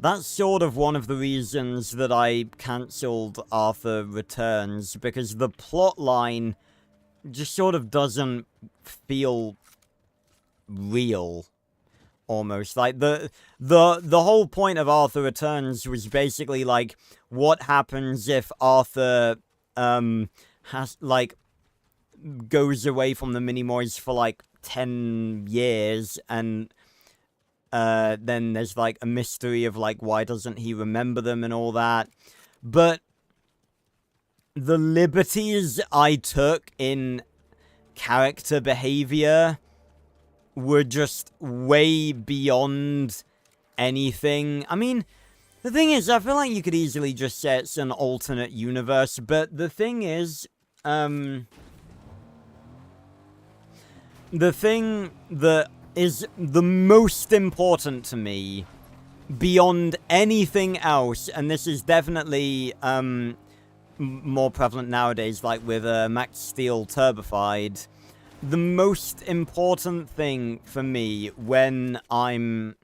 That's sort of one of the reasons that I cancelled Arthur Returns, because the plot line just sort of doesn't feel real. Almost like the whole point of Arthur Returns was basically like, what happens if Arthur has like goes away from the Minimoys for like 10 years, and then there's like a mystery of like, why doesn't he remember them and all that. But the liberties I took in character behavior were just way beyond anything. I mean, the thing is, I feel like you could easily just say it's an alternate universe, but the thing is, the thing that is the most important to me, beyond anything else, and this is definitely, more prevalent nowadays, like with Max Steel Turbified. The most important thing for me when I'm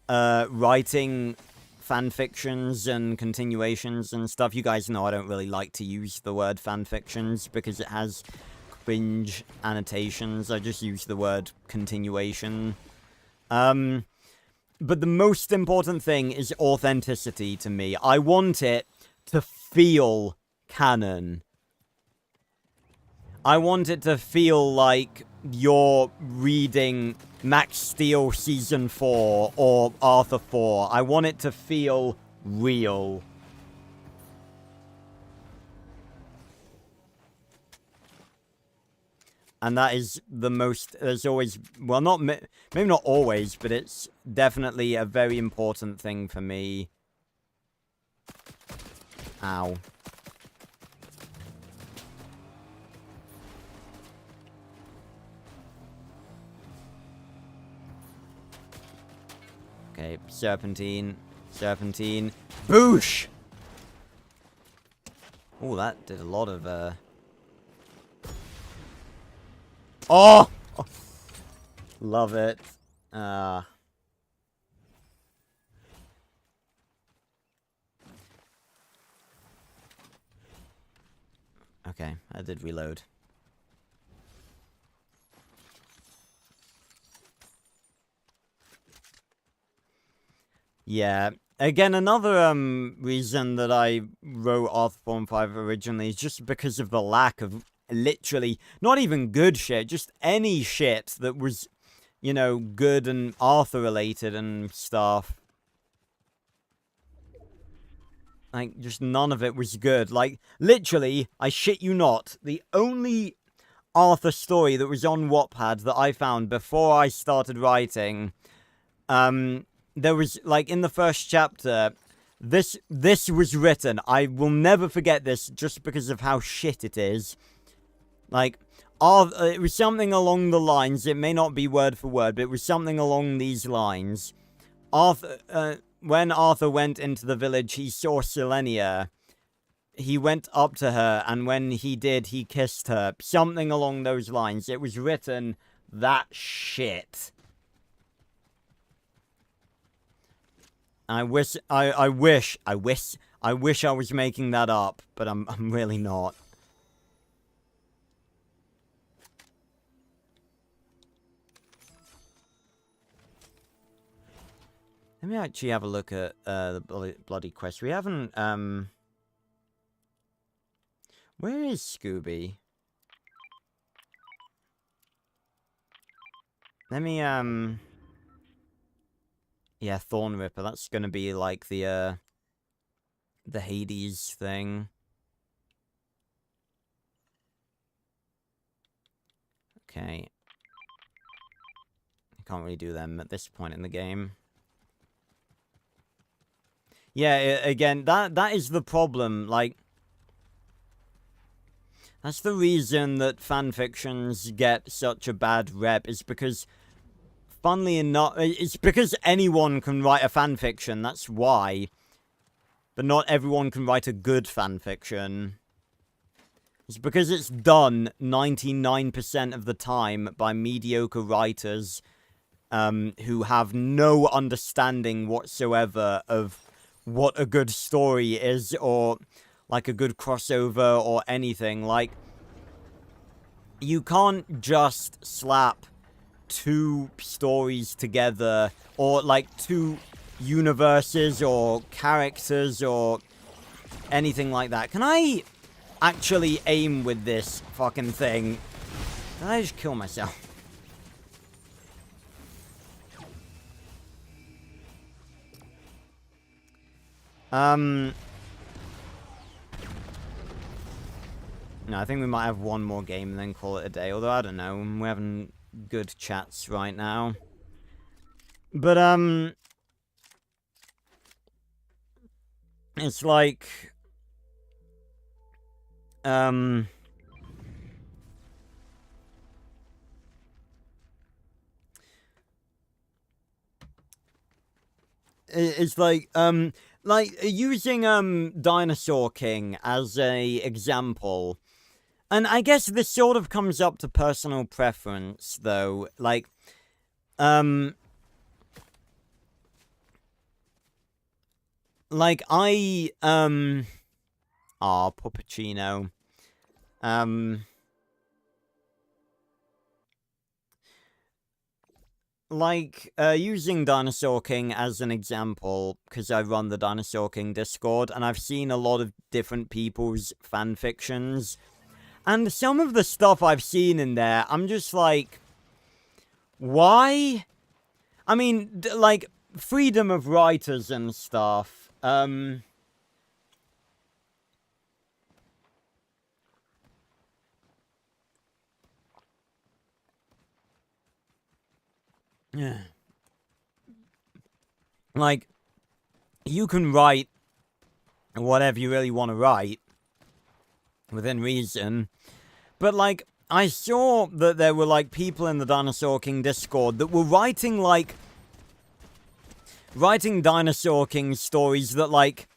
writing fanfictions and continuations and stuff, you guys know I don't really like to use the word fanfictions because it has cringe annotations. I just use the word continuation. But the most important thing is authenticity to me. I want it to feel canon. I want it to feel like you're reading Max Steel Season 4 or Arthur 4. I want it to feel real. And that is the most, there's always, well, not, maybe not always, but it's definitely a very important thing for me. Ow. Okay, serpentine, serpentine, boosh! Oh, that did a lot of, Oh! Oh! Love it. Okay, I did reload. Yeah. Again, another reason that I wrote Arthur 4 and 5 originally is just because of the lack of literally, not even good shit, just any shit that was, you know, good and Arthur related and stuff. Like, just none of it was good. Like, literally, I shit you not, the only Arthur story that was on Wattpad that I found before I started writing, there was, like, in the first chapter, this was written. I will never forget this just because of how shit it is. Like, it was something along the lines, it may not be word for word, but it was something along these lines. When Arthur went into the village, he saw Selenia. He went up to her, and when he did, he kissed her. Something along those lines. It was written that shit. I wish I wish I was making that up, but I'm really not. Let me actually have a look at the bloody quest. We haven't where is Scooby? Let me yeah, Thorn Ripper. That's gonna be like the Hades thing. Okay. I can't really do them at this point in the game. Yeah, again, that is the problem. Like, that's the reason that fanfictions get such a bad rep, is because, funnily enough, it's because anyone can write a fanfiction, that's why. But not everyone can write a good fanfiction. It's because it's done 99% of the time by mediocre writers who have no understanding whatsoever of what a good story is, or like a good crossover or anything. Like, you can't just slap two stories together, or like two universes or characters or anything like that. Can I actually aim with this fucking thing? Did I just kill myself? No, I think we might have one more game and then call it a day. Although, I don't know. We're having good chats right now. But, it's like, it's like, like, using, Dinosaur King as a example, and I guess this sort of comes up to personal preference, though, like, Puppuccino, using Dinosaur King as an example, because I run the Dinosaur King Discord, and I've seen a lot of different people's fanfictions, and some of the stuff I've seen in there, I'm just like, why? I mean, like, freedom of writers and stuff, like, you can write whatever you really want to write, within reason, but, like, I saw that there were, like, people in the Dinosaur King Discord that were writing Dinosaur King stories that, like,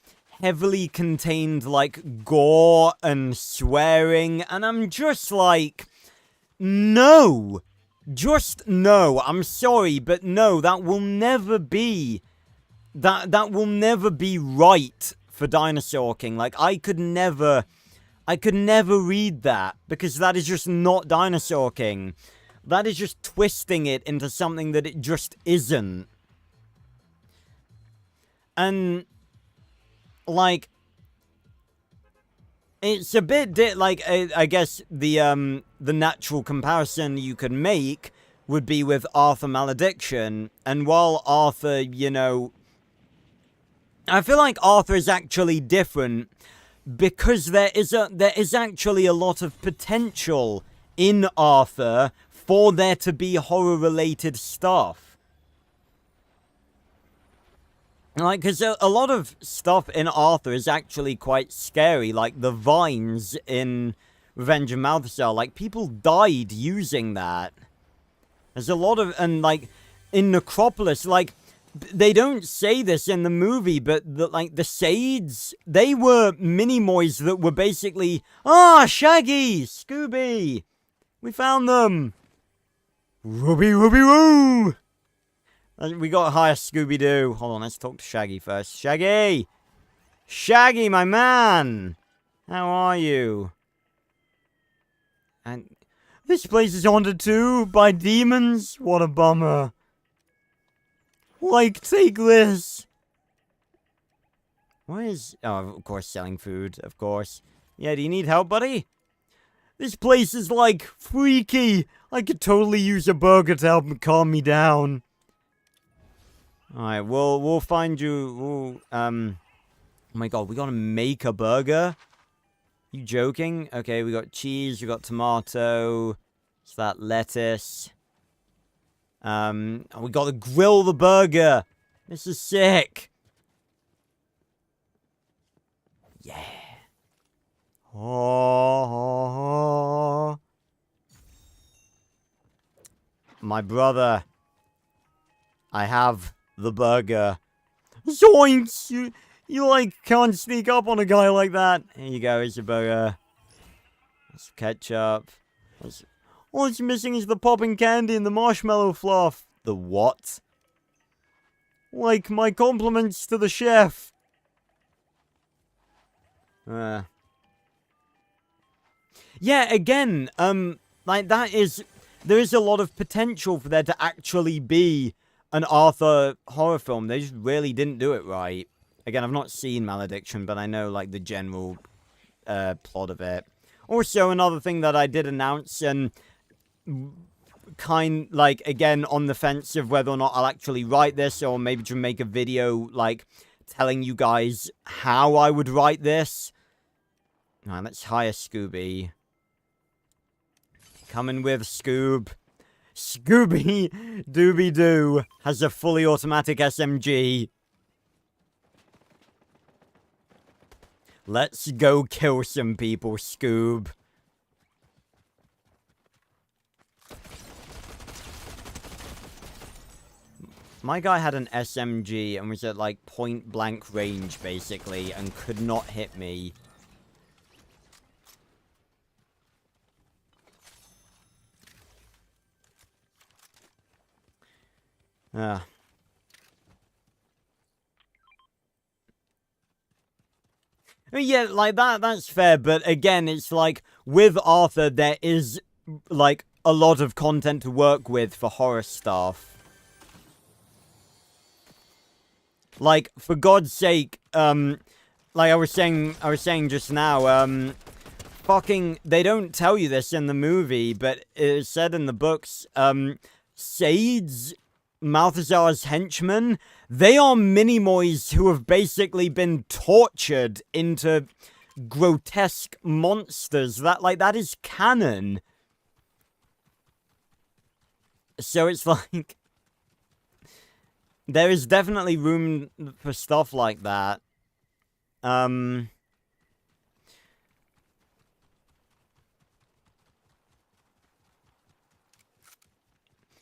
heavily contained, like, gore and swearing, and I'm just like, no! Just no. I'm sorry, but no, that will never be... That will never be right for Dinosaur King. Like, I could never read that, because that is just not Dinosaur King. That is just twisting it into something that it just isn't. And, like, it's a bit, I guess the natural comparison you could make would be with Arthur Malediction, and while Arthur, you know, I feel like Arthur is actually different, because there is actually a lot of potential in Arthur for there to be horror-related stuff. Like, because a lot of stuff in Arthur is actually quite scary, like the vines in Revenge of Malthusar, like, people died using that. There's a lot of, and, like, in Necropolis, like, they don't say this in the movie, but, the Sades, they were mini-moys that were basically, Shaggy! Scooby! We found them! Ruby, woo! We got to hire Scooby-Doo. Hold on, let's talk to Shaggy first. Shaggy! Shaggy, my man! How are you? And this place is haunted too, by demons? What a bummer. Like, take this! Why is... Oh, of course, selling food, of course. Yeah, do you need help, buddy? This place is, like, freaky! I could totally use a burger to help calm me down. Alright, we'll find you... oh my god, we gotta make a burger? You joking? Okay, we got cheese, we got tomato... What's that? Lettuce... we gotta grill the burger! This is sick! Yeah! Oh, my brother. I have the burger. Zoinks! You like, can't sneak up on a guy like that. Here you go, here's your burger. That's ketchup. All it's missing is the popping candy and the marshmallow fluff. The what? Like, my compliments to the chef. Yeah, again, like, there is a lot of potential for there to actually be an Arthur horror film. They just really didn't do it right. Again, I've not seen Malediction, but I know, like, the general, plot of it. Also, another thing that I did announce, and again, on the fence of whether or not I'll actually write this, or maybe to make a video, like, telling you guys how I would write this. Alright, let's hire Scooby. Coming with Scoob. Scooby Dooby-Doo has a fully automatic SMG. Let's go kill some people, Scoob. My guy had an SMG and was at, like, point-blank range, basically, and could not hit me. Ah. I mean, yeah, like, that's fair, but again, it's like, with Arthur, there is, like, a lot of content to work with for horror stuff. Like, for God's sake, like I was saying just now, fucking, they don't tell you this in the movie, but it's said in the books, Sade's, Malthazar's henchmen, they are Minimoys who have basically been tortured into grotesque monsters. That is canon. So it's like, there is definitely room for stuff like that.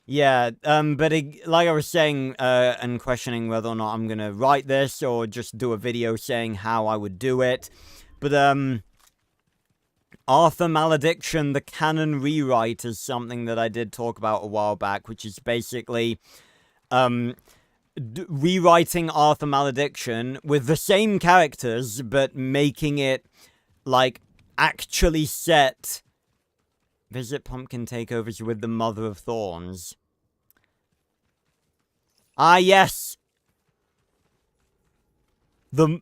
Yeah, but like I was saying, and questioning whether or not I'm gonna write this or just do a video saying how I would do it. But, Arthur Malediction, the canon rewrite, is something that I did talk about a while back, which is basically, rewriting Arthur Malediction with the same characters, but making it, like, actually set. Visit Pumpkin Takeovers with the Mother of Thorns. Ah, yes! The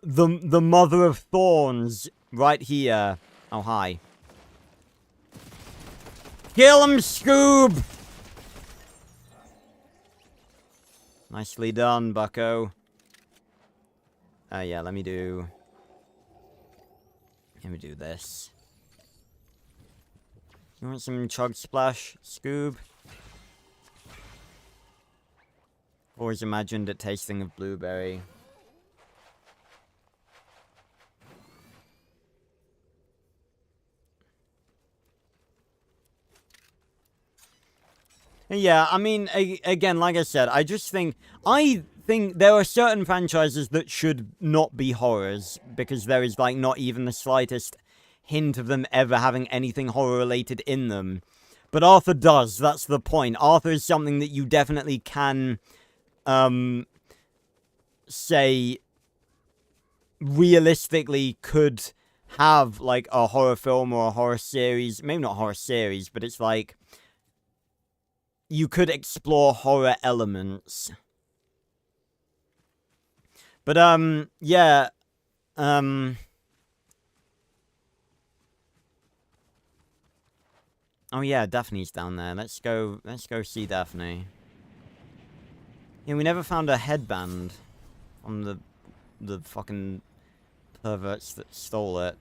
Mother of Thorns, right here. Oh, hi. Kill him, Scoob! Nicely done, bucko. Yeah, let me do this. You want some Chug Splash, Scoob? Always imagined it tasting of blueberry. Yeah, I mean, again, like I said, I think there are certain franchises that should not be horrors, because there is, like, not even the slightest hint of them ever having anything horror-related in them. But Arthur does, that's the point. Arthur is something that you definitely can, say, realistically could have, like, a horror film or a horror series. Maybe not horror series, but it's like, you could explore horror elements. But, yeah, oh yeah, Daphne's down there. Let's go see Daphne. Yeah, we never found a headband on the fucking perverts that stole it.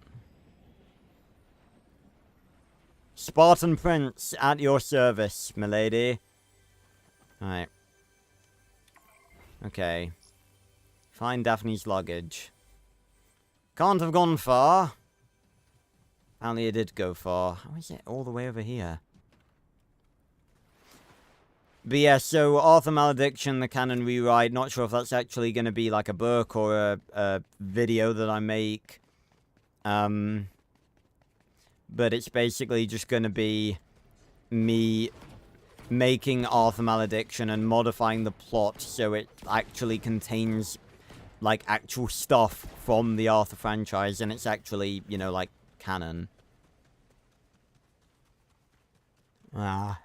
Spartan Prince, at your service, milady. Alright. Okay. Find Daphne's luggage. Can't have gone far. Apparently it did go far. How is it all the way over here? But yeah, so Arthur Malediction, the canon rewrite. Not sure if that's actually going to be like a book or a video that I make. But it's basically just going to be me making Arthur Malediction and modifying the plot so it actually contains, like, actual stuff from the Arthur franchise, and it's actually, you know, like, canon. Ah.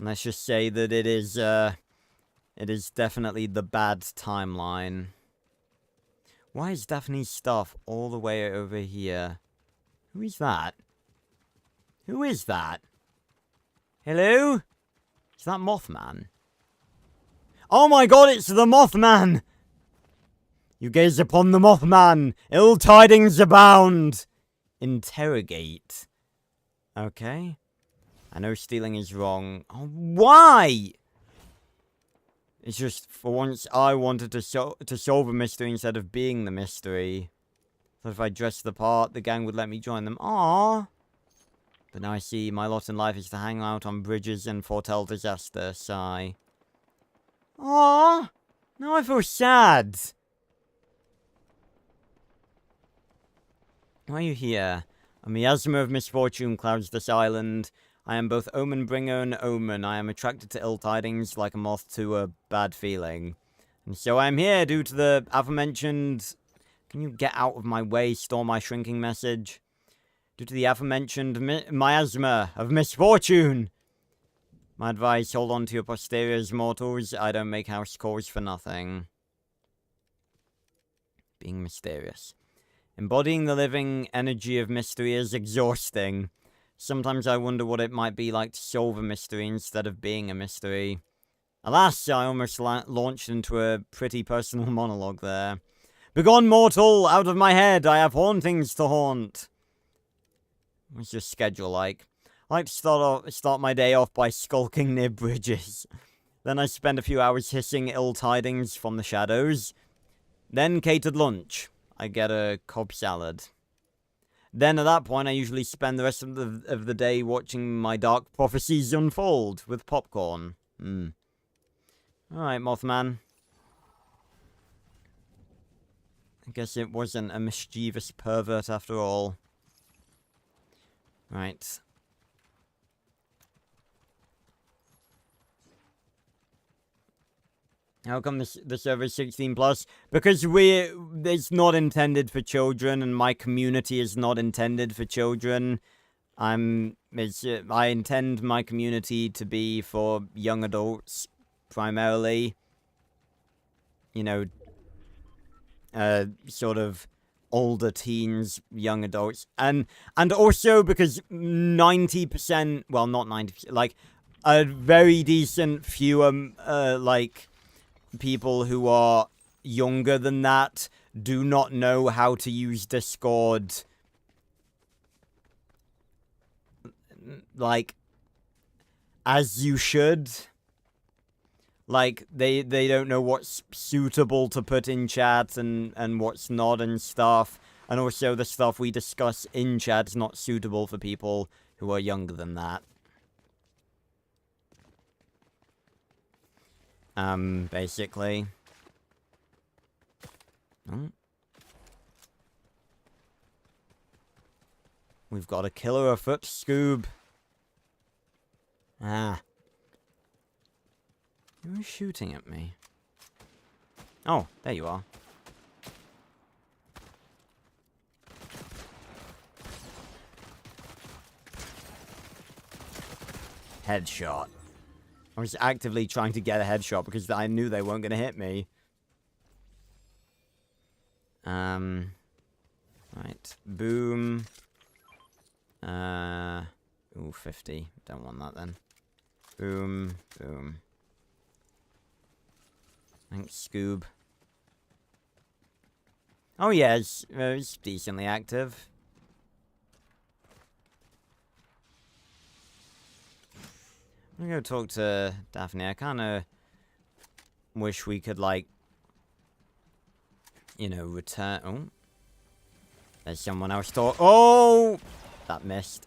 Let's just say that it is definitely the bad timeline. Why is Daphne's stuff all the way over here? Who is that? Who is that? Hello? Is that Mothman? Oh my god, it's the Mothman! You gaze upon the Mothman! Ill tidings abound! Interrogate. Okay. I know stealing is wrong. Oh, why? It's just, for once, I wanted to solve a mystery instead of being the mystery. So if I dressed the part, the gang would let me join them. Aww. But now I see my lot in life is to hang out on bridges and foretell disaster. Sigh. Aww. Now I feel sad. Why are you here? A miasma of misfortune clouds this island. I am both omen bringer and omen. I am attracted to ill tidings like a moth to a bad feeling. And so I am here due to the aforementioned... Can you get out of my way, store my shrinking message? Due to the aforementioned miasma of misfortune. My advice, hold on to your posteriors, mortals. I don't make house calls for nothing. Being mysterious. Embodying the living energy of mystery is exhausting. Sometimes I wonder what it might be like to solve a mystery instead of being a mystery. Alas, I almost launched into a pretty personal monologue there. Begone, mortal! Out of my head! I have hauntings to haunt! What's your schedule like? I like to start my day off by skulking near bridges. Then I spend a few hours hissing ill tidings from the shadows. Then catered lunch. I get a Cobb salad. Then at that point I usually spend the rest of the day watching my dark prophecies unfold with popcorn. Alright, Mothman. I guess it wasn't a mischievous pervert after all. Right. How come the server is 16 plus? Because it's not intended for children, and my community is not intended for children. I intend my community to be for young adults, primarily. You know, sort of older teens, young adults, and also because 90%, well, not 90%, like a very decent few, like, people who are younger than that do not know how to use Discord, like, as you should. Like, they don't know what's suitable to put in chat and what's not and stuff. And also the stuff we discuss in chat is not suitable for people who are younger than that. Basically. Oh. We've got a killer afoot, Scoob. Ah. Who's shooting at me? Oh, there you are. Headshot. I was actively trying to get a headshot because I knew they weren't going to hit me. Right. Boom. Ooh, 50. Don't want that then. Boom. Boom. Thanks, Scoob. Oh yeah, it's decently active. I'm gonna go talk to Daphne. I kinda wish we could, like, you know, return... Oh. There's someone else talk... Oh! That missed.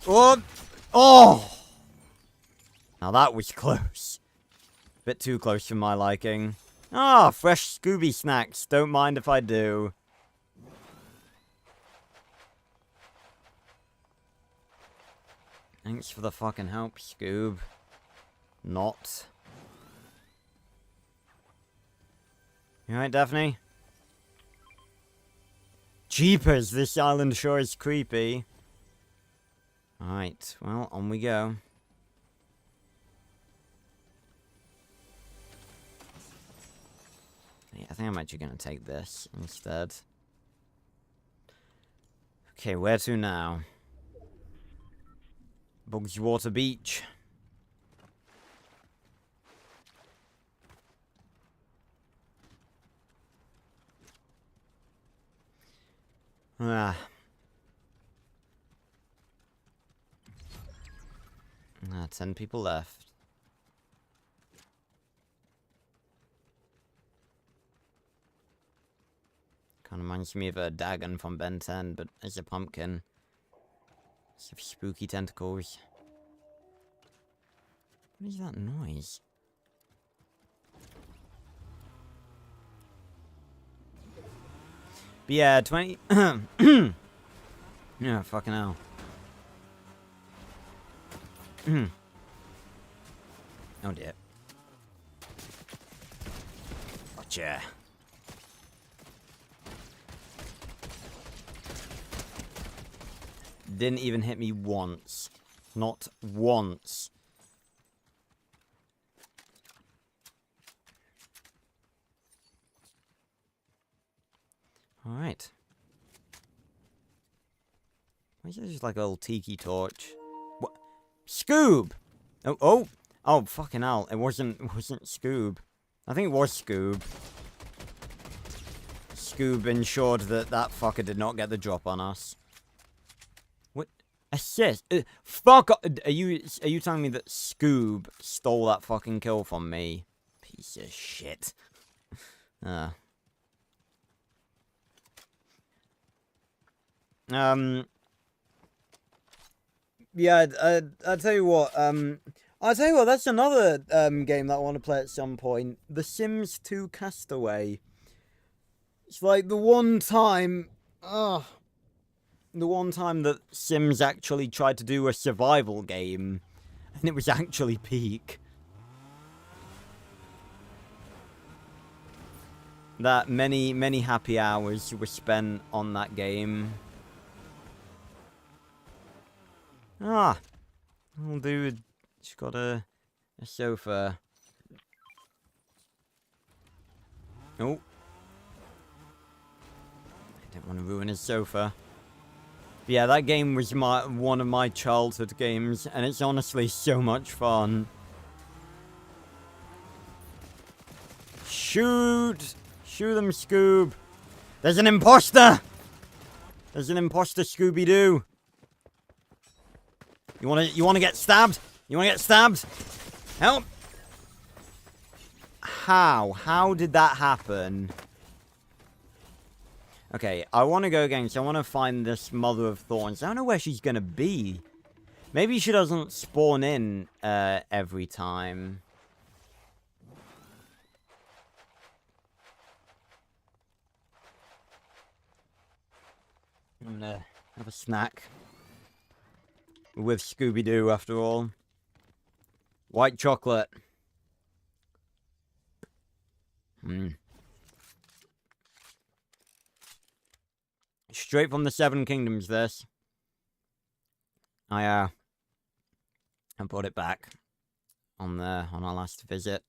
Oh! Oh! Now that was close. Bit too close for my liking. Ah, fresh Scooby snacks. Don't mind if I do. Thanks for the fucking help, Scoob. Not. You alright, Daphne? Jeepers, this island sure is creepy. Alright, well, on we go. Yeah, I think I'm actually gonna take this instead. Okay, where to now? Bugswater Beach. Ah. 10 people left. Kind of reminds me of a Dagon from Ben 10, but as a pumpkin. It's spooky tentacles. What is that noise? But yeah, 20... Yeah, fucking hell. Oh dear. Gotcha. Didn't even hit me once. Not once. Alright. Why is there just like a little tiki torch? What? Scoob! Oh, fucking hell. It wasn't Scoob. I think it was Scoob. Scoob ensured that that fucker did not get the drop on us. What? Assist? Fuck off! Are you telling me that Scoob stole that fucking kill from me? Piece of shit. Yeah, I'll tell you what, that's another, game that I want to play at some point. The Sims 2 Castaway. It's like the one time that Sims actually tried to do a survival game, and it was actually peak. That many happy hours were spent on that game. Ah, old dude, she's got a sofa. Oh, I don't want to ruin his sofa. But yeah, that game was one of my childhood games, and it's honestly so much fun. Shoot them, Scoob. There's an imposter. There's an imposter, Scooby-Doo. You wanna get stabbed? You wanna get stabbed? Help! How did that happen? Okay, I wanna go again, so I wanna find this Mother of Thorns. I don't know where she's gonna be. Maybe she doesn't spawn in, every time. I'm gonna have a snack. With Scooby-Doo, after all. White chocolate. Straight from the Seven Kingdoms, this. I brought it back on our last visit.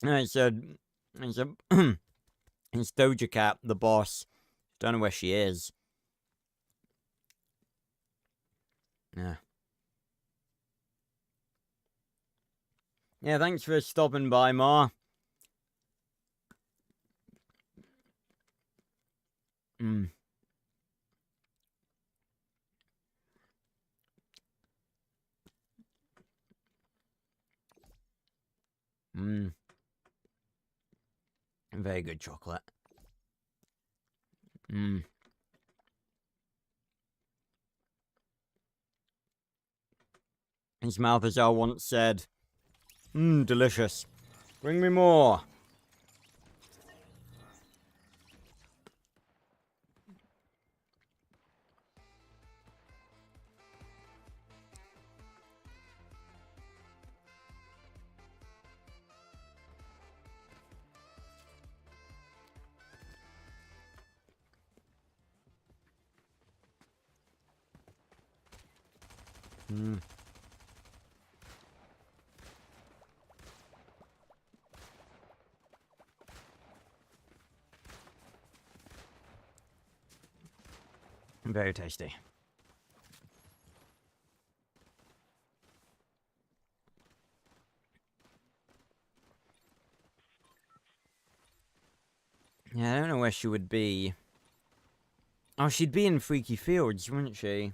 It's Doja Cat, the boss. Don't know where she is. Yeah. Yeah, thanks for stopping by, Ma. Very good chocolate. His mouth, as I once said, delicious. Bring me more. Very tasty. Yeah, I don't know where she would be. Oh, she'd be in Freaky Fields, wouldn't she?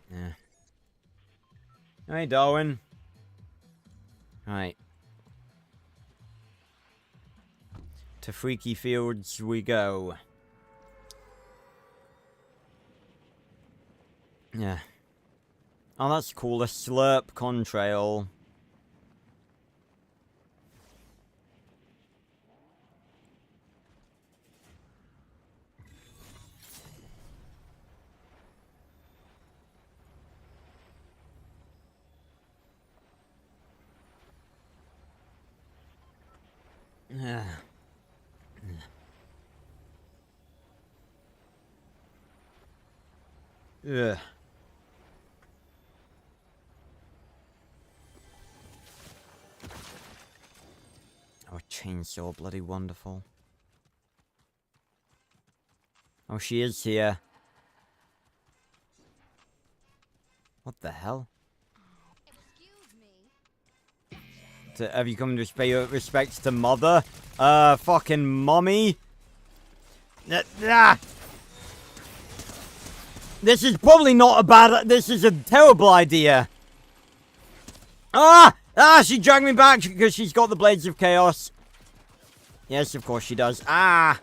Yeah. Hey, Darwin. Right. To Freaky Fields we go. Yeah. Oh, that's cool. A slurp contrail. Yeah. Ugh. Oh, chainsaw, bloody wonderful. Oh, she is here. What the hell? Have you come to pay your respects to mother? Fucking mommy? This is probably not a bad... This is a terrible idea. She dragged me back because she's got the Blades of Chaos. Yes, of course she does. Die.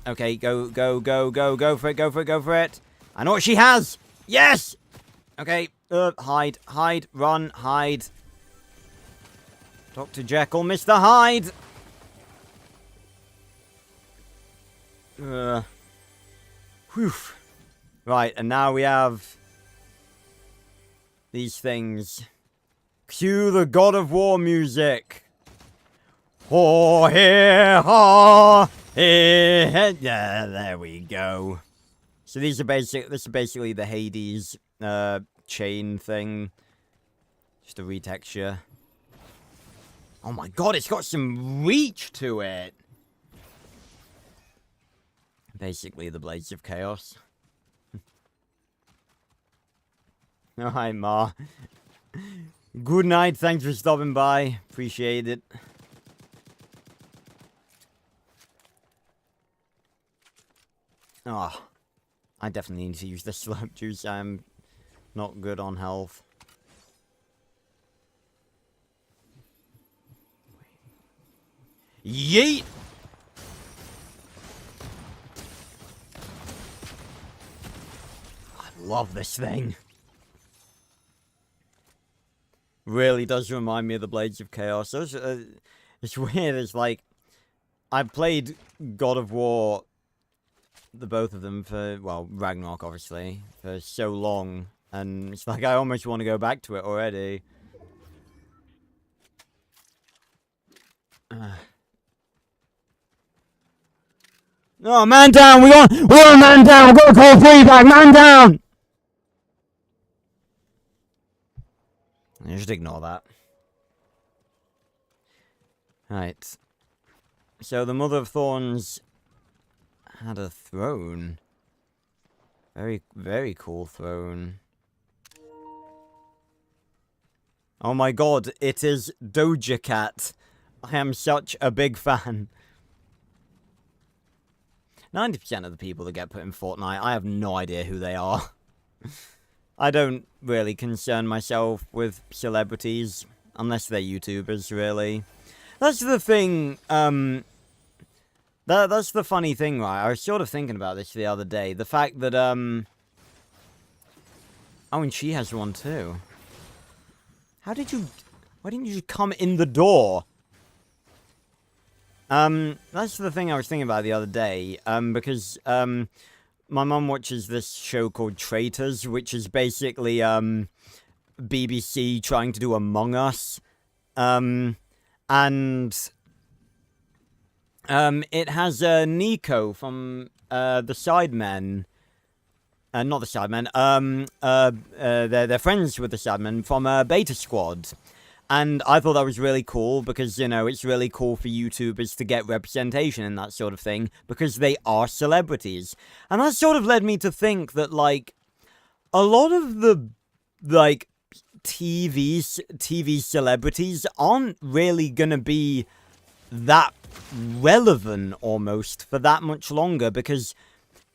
Okay, go for it. I know what she has. Yes! Okay, hide, run, hide. Dr. Jekyll, Mr. Hyde. Whew. Right, and now we have these things. Cue the God of War music. Oh, here, ha, here. Yeah, there we go. So these are this is basically the Hades chain thing. Just a retexture. Oh my god, it's got some reach to it. Basically the Blades of Chaos. Oh, hi, Ma. Good night, thanks for stopping by. Appreciate it. Oh, I definitely need to use the slurp juice. I'm not good on health. Yeet! I love this thing. Really does remind me of the Blades of Chaos. It's weird, it's like... I've played God of War, the both of them, for, well, Ragnarok, obviously, for so long. And it's like I almost want to go back to it already. Oh, man down! We're on man down! We've got to call 3 back! Man down! Just ignore that. Right. So the Mother of Thorns had a throne. Very, very cool throne. Oh my god, it is Doja Cat. I am such a big fan. 90% of the people that get put in Fortnite, I have no idea who they are. I don't really concern myself with celebrities, unless they're YouTubers, really. That's the thing, that's the funny thing, right? I was sort of thinking about this the other day. The fact that, oh, and she has one too. Why didn't you just come in the door? That's the thing I was thinking about the other day, because, my mum watches this show called Traitors, which is basically, BBC trying to do Among Us, and, it has, Nico from, the Sidemen, not the Sidemen, they're friends with the Sidemen from, Beta Squad. And I thought that was really cool because, you know, it's really cool for YouTubers to get representation and that sort of thing because they are celebrities. And that sort of led me to think that, like, a lot of the, like, TV celebrities aren't really gonna be that relevant almost for that much longer, because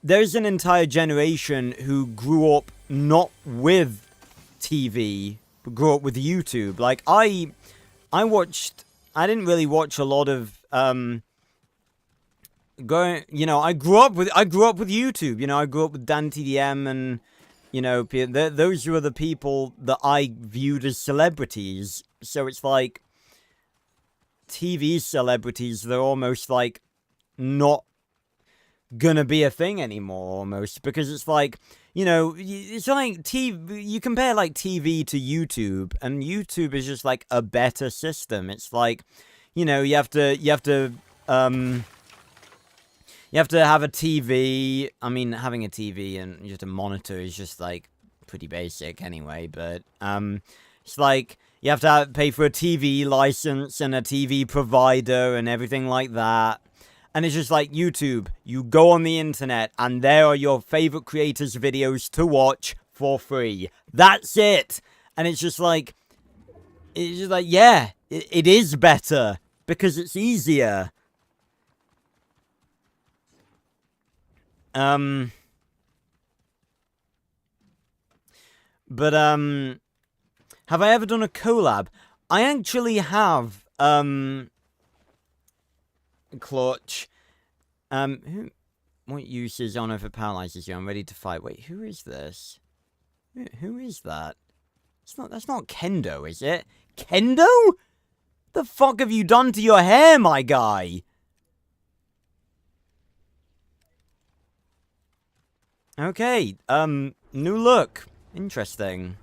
there's an entire generation who grew up not with TV, but grew up with YouTube. Like, I didn't really watch a lot of, I grew up with YouTube, I grew up with Dan TDM and, those were the people that I viewed as celebrities. So it's like, TV celebrities, they're almost like not gonna be a thing anymore, almost, because it's like, it's like TV. You compare like TV to YouTube, and YouTube is just like a better system. It's like, you have to have a TV. I mean, having a TV and just a monitor is just like pretty basic anyway. But it's like you have to pay for a TV license and a TV provider and everything like that. And it's just like YouTube. You go on the internet and there are your favorite creators' videos to watch for free. That's it. And it's just like, yeah, it is better because it's easier. But have I ever done a collab? I actually have, Clutch. What use is on if it paralyzes you? I'm ready to fight. Wait, who is this? Who is that? That's not Kendo, is it? Kendo? The fuck have you done to your hair, my guy? Okay, new look. Interesting.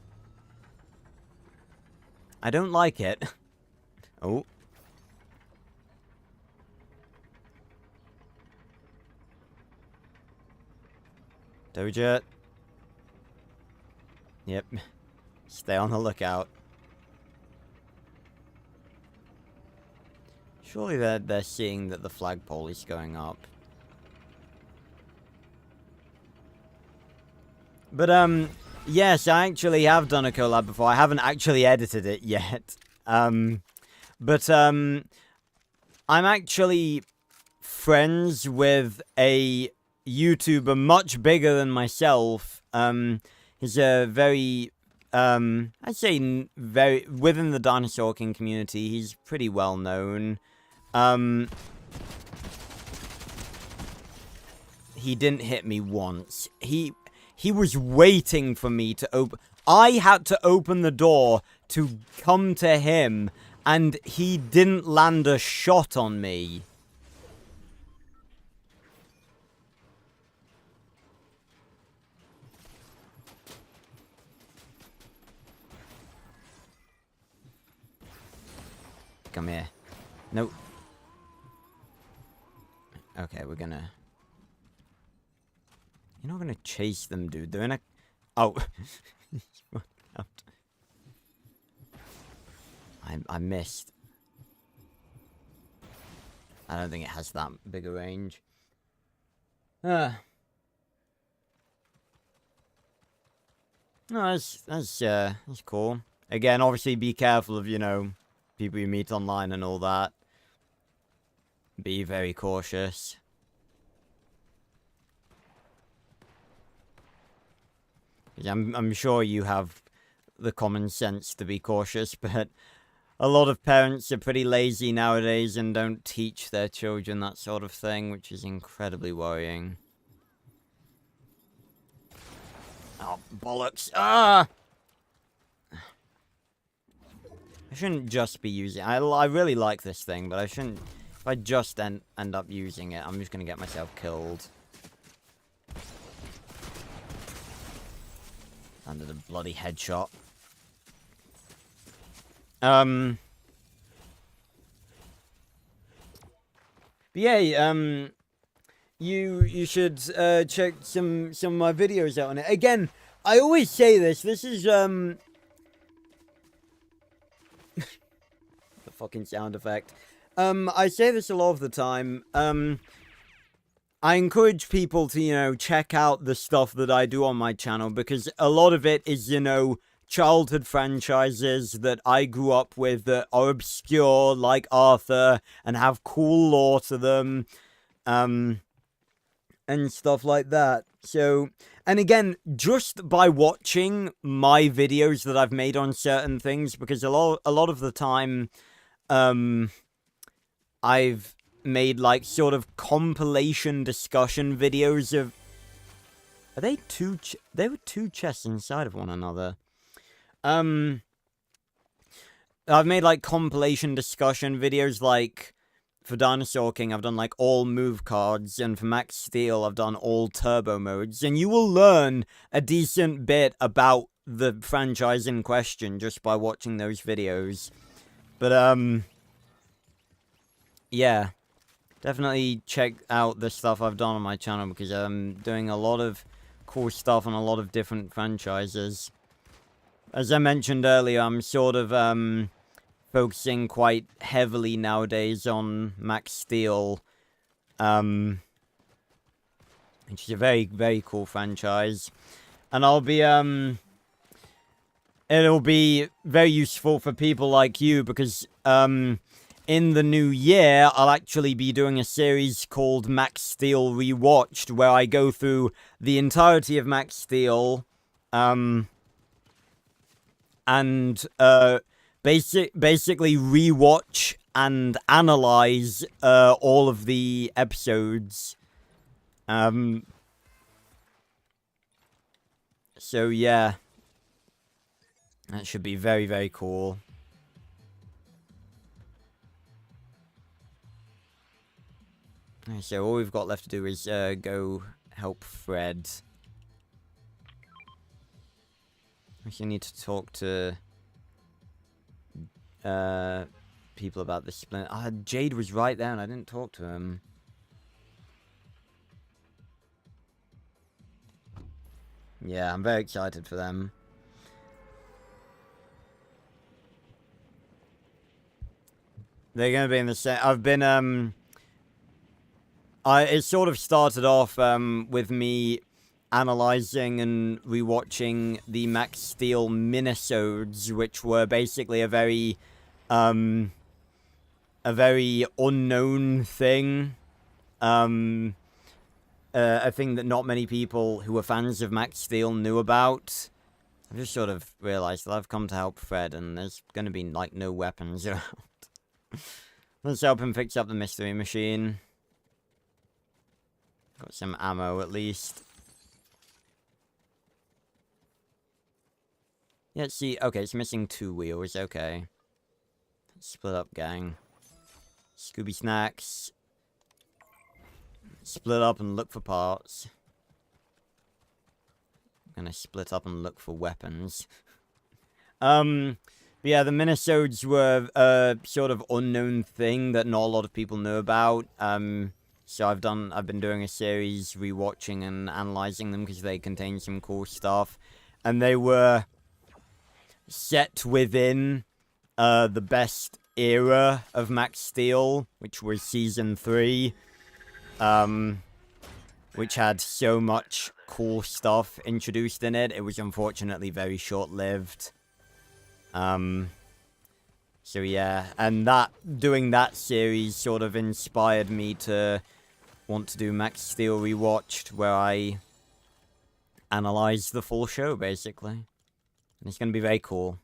I don't like it. Oh. Doja. Yep. Stay on the lookout. Surely they're seeing that the flagpole is going up. But, yes, I actually have done a collab before. I haven't actually edited it yet. But, I'm actually friends with a YouTuber much bigger than myself. He's a very, I'd say very, within the Dinosaur King community, he's pretty well known. He didn't hit me once. He was waiting for me to open. I had to open the door to come to him, and he didn't land a shot on me. Come here. Nope. Okay, we're gonna... You're not gonna chase them, dude. They're in a... Oh. I missed. I don't think it has that big a range. No, that's cool. Again, obviously be careful of, people you meet online and all that. Be very cautious. I'm sure you have the common sense to be cautious, but a lot of parents are pretty lazy nowadays and don't teach their children that sort of thing, which is incredibly worrying. Oh, bollocks. Ah! I shouldn't just be using it. I really like this thing, but I shouldn't... If I just end up using it, I'm just gonna get myself killed. Under the bloody headshot. But yeah, you should check some of my videos out on it. Again, I always say this. This is the fucking sound effect. I say this a lot of the time. I encourage people to, check out the stuff that I do on my channel, because a lot of it is, childhood franchises that I grew up with that are obscure, like Arthur, and have cool lore to them, and stuff like that. So, and again, just by watching my videos that I've made on certain things, because a lot of the time, I've made like sort of compilation discussion videos of. Are they two? There were two chests inside of one another. I've made like compilation discussion videos, like for Dinosaur King, I've done like all move cards, and for Max Steel, I've done all turbo modes, and you will learn a decent bit about the franchise in question just by watching those videos. But yeah, definitely check out the stuff I've done on my channel, because I'm doing a lot of cool stuff on a lot of different franchises. As I mentioned earlier, I'm sort of focusing quite heavily nowadays on Max Steel, which is a very, very cool franchise. And I'll be, it'll be very useful for people like you, because, in the new year, I'll actually be doing a series called Max Steel Rewatched, where I go through the entirety of Max Steel, and, basically rewatch and analyze, all of the episodes. So yeah. That should be very, very cool. So all we've got left to do is, go help Fred. We need to talk to people about the split. Jade was right there and I didn't talk to him. Yeah, I'm very excited for them. They're gonna be in the same. I've been it sort of started off with me analyzing and rewatching the Max Steel minisodes, which were basically a very unknown thing. A thing that not many people who are fans of Max Steel knew about. I've just sort of realized that I've come to help Fred, and there's gonna be like no weapons around. Let's help him fix up the mystery machine. Got some ammo at least. Yeah, see, okay, it's missing 2 wheels, okay. Split up, gang. Scooby Snacks. Split up and look for parts. I'm gonna split up and look for weapons. But yeah, the minisodes were a sort of unknown thing that not a lot of people knew about. So I've been doing a series rewatching and analyzing them because they contain some cool stuff. And they were set within the best era of Max Steel, which was Season 3. Which had so much cool stuff introduced in it. It was unfortunately very short-lived. So yeah, and doing that series sort of inspired me to want to do Max Steel Rewatched, where I analyze the full show, basically. And it's going to be very cool.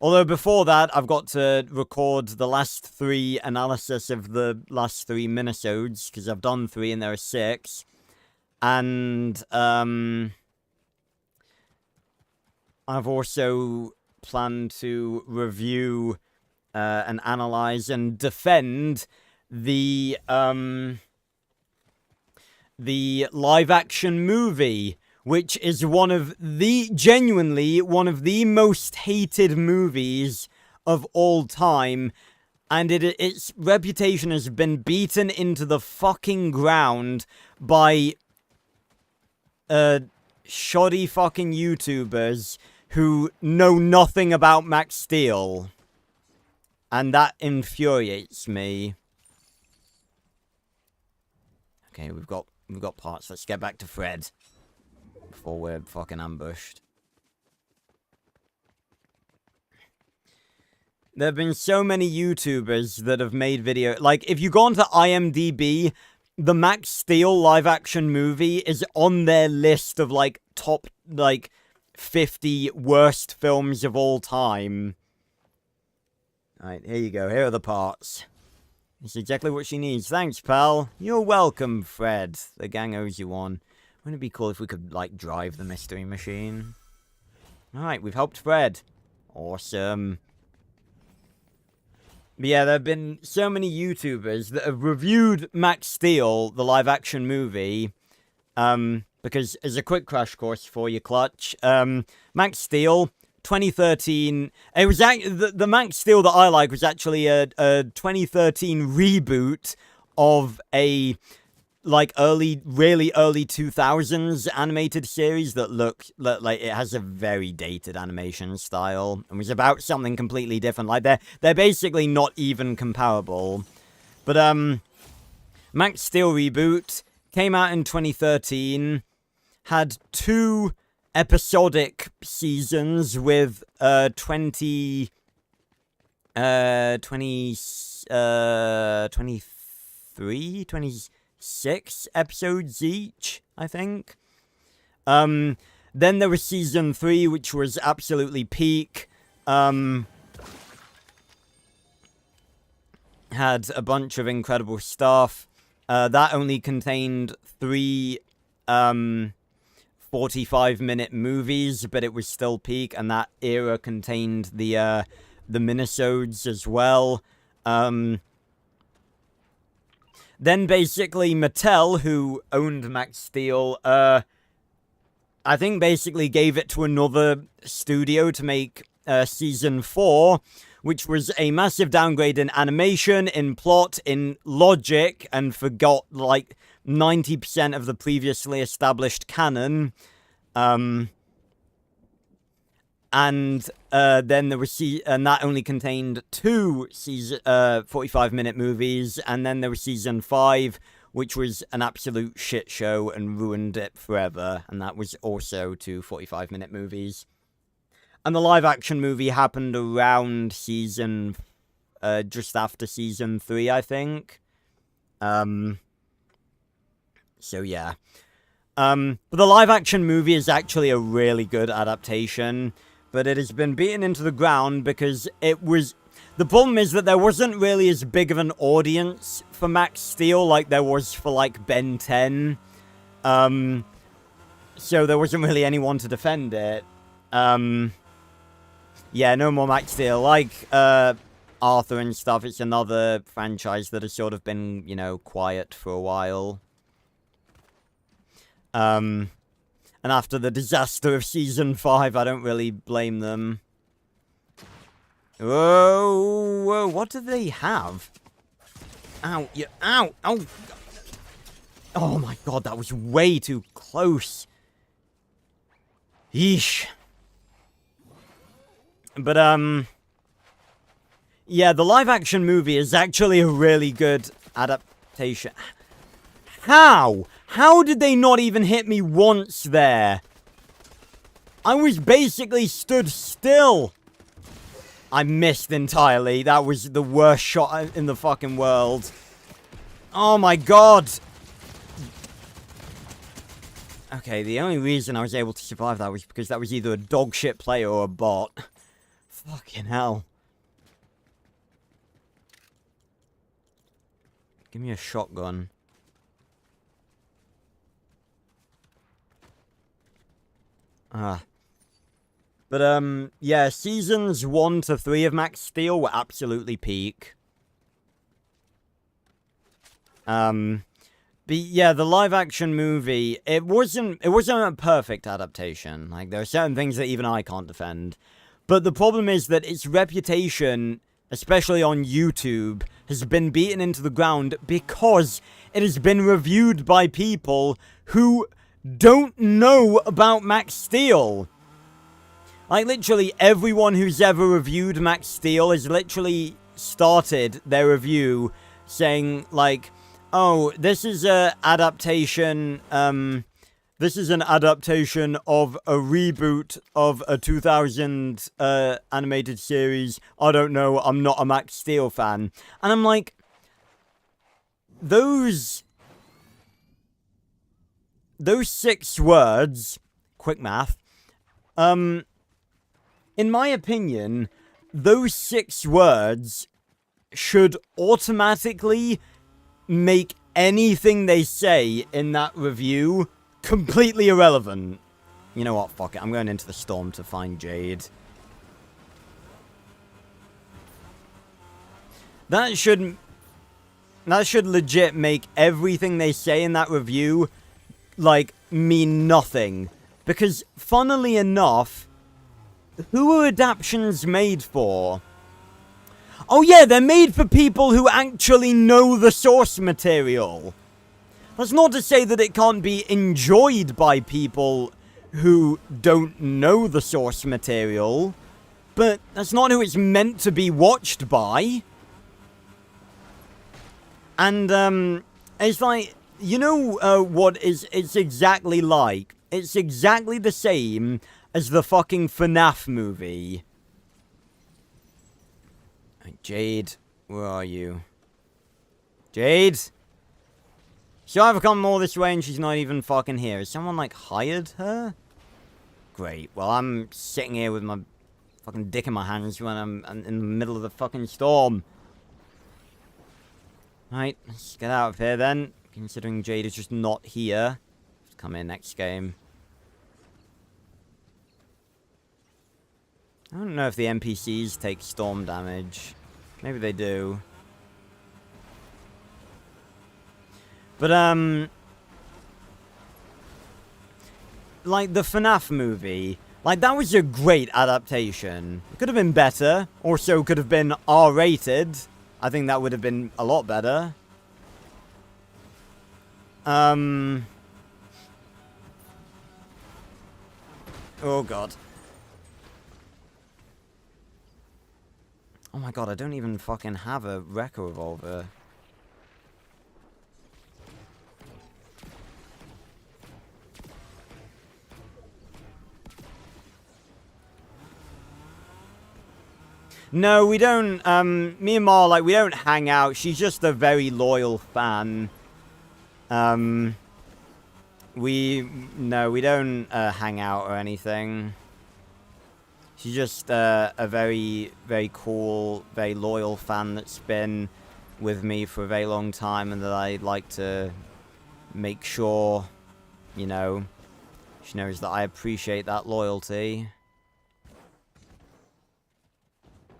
Although before that, I've got to record the last 3 analysis of the last 3 minisodes, because I've done 3 and there are 6. And, I've also planned to review, and analyze and defend the live-action movie, which is genuinely one of the most hated movies of all time, and its reputation has been beaten into the fucking ground by shoddy fucking YouTubers who know nothing about Max Steel. And that infuriates me. Okay, we've got parts. Let's get back to Fred before we're fucking ambushed. There have been so many YouTubers that have made video. Like, if you go onto IMDb, the Max Steel live-action movie is on their list of, like, top, like, 50 worst films of all time. Alright, here you go. Here are the parts. It's exactly what she needs. Thanks, pal. You're welcome, Fred. The gang owes you one. Wouldn't it be cool if we could, like, drive the mystery machine? Alright, we've helped Fred. Awesome. But yeah, there have been so many YouTubers that have reviewed Max Steel, the live-action movie, because as a quick crash course for you, Clutch, Max Steel, 2013, it was the Max Steel that I like was actually a 2013 reboot of a, like, really early 2000s animated series that looked like it has a very dated animation style and was about something completely different. Like, they're basically not even comparable. But, Max Steel reboot came out in 2013, had 2 episodic seasons with, 23, 26 episodes each, I think. Then there was season 3, which was absolutely peak. Had a bunch of incredible stuff. That only contained 3 45-minute movies, but it was still peak, and that era contained the minisodes as well. Then basically Mattel, who owned Max Steel, I think basically gave it to another studio to make season 4, which was a massive downgrade in animation, in plot, in logic, and forgot like 90% of the previously established canon. And then there was and that only contained 2 45-minute movies, and then there was season 5, which was an absolute shit show and ruined it forever, and that was also 2 45-minute movies. And the live-action movie happened around season, just after season 3, I think. So yeah. But the live-action movie is actually a really good adaptation, but it has been beaten into the ground because it was... The problem is that there wasn't really as big of an audience for Max Steel like there was for, like, Ben 10. So there wasn't really anyone to defend it. Yeah, no more Max Steel. Like, Arthur and stuff, it's another franchise that has sort of been, you know, quiet for a while. And after the disaster of season 5, I don't really blame them. Whoa, whoa, what do they have? Ow, yeah, ow, ow. Oh my god, that was way too close. Yeesh. But, yeah, the live-action movie is actually a really good adaptation. How? How did they not even hit me once there? I was basically stood still. I missed entirely. That was the worst shot in the fucking world. Oh my god. Okay, the only reason I was able to survive that was because that was either a dog shit player or a bot. Fucking hell. Give me a shotgun. But, yeah, seasons 1 to 3 of Max Steel were absolutely peak. But yeah, the live-action movie, it wasn't a perfect adaptation. Like, there are certain things that even I can't defend. But the problem is that its reputation, especially on YouTube, has been beaten into the ground because it has been reviewed by people who don't know about Max Steel. Like, literally everyone who's ever reviewed Max Steel has literally started their review saying, like, oh, this is a adaptation, This is an adaptation of a reboot of a 2000 animated series. I don't know, I'm not a Max Steel fan. And I'm like, those 6 words, quick math, in my opinion, those 6 words should automatically make anything they say in that review completely irrelevant. You know what, fuck it, I'm going into the storm to find Jade. That should legit make everything they say in that review, like, mean nothing. Because, funnily enough, who are adaptions made for? Oh yeah, they're made for people who actually know the source material. That's not to say that it can't be enjoyed by people who don't know the source material, but that's not who it's meant to be watched by. And, it's like, you know what it's exactly like? It's exactly the same as the fucking FNAF movie. Jade, where are you? Jade? She'll either come all this way and she's not even fucking here. Has someone, like, hired her? Great. Well, I'm sitting here with my fucking dick in my hands when I'm in the middle of the fucking storm. Right, let's get out of here then. Considering Jade is just not here. Let's come in next game. I don't know if the NPCs take storm damage. Maybe they do. But, like, the FNAF movie, like, that was a great adaptation. It could have been better. Also, could have been R-rated. I think that would have been a lot better. Oh, God. Oh, my God, I don't even fucking have a Rekka revolver. No, we don't, me and Ma, like, we don't hang out. She's just a very loyal fan. We don't, hang out or anything. She's just, a very, very cool, very loyal fan that's been with me for a very long time and that I'd like to make sure, you know, she knows that I appreciate that loyalty.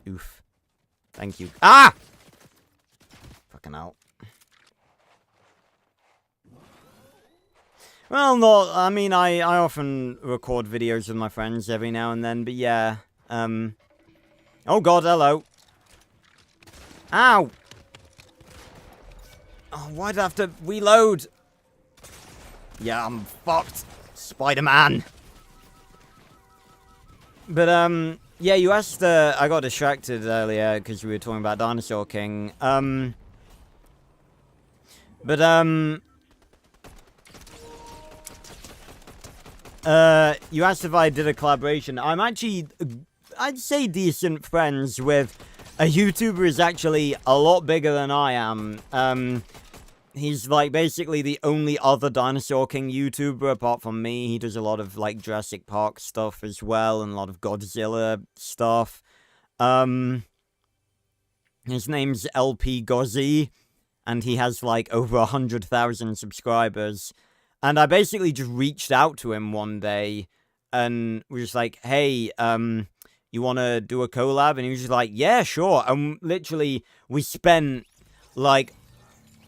Oof. Thank you. Ah! Fucking hell. Well, no, I mean, I often record videos with my friends every now and then, but yeah. Oh God, hello. Ow! Oh, why did I have to reload? Yeah, I'm fucked. Spider-Man. But, yeah, you asked, I got distracted earlier because we were talking about Dinosaur King. You asked if I did a collaboration. I'm actually, I'd say decent friends with a YouTuber who's actually a lot bigger than I am. He's, like, basically the only other Dinosaur King YouTuber apart from me. He does a lot of, like, Jurassic Park stuff as well, and a lot of Godzilla stuff. His name's LP Gozzy, and he has, like, over 100,000 subscribers. And I basically just reached out to him one day, and was just like, hey, you wanna do a collab? And he was just like, yeah, sure. And literally, we spent, like,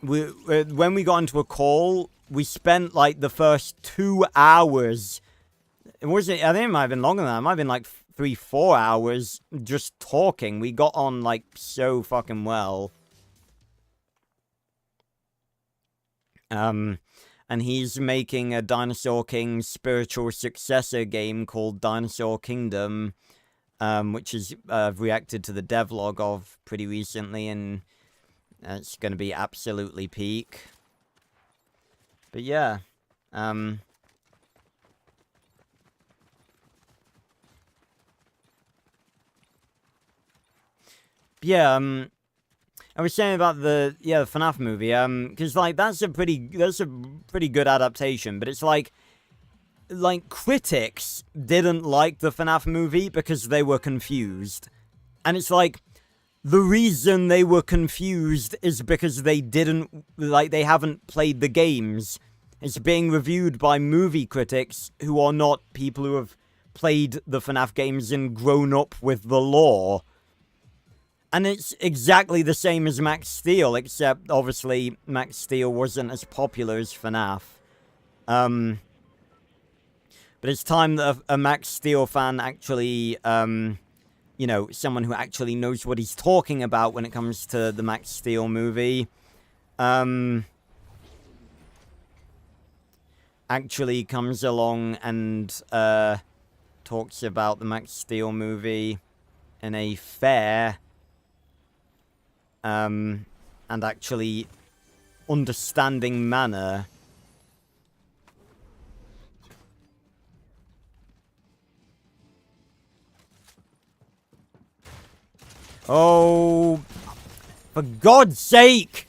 when we got into a call, we spent, like, the first 2 hours. I think it might have been longer than that. It might have been, like, 3-4 hours just talking. We got on, like, so fucking well. And he's making a Dinosaur King spiritual successor game called Dinosaur Kingdom, which is, reacted to the devlog of pretty recently, and it's going to be absolutely peak. But yeah, Yeah, I was saying about the FNAF movie, because like that's a pretty good adaptation, but it's like critics didn't like the FNAF movie because they were confused. And it's like the reason they were confused is because they haven't played the games. It's being reviewed by movie critics who are not people who have played the FNAF games and grown up with the lore. And it's exactly the same as Max Steel, except obviously Max Steel wasn't as popular as FNAF. But it's time that a Max Steel fan actually, you know, someone who actually knows what he's talking about when it comes to the Max Steel movie, actually comes along and, talks about the Max Steel movie in a fair, and actually understanding manner. Oh, for God's sake!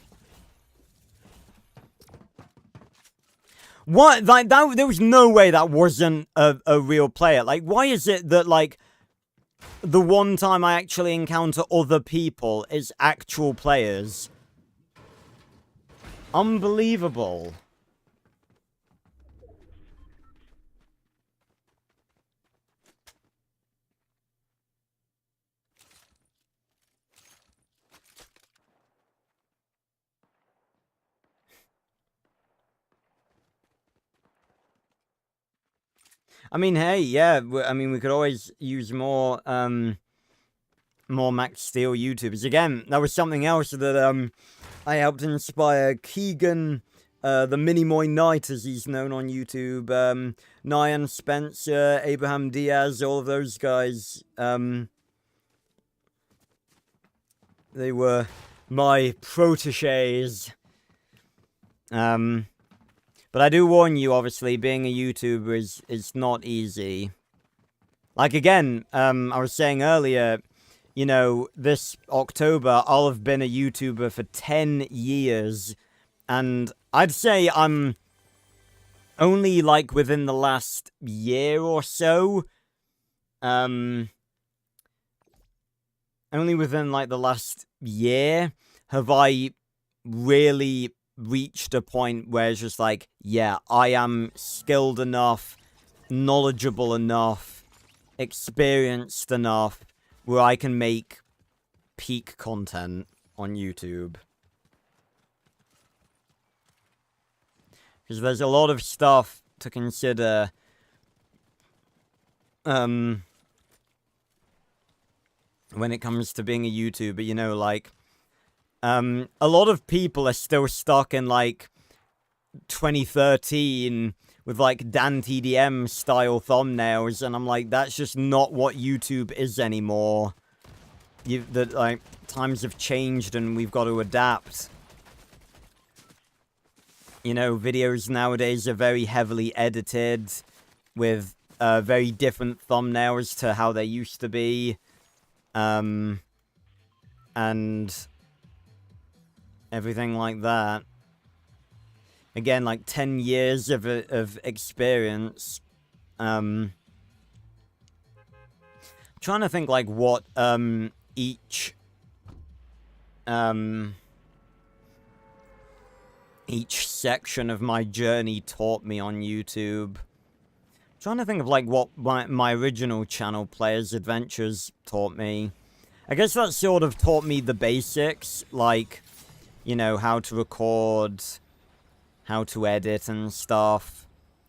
What? Like, that, there was no way that wasn't a real player. Like, why is it that, like, the one time I actually encounter other people is actual players? Unbelievable. I mean, hey, yeah, I mean, we could always use more Max Steel YouTubers. Again, that was something else that, I helped inspire Keegan, the Minimoy Knight, as he's known on YouTube, Nyan Spencer, Abraham Diaz, all of those guys, they were my proteges. But I do warn you, obviously, being a YouTuber is not easy. Like, again, I was saying earlier, you know, this October, I'll have been a YouTuber for 10 years. And I'd say I'm only, like, within the last year or so. Only within, like, the last year have I really reached a point where it's just like, yeah, I am skilled enough, knowledgeable enough, experienced enough where I can make peak content on YouTube. Because there's a lot of stuff to consider, when it comes to being a YouTuber, you know, like, a lot of people are still stuck in, like, 2013 with, like, Dan TDM style thumbnails, and I'm like, that's just not what YouTube is anymore. Like, times have changed and we've got to adapt. You know, videos nowadays are very heavily edited with, very different thumbnails to how they used to be. And everything like that. Again, like 10 years of experience. Trying to think like what each section of my journey taught me on YouTube. Trying to think of like what my original channel, Players Adventures, taught me. I guess that sort of taught me the basics, like, you know, how to record, how to edit and stuff,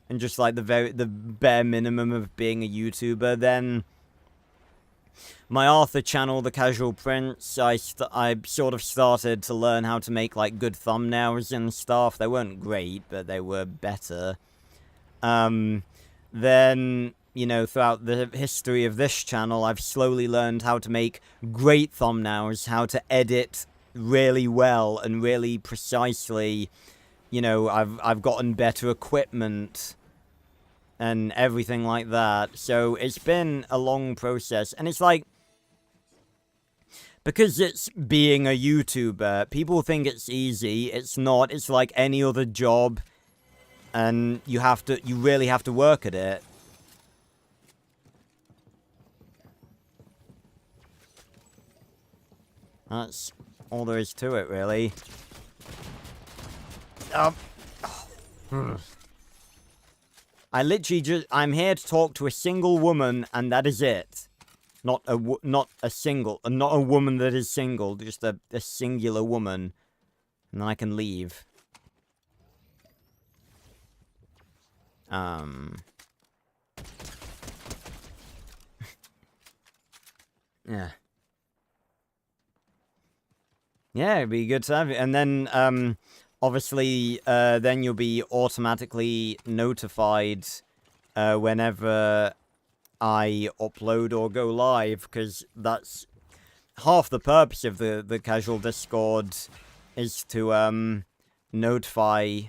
and just like the bare minimum of being a YouTuber. Then my Arthur channel, The Casual Prince, I sort of started to learn how to make like good thumbnails and stuff. They weren't great, but they were better. Then, you know, throughout the history of this channel, I've slowly learned how to make great thumbnails, how to edit really well and really precisely. You know, I've gotten better equipment and everything like that. So it's been a long process, and it's like Because it's being a YouTuber, people think it's easy. It's not. It's like any other job, and you really have to work at it. That's all there is to it, really. I'm here to talk to a single woman, and that is it. Not a woman that is single, just a singular woman. And then I can leave. Yeah. Yeah, it'd be good to have it. And then, obviously, then you'll be automatically notified whenever I upload or go live, because that's half the purpose of the casual Discord, is to notify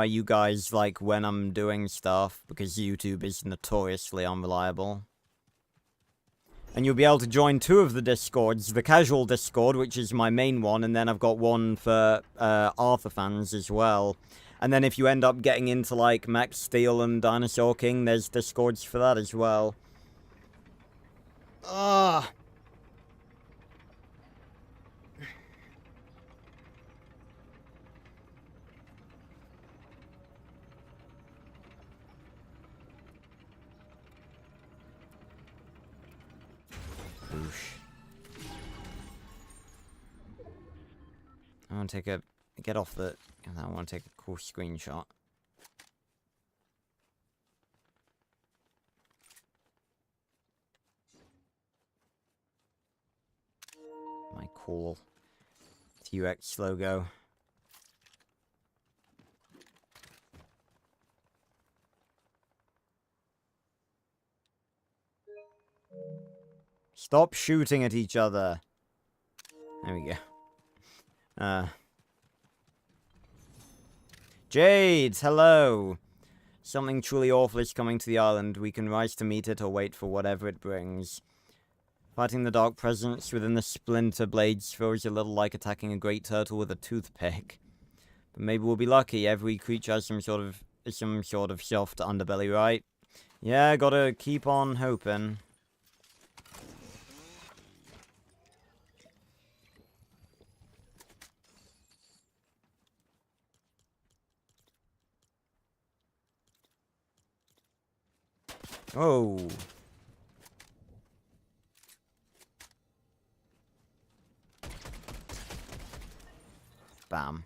you guys, like, when I'm doing stuff, because YouTube is notoriously unreliable. And you'll be able to join 2 of the Discords, the casual Discord, which is my main one, and then I've got one for Arthur fans as well. And then if you end up getting into, like, Max Steel and Dinosaur King, there's Discords for that as well. Ah. Boosh. I want to take a... Get off the... I want to take a cool screenshot. My cool T-Rex logo. Stop shooting at each other. There we go. Jades, hello. Something truly awful is coming to the island. We can rise to meet it or wait for whatever it brings. Fighting the dark presence within the splinter blades feels a little like attacking a great turtle with a toothpick. But maybe we'll be lucky. Every creature has some sort of soft underbelly, right? Yeah, gotta keep on hoping. Oh. Bam.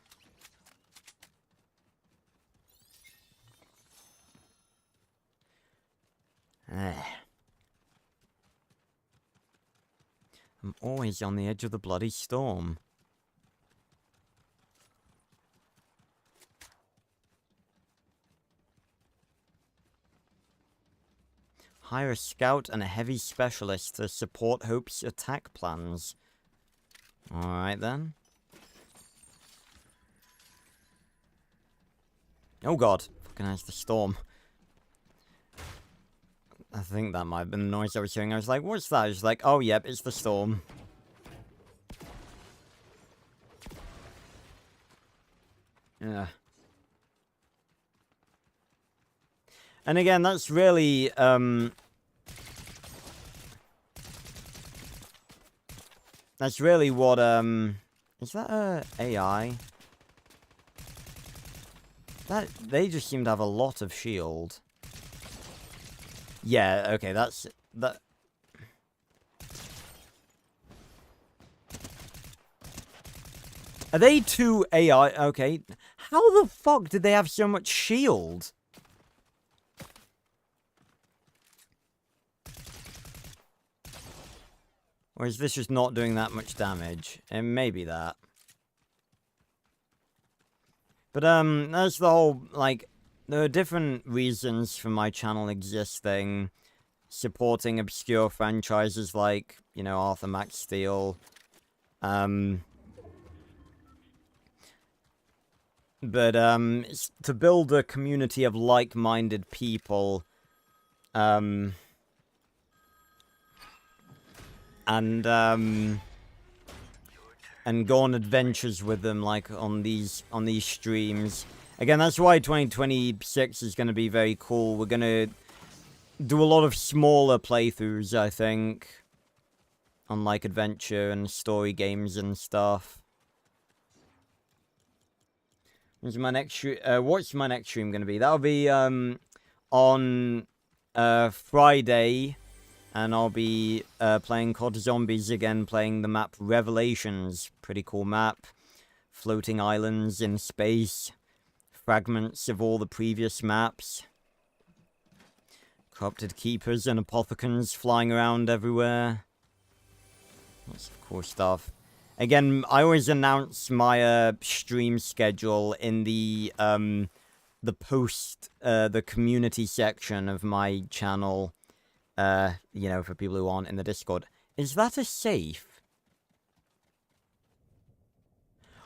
I'm always on the edge of the bloody storm. Hire a scout and a heavy specialist to support Hope's attack plans. Alright then. Oh god. Fucking hell's the storm. I think that might have been the noise I was hearing. I was like, what's that? I was like, oh yep, it's the storm. Yeah. And again, that's really, that's really what, is that a AI? They just seem to have a lot of shield. Yeah, okay, that. Are they 2 AI? Okay. How the fuck did they have so much shield? Or is this just not doing that much damage? It may be that. But, that's the whole, like, there are different reasons for my channel existing. Supporting obscure franchises like, you know, Arthur Max Steel. But, it's to build a community of like-minded people, and go on adventures with them, like on these streams. Again, that's why 2026 is going to be very cool. We're going to do a lot of smaller playthroughs, I think, on like adventure and story games and stuff. What's my next stream going to be? That'll be on Friday, and I'll be playing COD Zombies again, playing the map Revelations. Pretty cool map. Floating islands in space. Fragments of all the previous maps. Corrupted keepers and apothecons flying around everywhere. Lots of cool stuff. Again, I always announce my stream schedule in the post, the community section of my channel. You know, for people who aren't in the Discord. Is that a safe?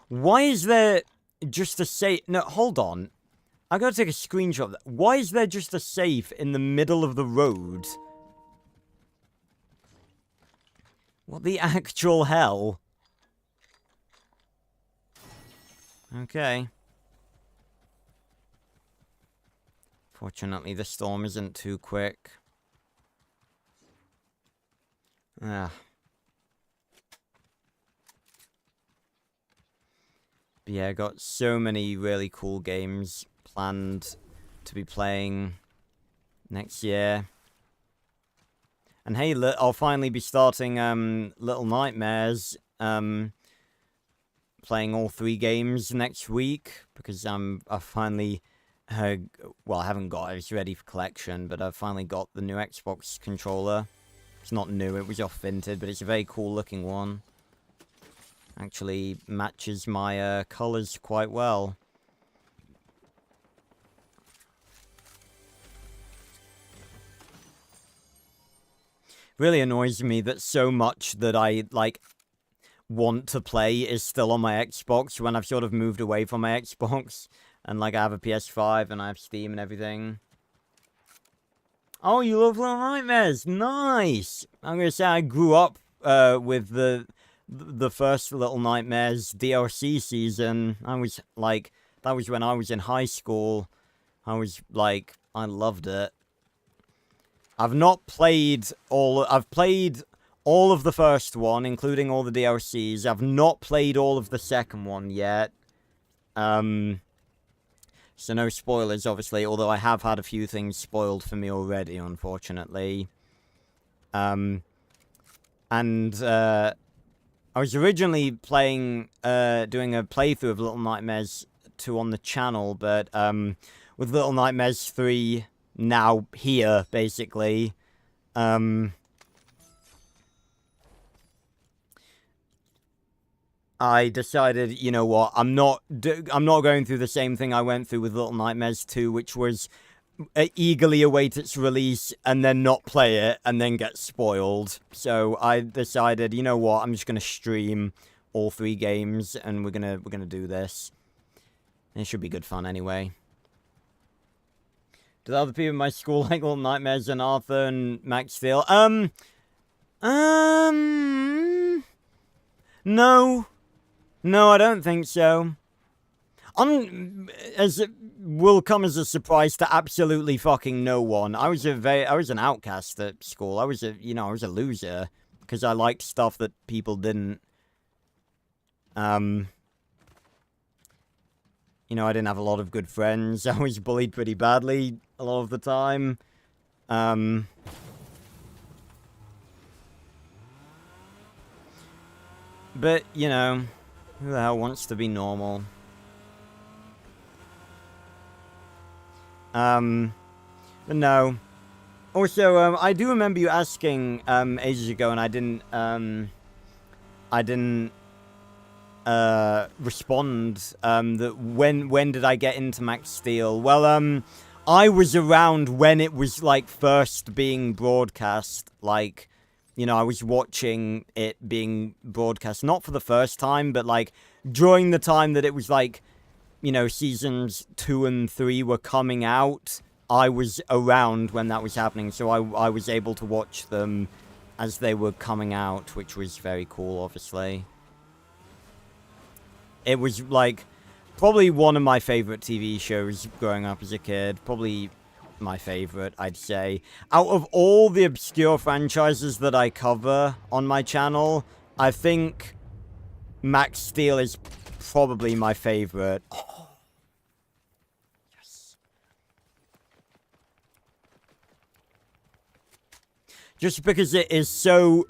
Why is there just a safe? No, hold on. I gotta take a screenshot of that. Why is there just a safe in the middle of the road? What the actual hell? Okay. Fortunately, the storm isn't too quick. Ah. But yeah, I got so many really cool games planned to be playing next year. And hey, I'll finally be starting Little Nightmares, playing all 3 games next week, because I finally, well, I haven't got it, it's ready for collection, but I've finally got the new Xbox controller. It's not new, it was off Vinted, but it's a very cool looking one. Actually matches my colours quite well. Really annoys me that so much that I, like, want to play is still on my Xbox when I've sort of moved away from my Xbox. And, like, I have a PS5 and I have Steam and everything. Oh, you love Little Nightmares! Nice! I'm gonna say I grew up with the first Little Nightmares DLC season. I was, like, that was when I was in high school. I was, like, I loved it. I've played all of the first one, including all the DLCs. I've not played all of the second one yet. So no spoilers, obviously, although I have had a few things spoiled for me already, unfortunately. I was originally playing, doing a playthrough of Little Nightmares 2 on the channel, but, with Little Nightmares 3 now here, basically, I decided, you know what, I'm not going through the same thing I went through with Little Nightmares 2, which was eagerly await its release and then not play it and then get spoiled. So I decided, you know what, I'm just gonna stream all 3 games and we're gonna do this. It should be good fun anyway. Do the other people in my school like Little Nightmares and Arthur and Max Steel? No. No, I don't think so. As it will come as a surprise to absolutely fucking no one. I was an outcast at school. I was a loser because I liked stuff that people didn't. You know, I didn't have a lot of good friends. I was bullied pretty badly a lot of the time. But, you know, who the hell wants to be normal? But no. Also, I do remember you asking, ages ago, and I didn't respond, that when did I get into Max Steel? Well, I was around when it was, like, first being broadcast, like, you know, I was watching it being broadcast, not for the first time, but, like, during the time that it was, like, you know, seasons 2 and 3 were coming out, I was around when that was happening, so I was able to watch them as they were coming out, which was very cool, obviously. It was, like, probably one of my favorite TV shows growing up as a kid. Probably my favorite, I'd say. Out of all the obscure franchises that I cover on my channel, I think Max Steel is probably my favorite. Oh. Yes. Just because it is so...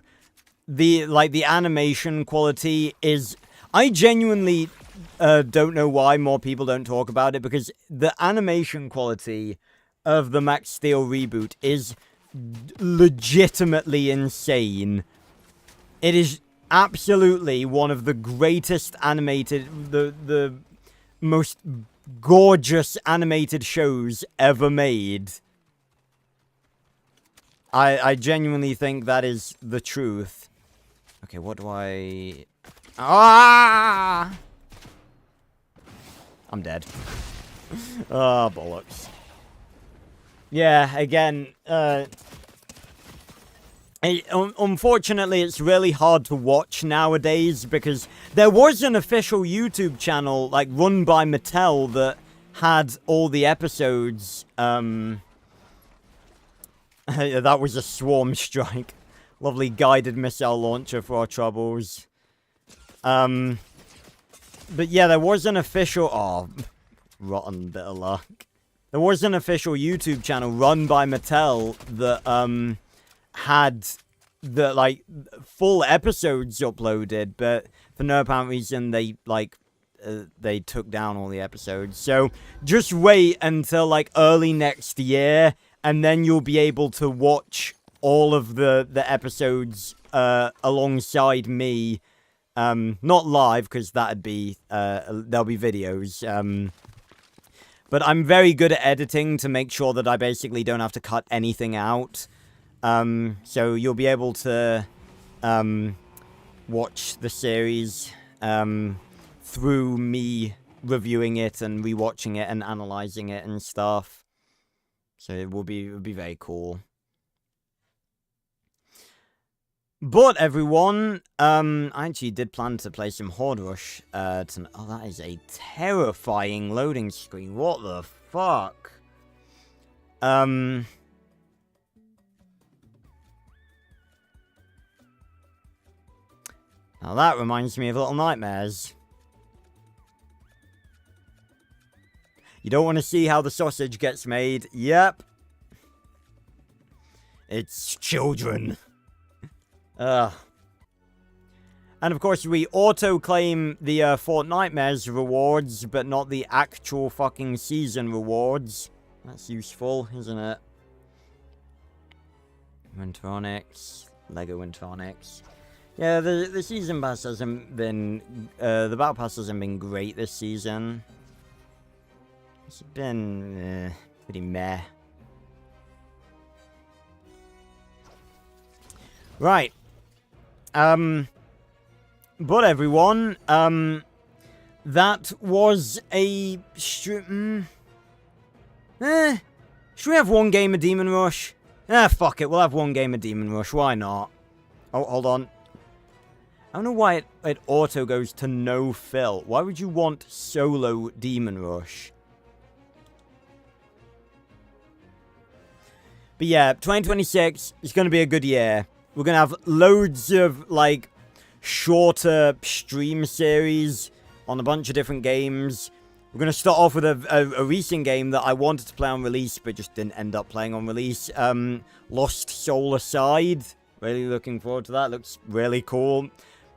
the animation quality is... I genuinely don't know why more people don't talk about it, because the animation quality of the Max Steel reboot is legitimately insane. It is absolutely one of the greatest animated, the most gorgeous animated shows ever made. I genuinely think that is the truth. Okay, what do I... Ah! I'm dead. Oh, bollocks. Yeah, again, unfortunately, it's really hard to watch nowadays, because there was an official YouTube channel, like, run by Mattel that had all the episodes, that was a swarm strike. Lovely guided missile launcher for our troubles. But yeah, there was an official... Oh, rotten bit of luck. There was an official YouTube channel run by Mattel that, had the, like, full episodes uploaded, but for no apparent reason, they, like, they took down all the episodes. So, just wait until, like, early next year, and then you'll be able to watch all of the episodes, alongside me. Not live, because that'd be, there'll be videos, but I'm very good at editing to make sure that I basically don't have to cut anything out. So you'll be able to, watch the series, through me reviewing it and rewatching it and analyzing it and stuff. So it will be very cool. But everyone, I actually did plan to play some Horde Rush, tonight. Oh, that is a terrifying loading screen. What the fuck? Now that reminds me of Little Nightmares. You don't want to see how the sausage gets made? Yep. It's children. And of course, we auto-claim the Fortnitemares rewards, but not the actual fucking season rewards. That's useful, isn't it? Wintronics. Lego Wintronics. Yeah, the season pass hasn't been... the battle pass hasn't been great this season. It's been... pretty meh. Right. But everyone, that was a should we have one game of Demon Rush? Fuck it, we'll have one game of Demon Rush, why not? Oh, hold on. I don't know why it auto goes to no fill. Why would you want solo Demon Rush? But yeah, 2026 is going to be a good year. We're going to have loads of, like, shorter stream series on a bunch of different games. We're going to start off with a recent game that I wanted to play on release, but just didn't end up playing on release. Lost Soul Aside. Really looking forward to that. Looks really cool.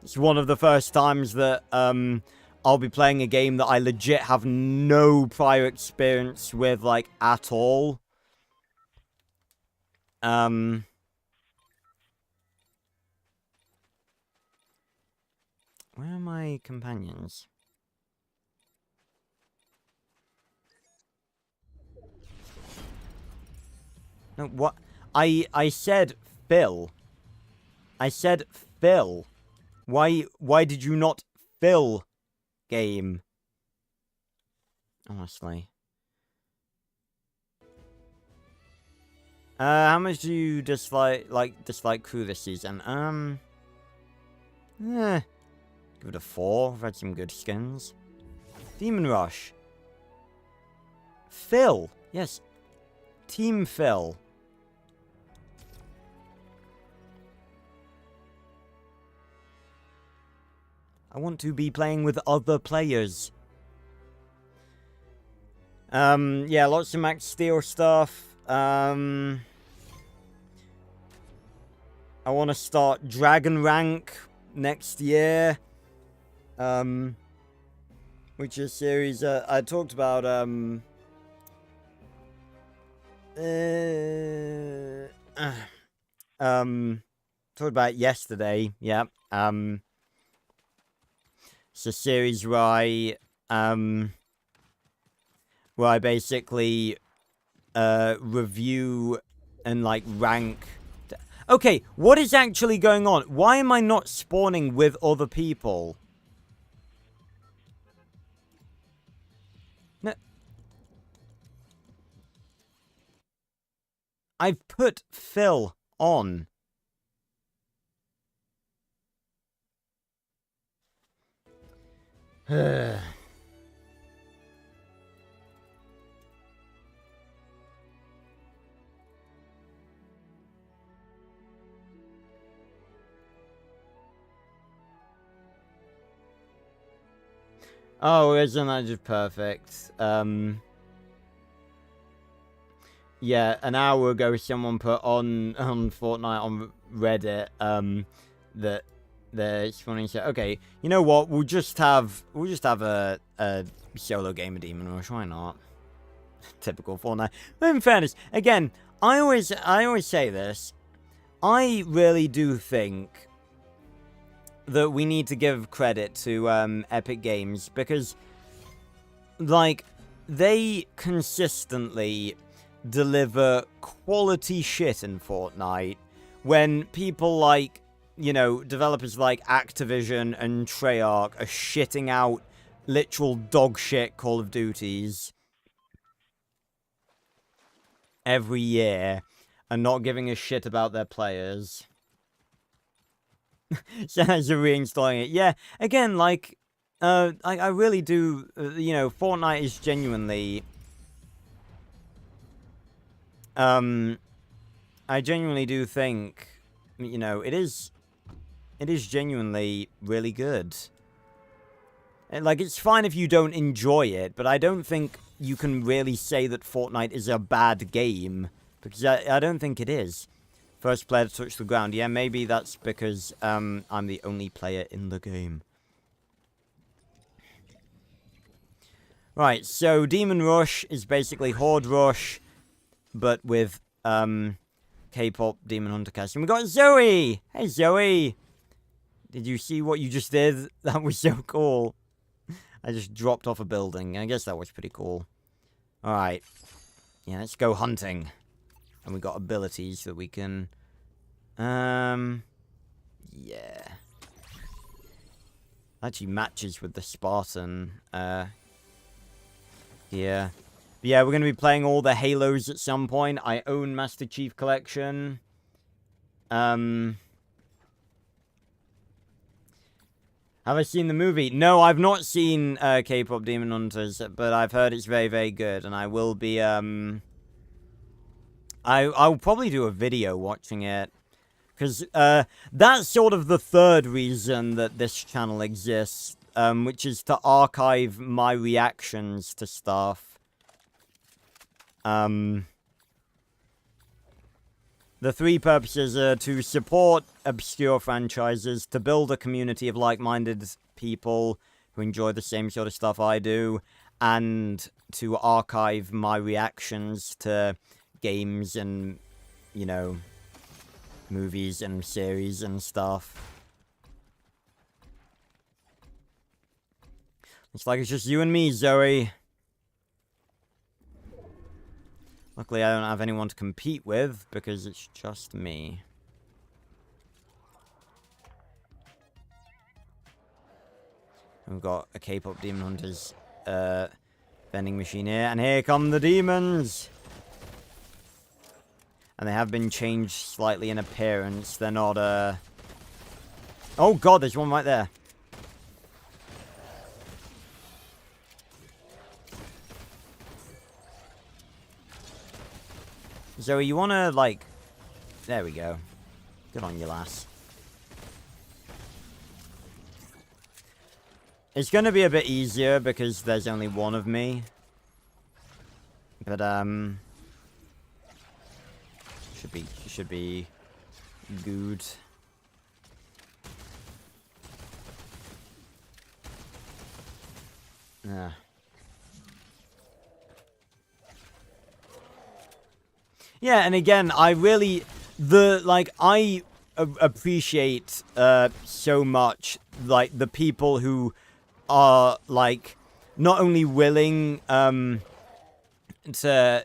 It's one of the first times that I'll be playing a game that I legit have no prior experience with, like, at all. Where are my companions? No, what? I said Phil. I said Phil. Why did you not fill game? Honestly. How much do you dislike crew this season? Give it a 4. We've had some good skins. Demon Rush. Phil. Yes. Team Phil. I want to be playing with other players. Yeah, lots of Max Steel stuff. I want to start Dragon Rank next year. Which is a series I talked about, talked about yesterday, yeah. It's a series where I basically review and like rank. Okay, what is actually going on? Why am I not spawning with other people? No. I've put Phil on. Oh, isn't that just perfect? Yeah, an hour ago someone put on Fortnite on Reddit that they're spawning. Okay, you know what? We'll just have a solo game of Demon Rush. Why not? Typical Fortnite. But in fairness, again, I always say this. I really do think that we need to give credit to Epic Games because, like, they consistently deliver quality shit in Fortnite when people like, you know, developers like Activision and Treyarch are shitting out literal dog shit Call of Duties every year and not giving a shit about their players. So you're reinstalling it. Yeah, again, like, I really do, you know, Fortnite is genuinely, I genuinely do think, you know, it is genuinely really good. And, like, it's fine if you don't enjoy it, but I don't think you can really say that Fortnite is a bad game, because I don't think it is. First player to touch the ground. Yeah, maybe that's because I'm the only player in the game. Right, so Demon Rush is basically Horde Rush, but with K-pop Demon Hunter cast. And we got Zoe! Hey, Zoe! Did you see what you just did? That was so cool. I just dropped off a building. I guess that was pretty cool. Alright. Yeah, let's go hunting. And we got abilities that we can... yeah. Actually matches with the Spartan, yeah. But yeah, we're going to be playing all the Halos at some point. I own Master Chief Collection. Have I seen the movie? No, I've not seen K-pop Demon Hunters, but I've heard it's very, very good, and I will be, I'll probably do a video watching it, because that's sort of the third reason that this channel exists, which is to archive my reactions to stuff. The three purposes are to support obscure franchises, to build a community of like-minded people who enjoy the same sort of stuff I do, and to archive my reactions to games and, you know, movies and series and stuff. Looks like it's just you and me, Zoe. Luckily, I don't have anyone to compete with, because it's just me. We've got a K-pop Demon Hunters vending machine here, and here come the demons! And they have been changed slightly in appearance. They're not, Oh god, there's one right there. Zoe, you wanna, like... There we go. Good on you, lass. It's gonna be a bit easier because there's only one of me. But, should be good. Yeah. Yeah, and again, I really... I appreciate, so much, like, the people who are, like, not only willing, to,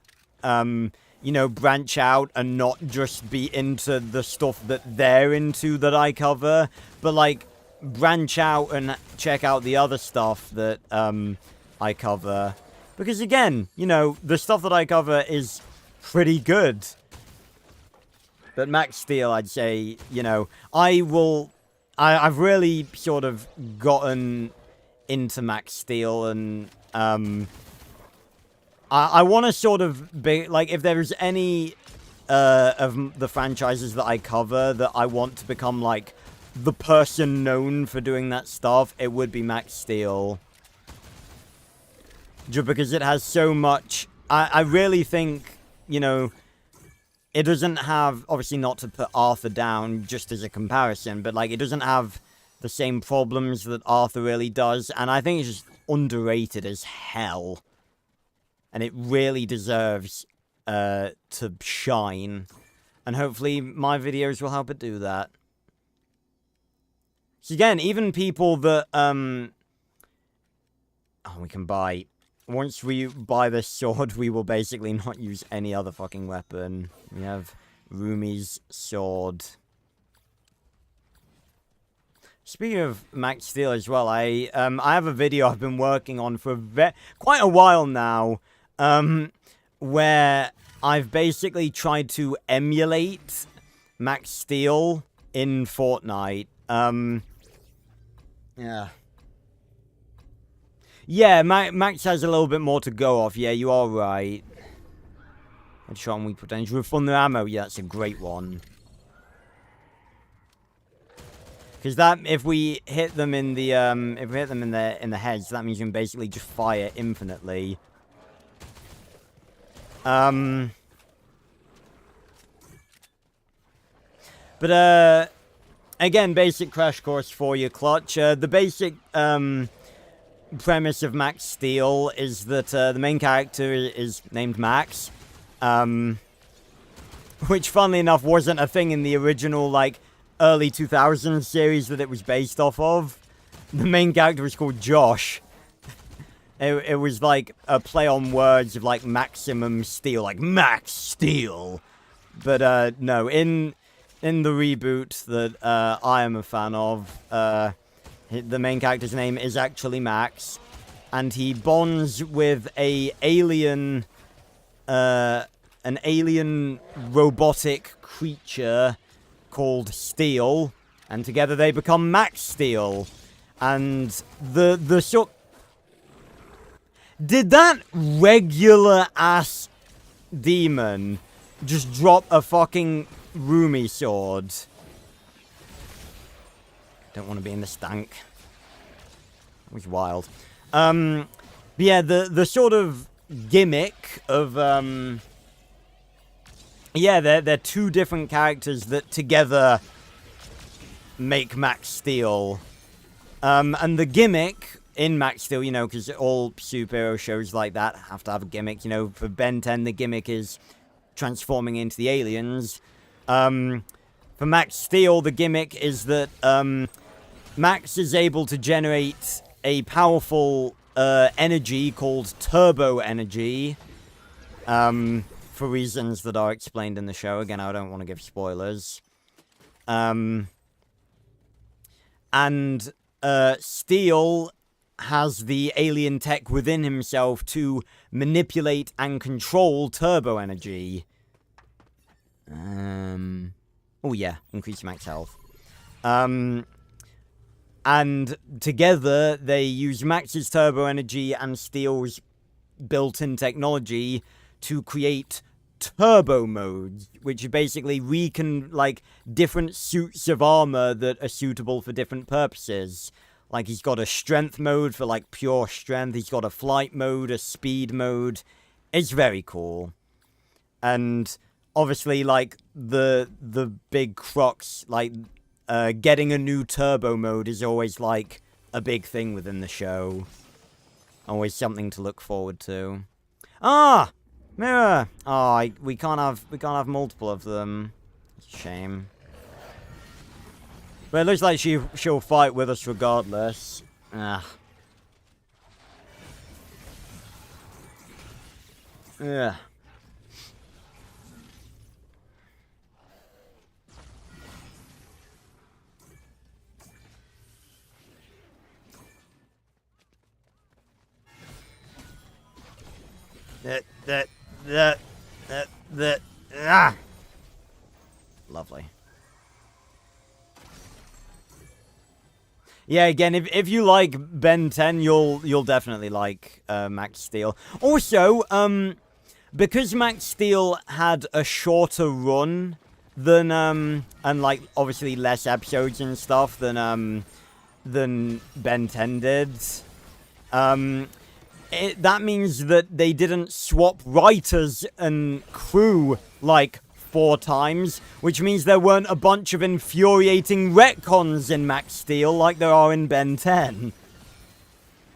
you know, branch out and not just be into the stuff that they're into that I cover, but, like, branch out and check out the other stuff that, I cover. Because, again, you know, the stuff that I cover is pretty good. But Max Steel, I'd say, you know, I've really sort of gotten into Max Steel, and, I want to sort of be, like, if there's any, of the franchises that I cover that I want to become, like, the person known for doing that stuff, it would be Max Steel. Just because it has so much, I really think, you know, it doesn't have, obviously not to put Arthur down just as a comparison, but, like, it doesn't have the same problems that Arthur really does, and I think it's just underrated as hell. And it really deserves, to shine. And hopefully my videos will help it do that. So again, even people that, oh, we can buy... Once we buy this sword, we will basically not use any other fucking weapon. We have Rumi's sword. Speaking of Max Steel as well, I have a video I've been working on for quite a while now, where I've basically tried to emulate Max Steel in Fortnite. Yeah. Yeah, Max has a little bit more to go off. Yeah, you are right. Headshot on weak potential with thunder ammo. Yeah, that's a great one. Because that, if we hit them in the in the heads, that means you can basically just fire infinitely. But again, basic crash course for you, Clutch. The basic premise of Max Steel is that the main character is named Max, which, funnily enough, wasn't a thing in the original, like, early 2000s series that it was based off of. The main character was called Josh. It was like a play on words of, like, maximum steel, like Max Steel. But no, in the reboot that I am a fan of, the main character's name is actually Max, and he bonds with an alien robotic creature called Steel, and together they become Max Steel. And the short... Did that regular ass demon just drop a fucking Rumi sword? Don't want to be in the stank. It was wild. But yeah, the sort of gimmick of, yeah, they're two different characters that together make Max Steel. And the gimmick in Max Steel, you know, because all superhero shows like that have to have a gimmick, you know, for Ben 10, the gimmick is transforming into the aliens. For Max Steel, the gimmick is that, Max is able to generate a powerful energy called turbo energy, for reasons that are explained in the show. Again, I don't want to give spoilers. And Steel has the alien tech within himself to manipulate and control turbo energy. Oh yeah, increase max health. And together, they use Max's turbo energy and Steel's built-in technology to create turbo modes, which basically like different suits of armor that are suitable for different purposes. Like, he's got a strength mode for, like, pure strength. He's got a flight mode, a speed mode. It's very cool. And obviously, like, the big crux, like, getting a new turbo mode is always, like, a big thing within the show. Always something to look forward to. Ah! Mirror! Oh, we can't have multiple of them. It's a shame. But it looks like she'll fight with us regardless. Ah. Yeah. Lovely. Yeah, again, if you like Ben 10, you'll definitely like Max Steel. Also, because Max Steel had a shorter run than and like obviously less episodes and stuff than Ben 10 did, that means that they didn't swap writers and crew like 4 times, which means there weren't a bunch of infuriating retcons in Max Steel like there are in Ben 10.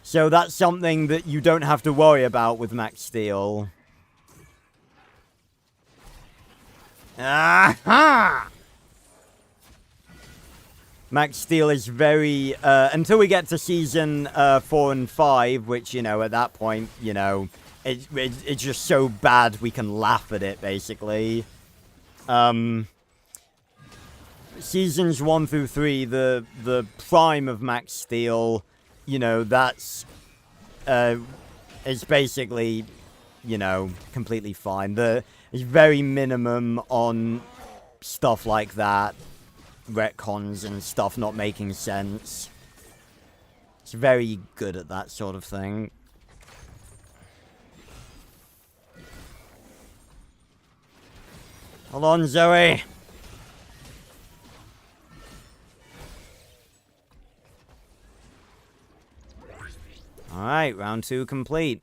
So that's something that you don't have to worry about with Max Steel. Aha! Max Steel is very, until we get to season 4 and 5, which, you know, at that point, you know, it's just so bad we can laugh at it, basically. Seasons 1 through 3, the prime of Max Steel, you know, that's, it's basically, you know, completely fine. There's very minimum on stuff like that. Retcons and stuff not making sense. It's very good at that sort of thing. Hold on, Zoe. Alright, round 2 complete.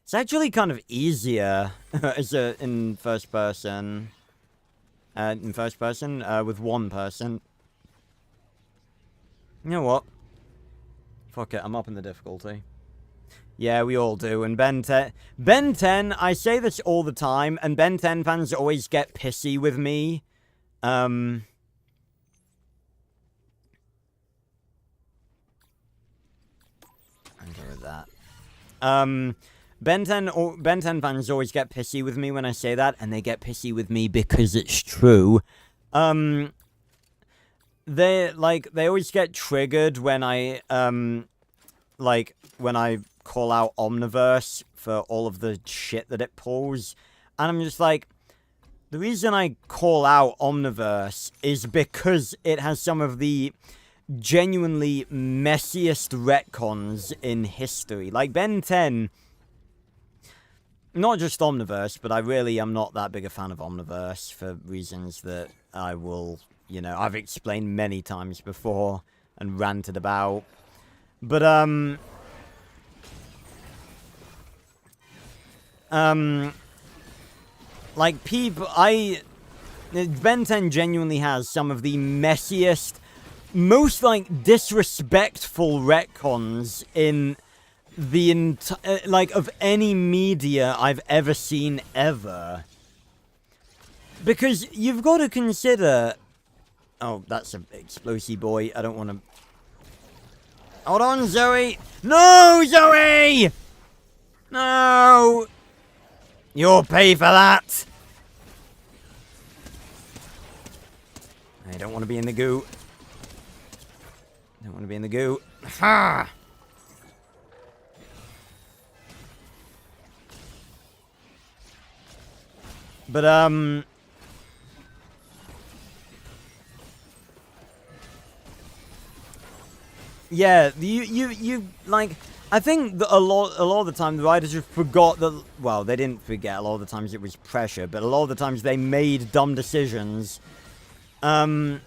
It's actually kind of easier in first person. With one person. You know what? Fuck it, I'm upping the difficulty. Yeah, we all do. And Ben 10, I say this all the time, and Ben 10 fans always get pissy with me. I'm good with that. Ben 10 fans always get pissy with me when I say that, and they get pissy with me because it's true. They always get triggered when I call out Omniverse for all of the shit that it pulls. And I'm just like, the reason I call out Omniverse is because it has some of the genuinely messiest retcons in history. Like Ben 10, not just Omniverse, but I really am not that big a fan of Omniverse for reasons that I will, you know, I've explained many times before and ranted about. But, like, Ben 10 genuinely has some of the messiest, most, like, disrespectful retcons in the of any media I've ever seen ever. Because you've got to consider... Oh, that's an explosive boy. I don't want to... Hold on, Zoe! No, Zoe! No! You'll pay for that! I don't want to be in the goo. Don't want to be in the goo. Ha! But, Yeah, you like. I think that a lot of the time the writers just forgot that. Well, they didn't forget. A lot of the times it was pressure, but a lot of the times they made dumb decisions. But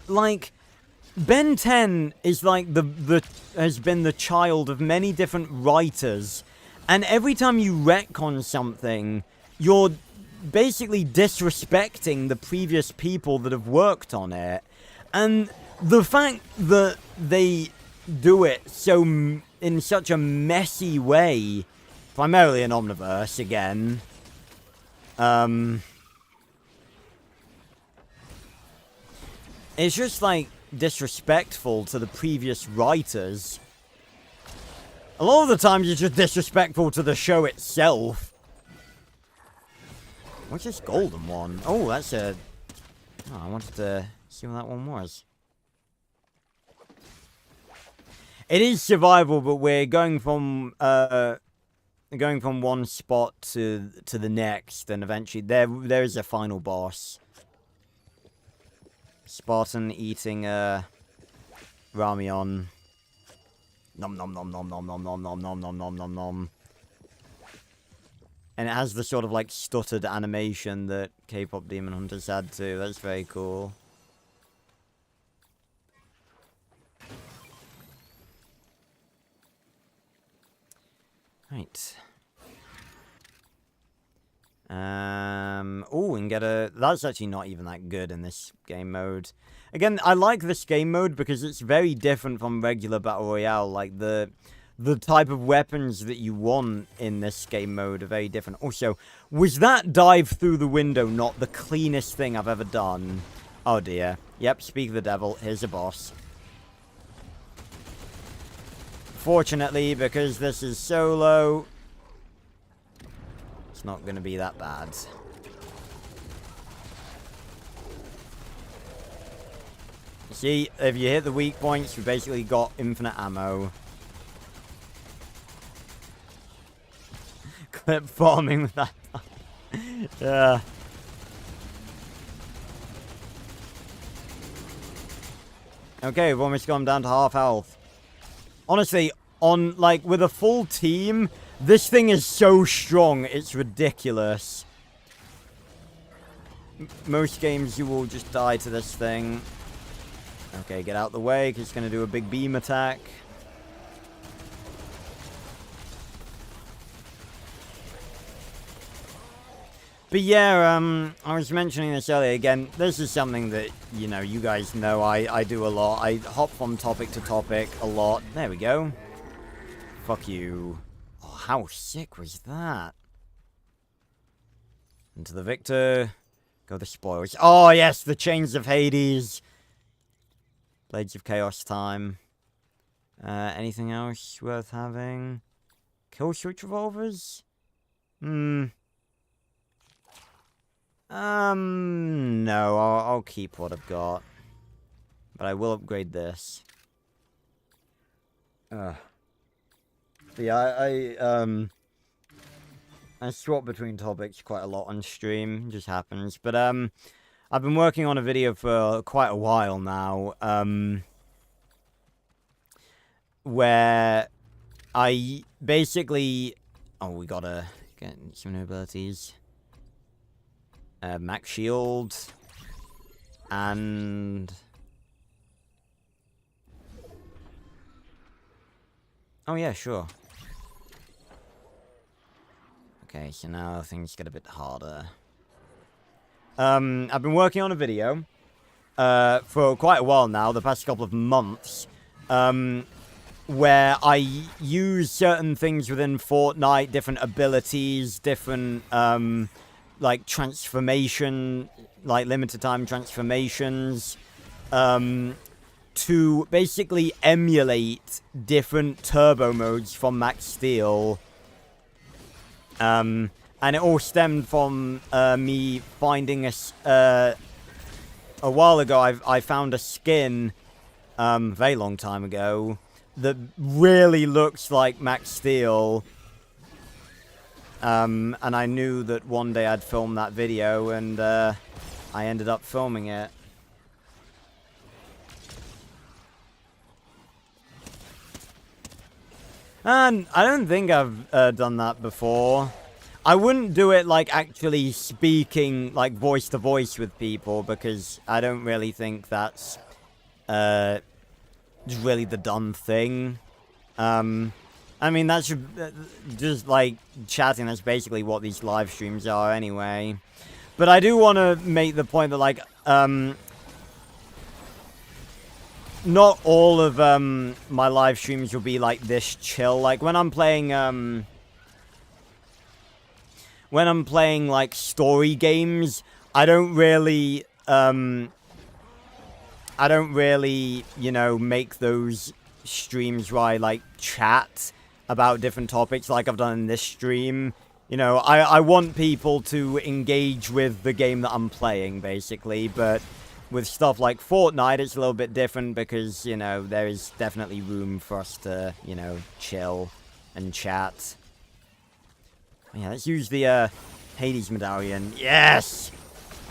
like, Ben 10 is like the has been the child of many different writers, and every time you retcon something, you're basically disrespecting the previous people that have worked on it. And the fact that they do it so in such a messy way, primarily in Omniverse again, it's just like disrespectful to the previous writers. A lot of the times it's just disrespectful to the show itself. What's this golden one? Oh, that's a... Oh, I wanted to see what that one was. It is survival, but we're going from one spot to the next, and eventually there is a final boss. Spartan eating ramyeon. Nom nom nom nom nom nom nom nom nom nom nom nom nom. And it has the sort of like stuttered animation that K-pop Demon Hunters had too. That's very cool. Right. Oh, and get a... That's actually not even that good in this game mode. Again, I like this game mode because it's very different from regular Battle Royale. Like, the type of weapons that you want in this game mode are very different. Also, was that dive through the window not the cleanest thing I've ever done? Oh, dear. Yep, speak of the devil. Here's a boss. Fortunately, because this is solo, it's not going to be that bad. See, if you hit the weak points, you basically got infinite ammo. Clip farming with that. Yeah. Okay, we've almost gone down to half health. Honestly, on, like, with a full team, this thing is so strong, it's ridiculous. Most games you will just die to this thing. Okay, get out the way, because it's going to do a big beam attack. But yeah, I was mentioning this earlier. Again, this is something that, you know, you guys know I do a lot. I hop from topic to topic a lot. There we go. Fuck you. Oh, how sick was that? Into the victor. Go the spoils. Oh, yes, the Chains of Hades. Blades of Chaos time. Anything else worth having? Kill switch revolvers? No, I'll keep what I've got. But I will upgrade this. Yeah, I swap between topics quite a lot on stream. It just happens. But, I've been working on a video for quite a while now, where I basically... Oh, we gotta get some new abilities. Max Shield, and... Oh yeah, sure. Okay, so now things get a bit harder. I've been working on a video, for quite a while now, the past couple of months, where I use certain things within Fortnite, different abilities, different, like, transformation, like, limited time transformations, to basically emulate different turbo modes from Max Steel. And it all stemmed from, me finding a while ago, I found a skin, very long time ago, that really looks like Max Steel. And I knew that one day I'd film that video, and I ended up filming it. And I don't think I've done that before. I wouldn't do it like actually speaking like voice to voice with people because I don't really think that's really the done thing. I mean that's just like chatting. That's basically what these live streams are anyway. But I do want to make the point that like not all of my live streams will be like this chill. Like when I'm playing like story games, I don't really, you know, make those streams where I like chat about different topics like I've done in this stream. You know, I want people to engage with the game that I'm playing, basically, but with stuff like Fortnite, it's a little bit different because, you know, there is definitely room for us to, you know, chill and chat. Yeah, let's use the Hades medallion. Yes!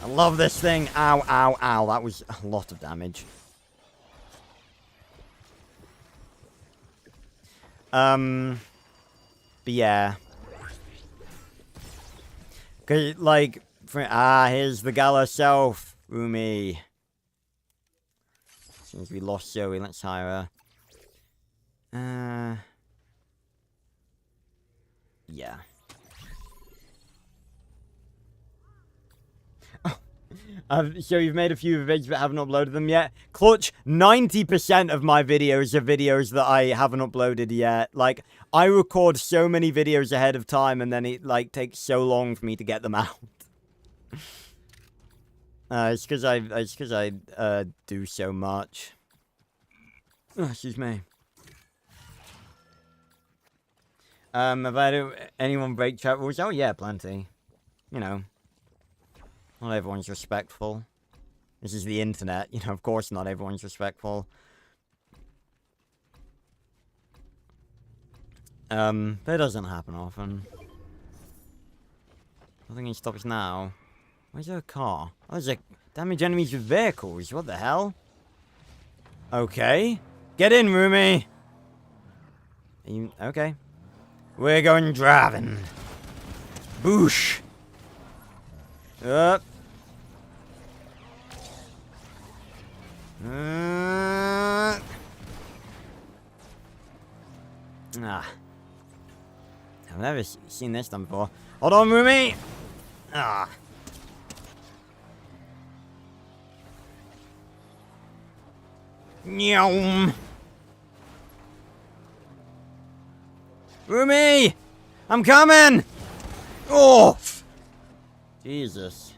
I love this thing. Ow, ow, ow. That was a lot of damage. But yeah. Cause, like, here's the gala self, Rumi. Since we lost Zoe, let's hire her. Yeah. So you've made a few videos but haven't uploaded them yet? Clutch, 90% of my videos are videos that I haven't uploaded yet. Like, I record so many videos ahead of time and then it, like, takes so long for me to get them out. It's because I do so much. Oh, excuse me. Have I had anyone break chat rules? Oh yeah, plenty. You know. Not everyone's respectful. This is the internet. You know, of course not everyone's respectful. That doesn't happen often. Nothing can stop us now. Where's there a car? Oh, there's like damage enemies with vehicles. What the hell? Okay. Get in, Rumi! Okay. We're going driving. Boosh! Up. I've never seen this done before. Hold on, Rumi! Nyom! Rumi! I'm coming! Oh! Jesus.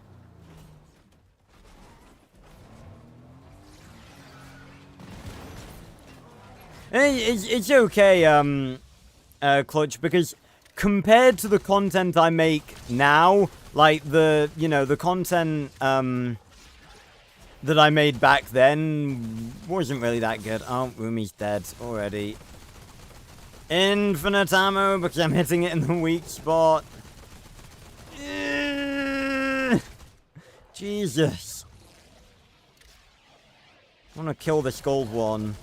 It's okay, Clutch, because compared to the content I make now, like the content, that I made back then wasn't really that good. Oh, Rumi's dead already. Infinite ammo because I'm hitting it in the weak spot. Jesus. I want to kill this gold one.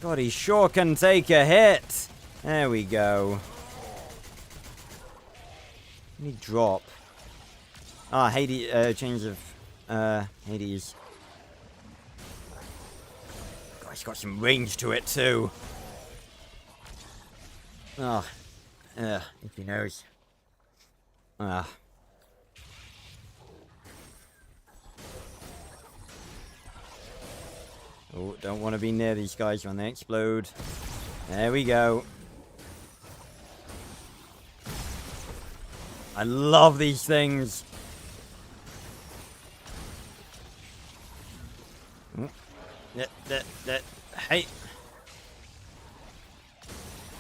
God, he sure can take a hit. There we go. Need drop. Ah, Hades, change of, Hades. God, he's got some range to it, too. Oh. If he knows. Ah. Oh, don't want to be near these guys when they explode. There we go. I love these things. Hey.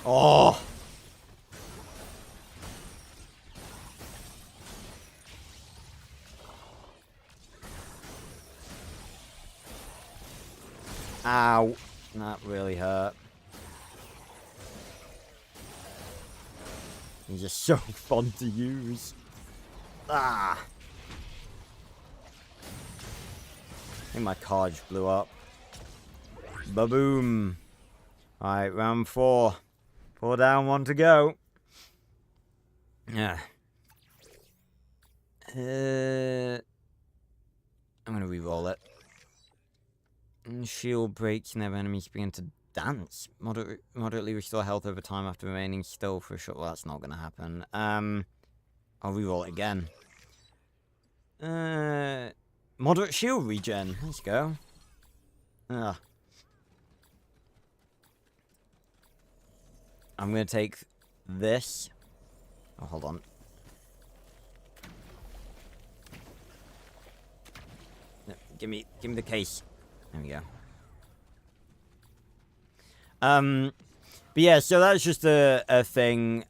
Oh. Ow. That really hurt. He's just so fun to use. Ah. I think my card blew up. Ba-boom. Alright, round 4. 4 down, 1 to go. Yeah. I'm gonna re-roll it. Shield breaks, never enemies begin to dance. Moderately restore health over time after remaining still for a short. Well, that's not gonna happen. I'll re-roll it again. Moderate shield regen. Let's go. I'm gonna take this. Oh, hold on. No, give me the case. There we go. But yeah, so that's just a thing.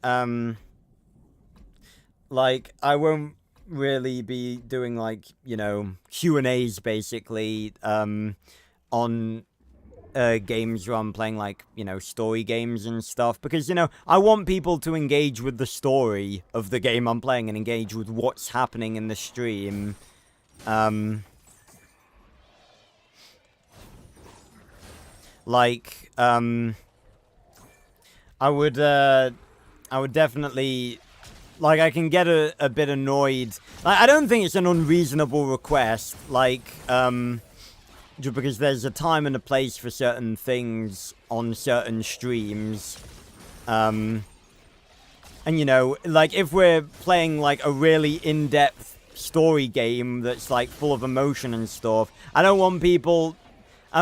Like, I won't really be doing, like, you know, Q&As, basically, on games where I'm playing, like, you know, story games and stuff, because, you know, I want people to engage with the story of the game I'm playing and engage with what's happening in the stream. Like, I would definitely, like, I can get a bit annoyed. I don't think it's an unreasonable request, like, just because there's a time and a place for certain things on certain streams. And, you know, like, if we're playing, like, a really in-depth story game that's, like, full of emotion and stuff, I don't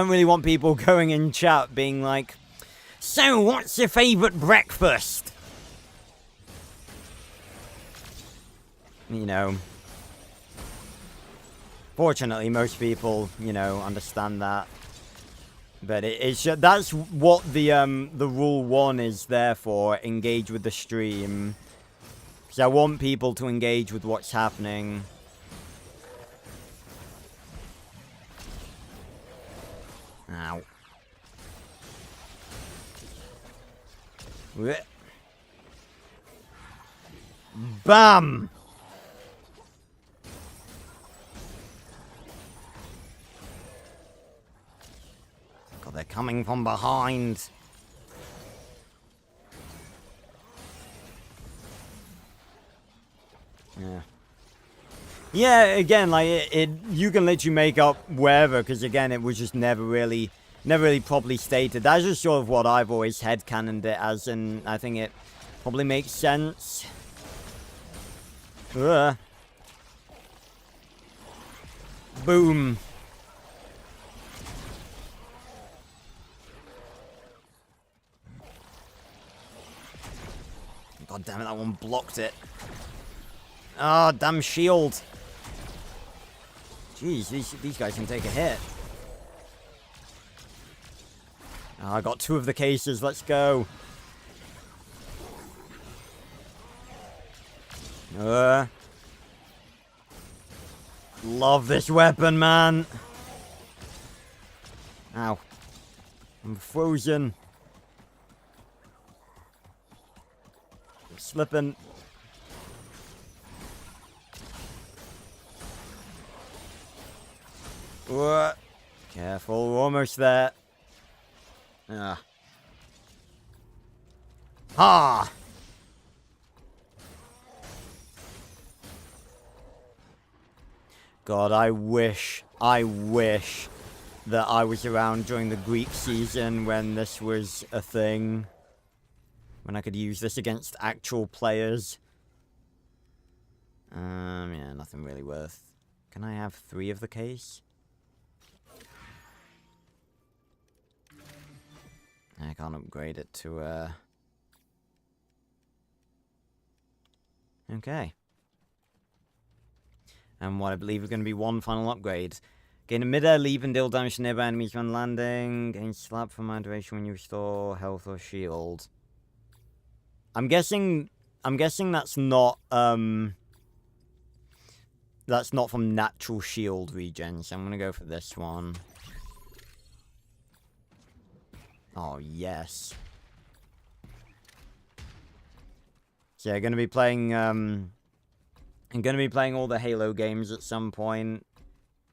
really want people going in chat being like, so, what's your favourite breakfast? You know. Fortunately, most people, you know, understand that. But it's just, that's what the rule 1 is there for, engage with the stream. Because I want people to engage with what's happening. Ow. Bam! God, they're coming from behind. Yeah. Yeah, again, like, you can literally make up wherever, because, again, it was just never really properly stated. That's just sort of what I've always headcanoned it as, and I think it probably makes sense. Boom. God damn it, that one blocked it. Ah, oh, damn shield. Jeez, these guys can take a hit. Oh, I got 2 of the cases, let's go. Love this weapon, man. Ow. I'm frozen. I'm slipping. Careful, we're almost there. Ah. Ha! God, I wish that I was around during the Greek season when this was a thing. When I could use this against actual players. Yeah, nothing really worth. Can I have 3 of the case? I can't upgrade it to, Okay. And what I believe is going to be 1 final upgrade. Gain a mid-air leap and deal damage to nearby enemies when landing. Gain slap for my duration when you restore health or shield. I'm guessing that's not, that's not from natural shield regen, so I'm going to go for this one. Oh, yes. So, yeah, going to be playing, I'm going to be playing all the Halo games at some point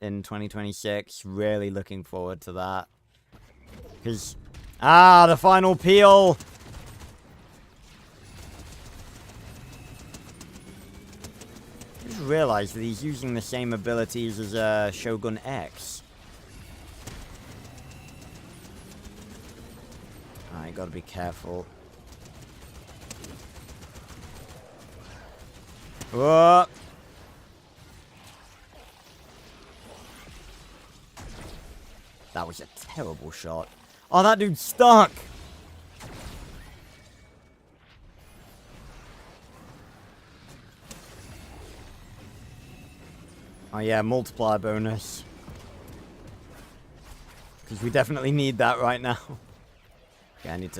in 2026. Really looking forward to that. Because Ah, the final peel. I just realized that he's using the same abilities as Shogun X. I gotta be careful. Whoa. That was a terrible shot. Oh, that dude's stuck! Oh yeah, multiplier bonus. Because we definitely need that right now. Okay, I need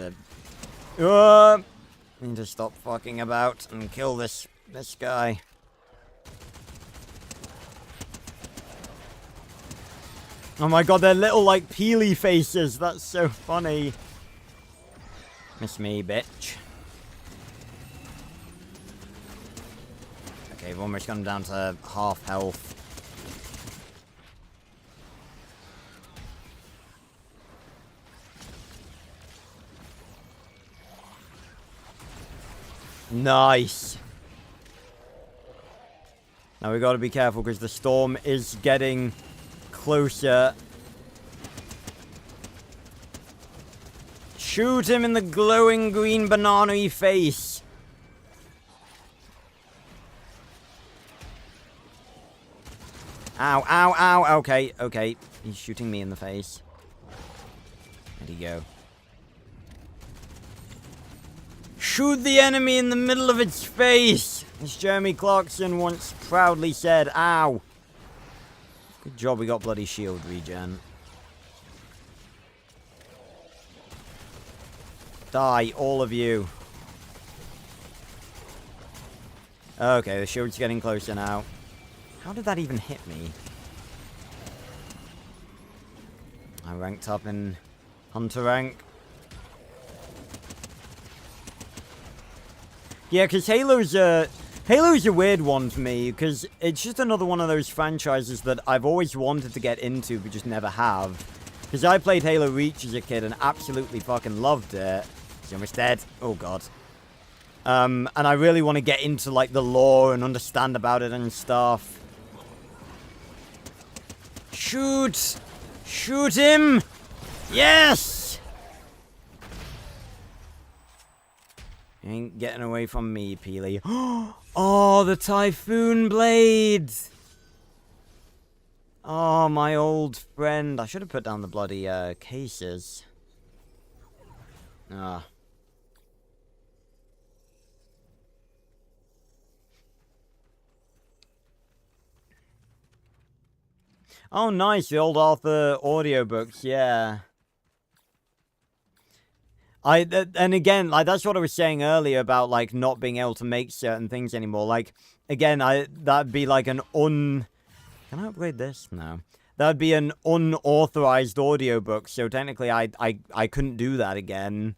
to stop fucking about and kill this guy. Oh my god, they're little, like, peely faces. That's so funny. Miss me, bitch. Okay, we've almost gone down to half health. Nice. Now we gotta be careful because the storm is getting closer. Shoot him in the glowing green banana-y face. Ow, ow, ow. Okay, okay. He's shooting me in the face. Where'd he go? Shoot the enemy in the middle of its face! As Jeremy Clarkson once proudly said, ow. Good job we got bloody shield regen. Die, all of you. Okay, the shield's getting closer now. How did that even hit me? I ranked up in Hunter rank. Yeah, because Halo's a weird one for me, because it's just another one of those franchises that I've always wanted to get into, but just never have. Because I played Halo Reach as a kid and absolutely fucking loved it. He's almost dead. Oh, God. And I really want to get into, like, the lore and understand about it and stuff. Shoot! Shoot him! Yes! You ain't getting away from me, Peely. Oh, the Typhoon Blade! Oh, my old friend. I should have put down the bloody, cases. Ah. Oh, nice, the old Arthur audiobooks, yeah. And again, like, that's what I was saying earlier about, like, not being able to make certain things anymore. Like, again, that'd be like an Can I upgrade this? No. That'd be an unauthorized audiobook, so technically I couldn't do that again.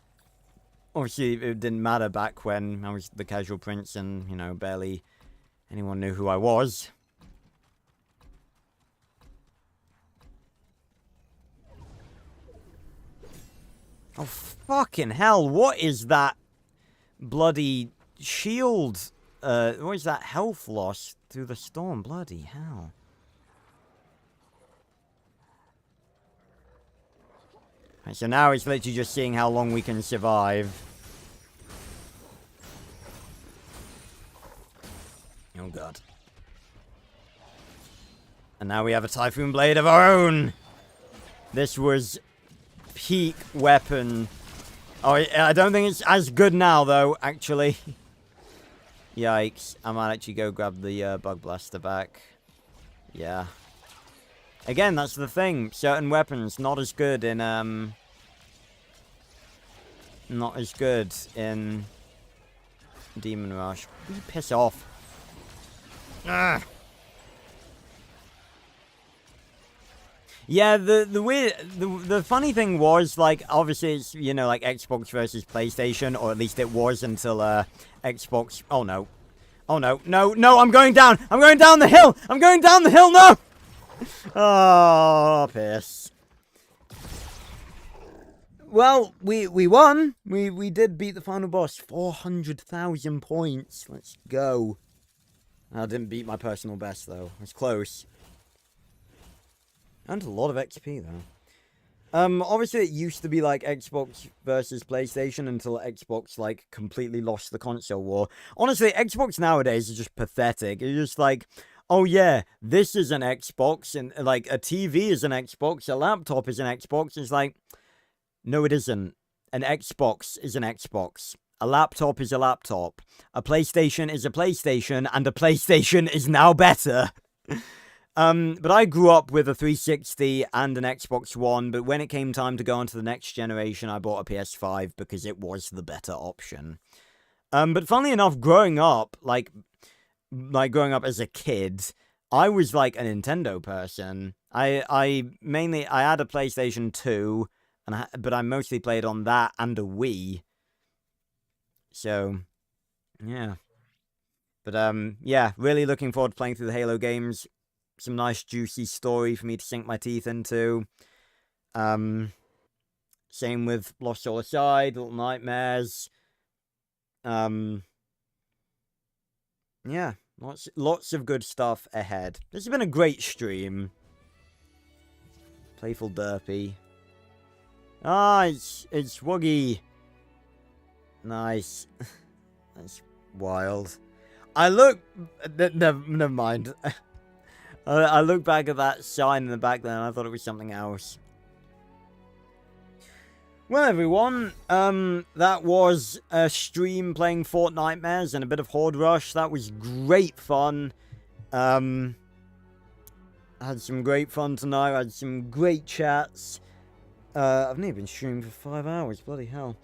Obviously, it didn't matter back when I was the casual prince and, you know, barely anyone knew who I was. Oh, fucking hell, what is that bloody shield? What is that health loss through the storm? Bloody hell. Right, so now it's literally just seeing how long we can survive. Oh, God. And now we have a Typhoon Blade of our own! This was peak weapon. Oh, I don't think it's as good now, though, actually. Yikes. I might actually go grab the Bug Blaster back. Yeah. Again, that's the thing. Certain weapons, not as good in, not as good in Demon Rush. You piss off. Ugh. Yeah, the funny thing was, like, obviously it's, you know, like, Xbox versus PlayStation, or at least it was until, Xbox... Oh, no. Oh, no. No, no, I'm going down! I'm going down the hill! I'm going down the hill, no! Oh, piss. well, we won. We did beat the final boss. 400,000 points. Let's go. I didn't beat my personal best, though. It's close. And a lot of XP, though. Obviously it used to be like Xbox versus PlayStation until Xbox, like, completely lost the console war. Honestly, Xbox nowadays is just pathetic. It's just like, oh yeah, this is an Xbox, and, like, a TV is an Xbox, a laptop is an Xbox. It's like, no it isn't. An Xbox is an Xbox. A laptop is a laptop. A PlayStation is a PlayStation, and a PlayStation is now better. But I grew up with a 360 and an Xbox One, but when it came time to go on to the next generation, I bought a PS5 because it was the better option. But funnily enough, growing up, like growing up as a kid, I was like a Nintendo person. I had a PlayStation 2, but I mostly played on that and a Wii. So, yeah. But, yeah, really looking forward to playing through the Halo games. Some nice juicy story for me to sink my teeth into. Same with Lost Soul Aside, Little Nightmares. Yeah, lots of good stuff ahead. This has been a great stream. Playful Derpy. Ah, it's Wuggy. Nice. That's wild. I look... Never mind. I looked back at that sign in the back there and I thought it was something else. Well, everyone, that was a stream playing Fortnitemares and a bit of Horde Rush. That was great fun. I had some great fun tonight. I had some great chats. I've never been streaming for 5 hours. Bloody hell.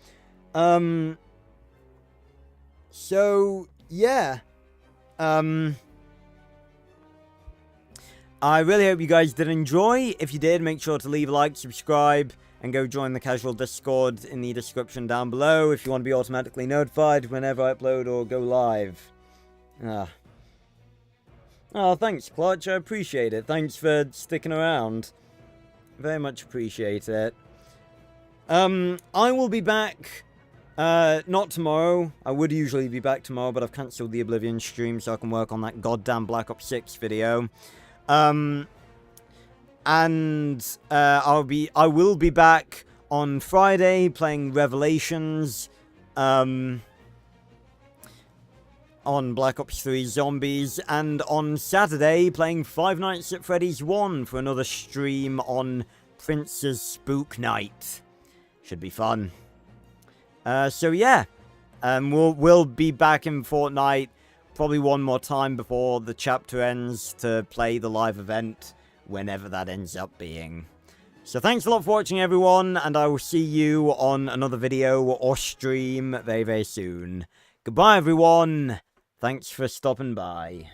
So, yeah. I really hope you guys did enjoy. If you did, make sure to leave a like, subscribe, and go join the casual Discord in the description down below if you want to be automatically notified whenever I upload or go live. Oh, thanks, Clutch. I appreciate it. Thanks for sticking around. Very much appreciate it. I will be back, not tomorrow. I would usually be back tomorrow, but I've cancelled the Oblivion stream so I can work on that goddamn Black Ops 6 video. I will be back on Friday playing Revelations, on Black Ops 3 Zombies, and on Saturday playing Five Nights at Freddy's 1 for another stream on Prince's Spook Night. Should be fun. So yeah, we'll be back in Fortnite probably one more time before the chapter ends to play the live event, whenever that ends up being. So thanks a lot for watching, everyone, and I will see you on another video or stream very, very soon. Goodbye, everyone. Thanks for stopping by.